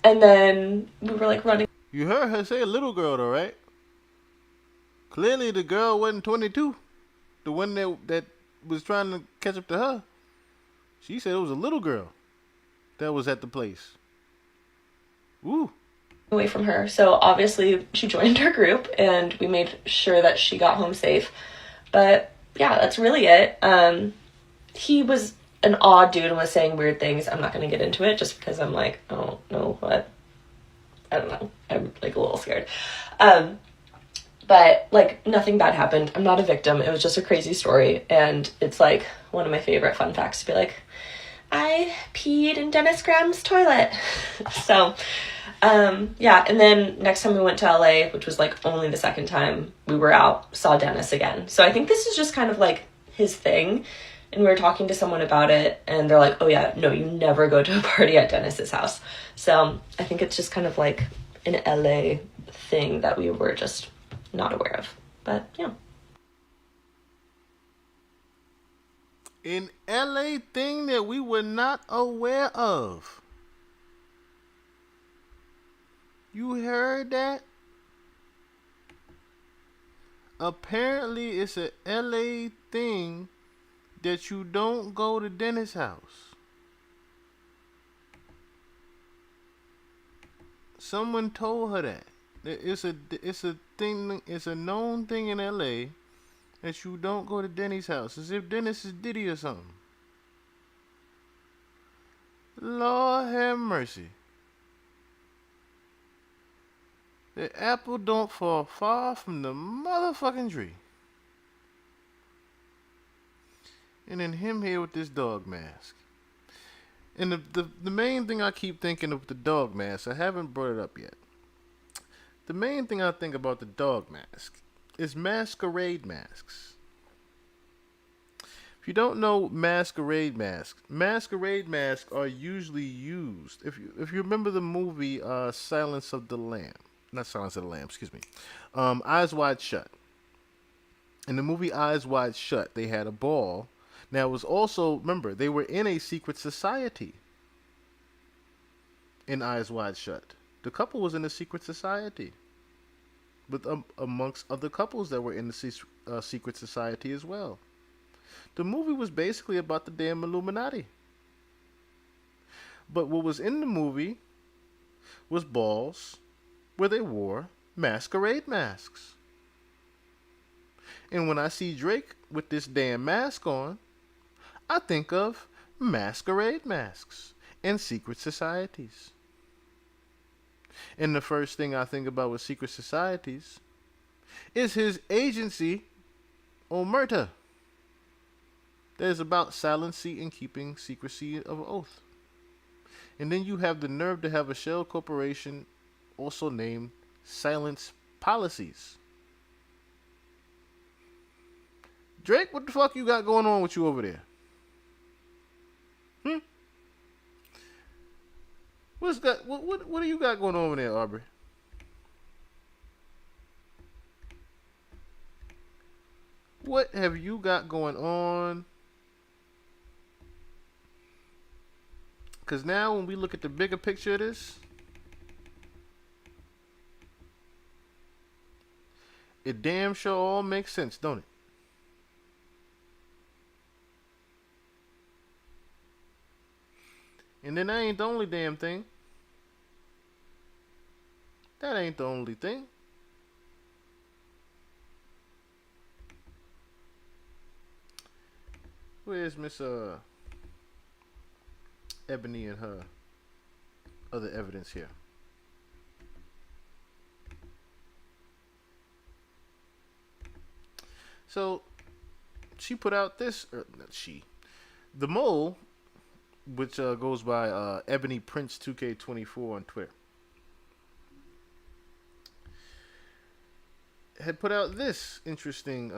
Speaker 4: And then we were like running.
Speaker 2: You heard her say a little girl though, right? Clearly the girl wasn't 22. The one that was trying to catch up to her. She said it was a little girl that was at the place. Ooh.
Speaker 4: Away from her. So obviously she joined our group, and we made sure that she got home safe. But yeah, that's really it. He was an odd dude and was saying weird things. I'm not going to get into it just because I'm like, I don't know what. I don't know. I'm like a little scared. But like nothing bad happened. I'm not a victim. It was just a crazy story. And it's like one of my favorite fun facts to be like, I peed in Dennis Graham's toilet. So, yeah. And then next time we went to LA, which was like only the second time we were out, saw Dennis again. So I think this is just kind of like his thing. And we were talking to someone about it, and they're like, oh yeah, no, you never go to a party at Dennis's house. So I think it's just kind of like an LA thing that we were just not aware of. But yeah.
Speaker 2: An LA thing that we were not aware of. You heard that? Apparently it's a LA thing that you don't go to Dennis' house. Someone told her that. It's a thing. It's a known thing in LA that you don't go to Denny's house, as if Dennis is Diddy or something. Lord have mercy. The apple don't fall far from the motherfucking tree. And then him here with this dog mask. And the main thing I keep thinking of the dog mask, I haven't brought it up yet. The main thing I think about the dog mask is masquerade masks. If you don't know masquerade masks are usually used. If you remember the movie Silence of the Lambs, not Silence of the Lambs, excuse me, Eyes Wide Shut. In the movie Eyes Wide Shut, they had a ball. Now it was also, remember, they were in a secret society. In Eyes Wide Shut, the couple was in a secret society, with amongst other couples that were in the secret society as well. The movie was basically about the damn Illuminati. But what was in the movie was balls where they wore masquerade masks. And when I see Drake with this damn mask on, I think of masquerade masks and secret societies. And the first thing I think about with secret societies is his agency, Omerta. That is about silency and keeping secrecy of oath. And then you have the nerve to have a shell corporation also named Silence Policies. Drake, what the fuck you got going on with you over there? What do you got going on over there, Aubrey? What have you got going on? Because now when we look at the bigger picture of this, it damn sure all makes sense, don't it? And then that ain't the only damn thing. that ain't the only thing. Where's Miss Ebony and her other evidence here? So she put out this, or not she, the mole, which goes by Ebony Prince 2K24 on Twitter, had put out this interesting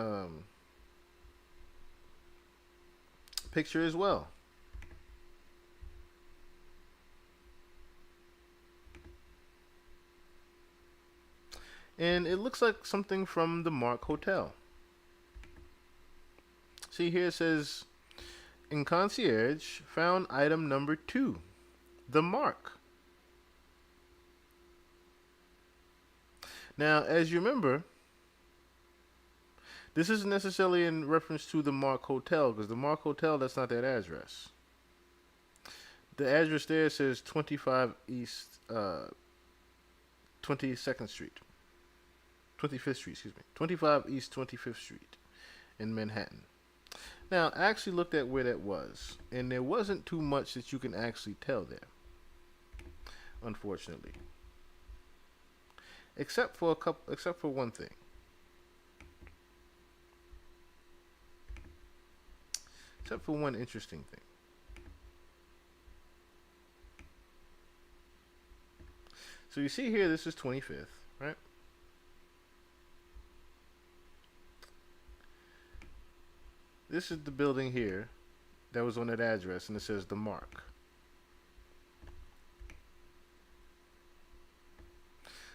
Speaker 2: picture as well. And it looks like something from the Mark Hotel. See here it says, in concierge, found item number 2, the Mark. Now, as you remember, this isn't necessarily in reference to the Mark Hotel, because the Mark Hotel, that's not that address. The address there says 25 East 22nd Street. 25th Street, excuse me. 25 East 25th Street in Manhattan. Now, I actually looked at where that was, and there wasn't too much that you can actually tell there, unfortunately. Except for one thing. Except for one interesting thing. So you see here, this is 25th, right? This is the building here that was on that address, and it says the Mark.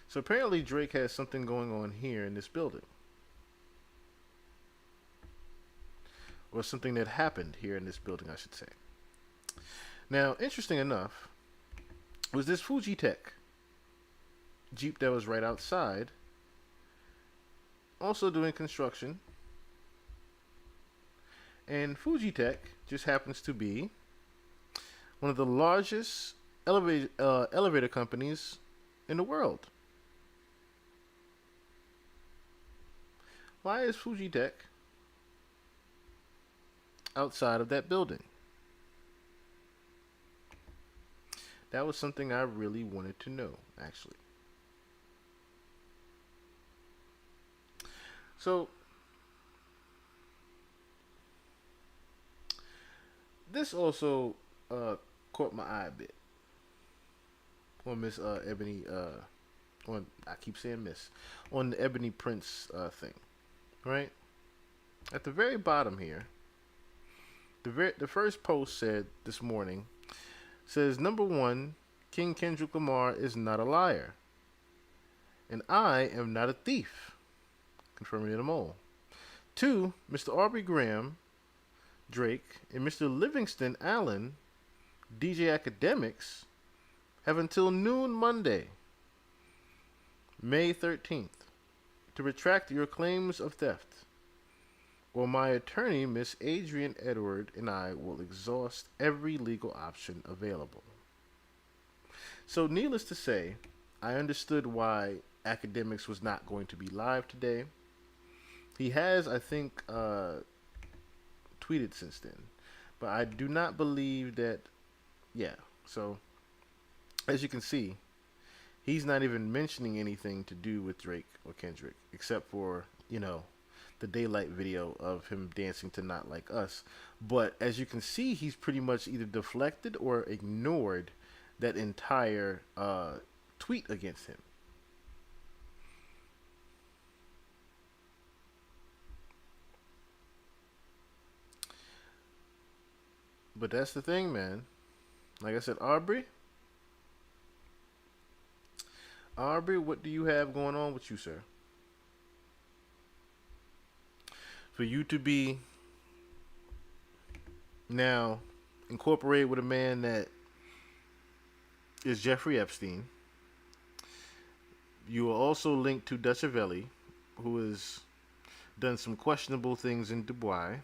Speaker 2: So apparently Drake has something going on here in this building. Or something that happened here in this building, I should say. Now, interesting enough, was this Fuji Tech Jeep that was right outside, also doing construction. And Fuji Tech just happens to be one of the largest elevator companies in the world. Why is Fuji Tech outside of that building? That was something I really wanted to know, actually. So, this also caught my eye a bit on Miss Ebony, on, I keep saying Miss, on the Ebony Prince thing, right? At the very bottom here, the first post said this morning, says, number 1, King Kendrick Lamar is not a liar, and I am not a thief, confirming it a mole. 2, Mr. Aubrey Graham, Drake, and Mr. Livingston Allen, DJ Academics, have until noon Monday, May 13th, to retract your claims of theft, or my attorney, Miss Adrienne Edward, and I will exhaust every legal option available. So, needless to say, I understood why Academics was not going to be live today. He has, I think, tweeted since then, but I do not believe that. Yeah, so as you can see, he's not even mentioning anything to do with Drake or Kendrick, except for, you know, the daylight video of him dancing to Not Like Us. But as you can see, he's pretty much either deflected or ignored that entire tweet against him. But that's the thing, man. Like I said, Aubrey, what do you have going on with you, sir? For you to be now incorporated with a man that is Jeffrey Epstein. You are also linked to Dutchavelli, who has done some questionable things in Dubai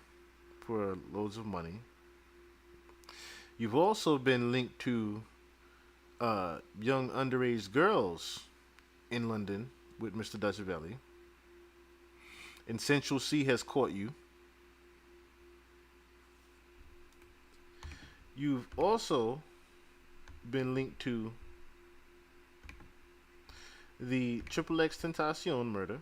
Speaker 2: for loads of money. You've also been linked to young underage girls in London with Mr. Dutchavelli. And Central Cee has caught you. You've also been linked to the XXXTentacion murder.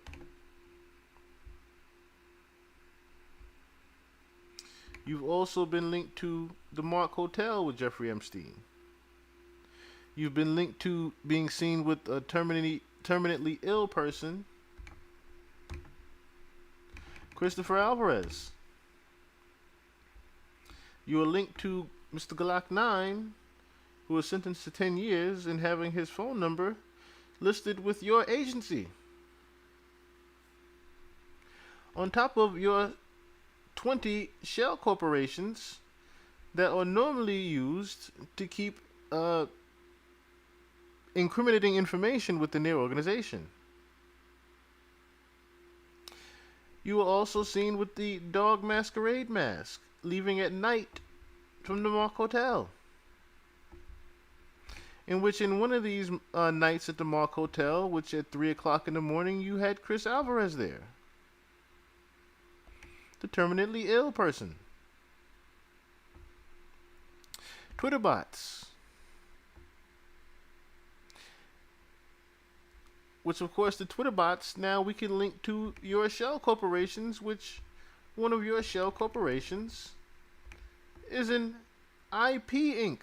Speaker 2: You've also been linked to the Mark Hotel with Jeffrey Epstein. You've been linked to being seen with a terminally ill person, Christopher Alvarez. You are linked to Mr. Glock 9, who was sentenced to 10 years and having his phone number listed with your agency. On top of your 20 shell corporations that are normally used to keep incriminating information within their organization. You were also seen with the dog masquerade mask, leaving at night from the Mark Hotel. In one of these nights at the Mark Hotel, which at 3 o'clock in the morning, you had Chris Alvarez there. The terminally ill person. Twitter bots. Which, of course, the Twitter bots, now we can link to your shell corporations, which one of your shell corporations is an IP Inc.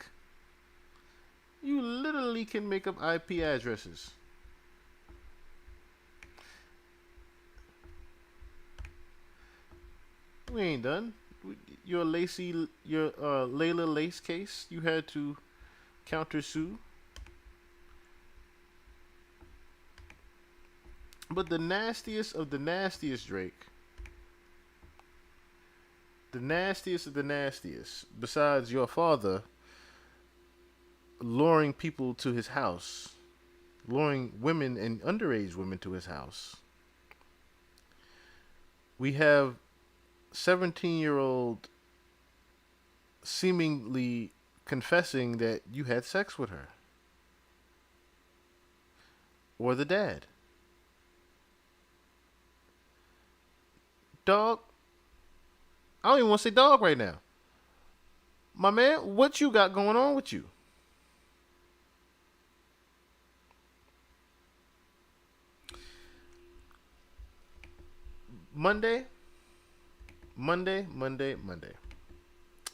Speaker 2: You literally can make up IP addresses. We ain't done. Your Leila Lace case, you had to countersue. But the nastiest of the nastiest, Drake. The nastiest of the nastiest, besides your father luring people to his house, luring women and underage women to his house. We have 17-year-old seemingly confessing that you had sex with her. Or the dad. Dog. I don't even want to say dog right now. My man, what you got going on with you? Monday.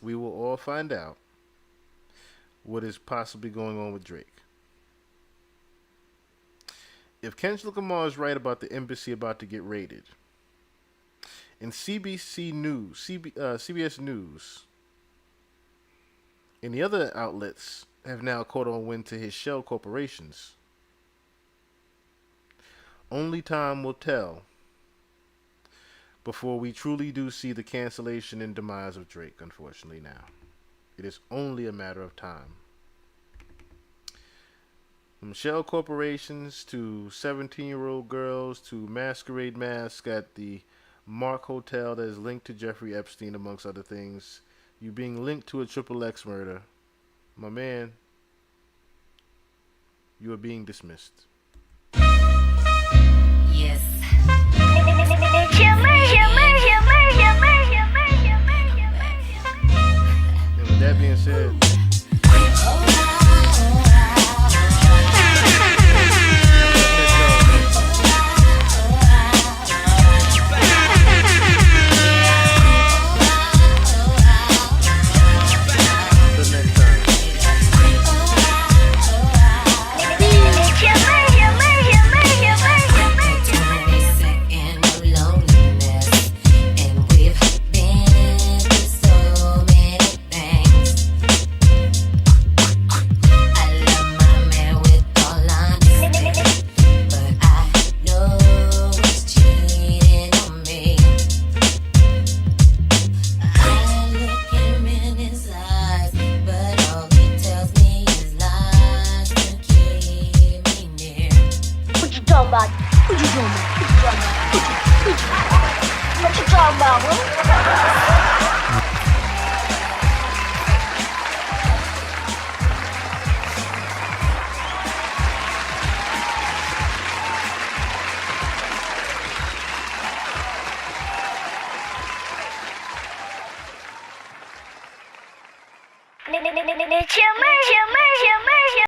Speaker 2: We will all find out what is possibly going on with Drake. If Kendrick Lamar is right about the embassy about to get raided, and CBS News, and the other outlets have now caught on wind to his shell corporations, only time will tell before we truly do see the cancellation and demise of Drake, unfortunately now. It is only a matter of time. From shell corporations to 17-year-old girls to masquerade masks at the Mark Hotel that is linked to Jeffrey Epstein, amongst other things. You being linked to a XXX murder. My man, you are being dismissed.
Speaker 7: Yes.
Speaker 2: And with that being said,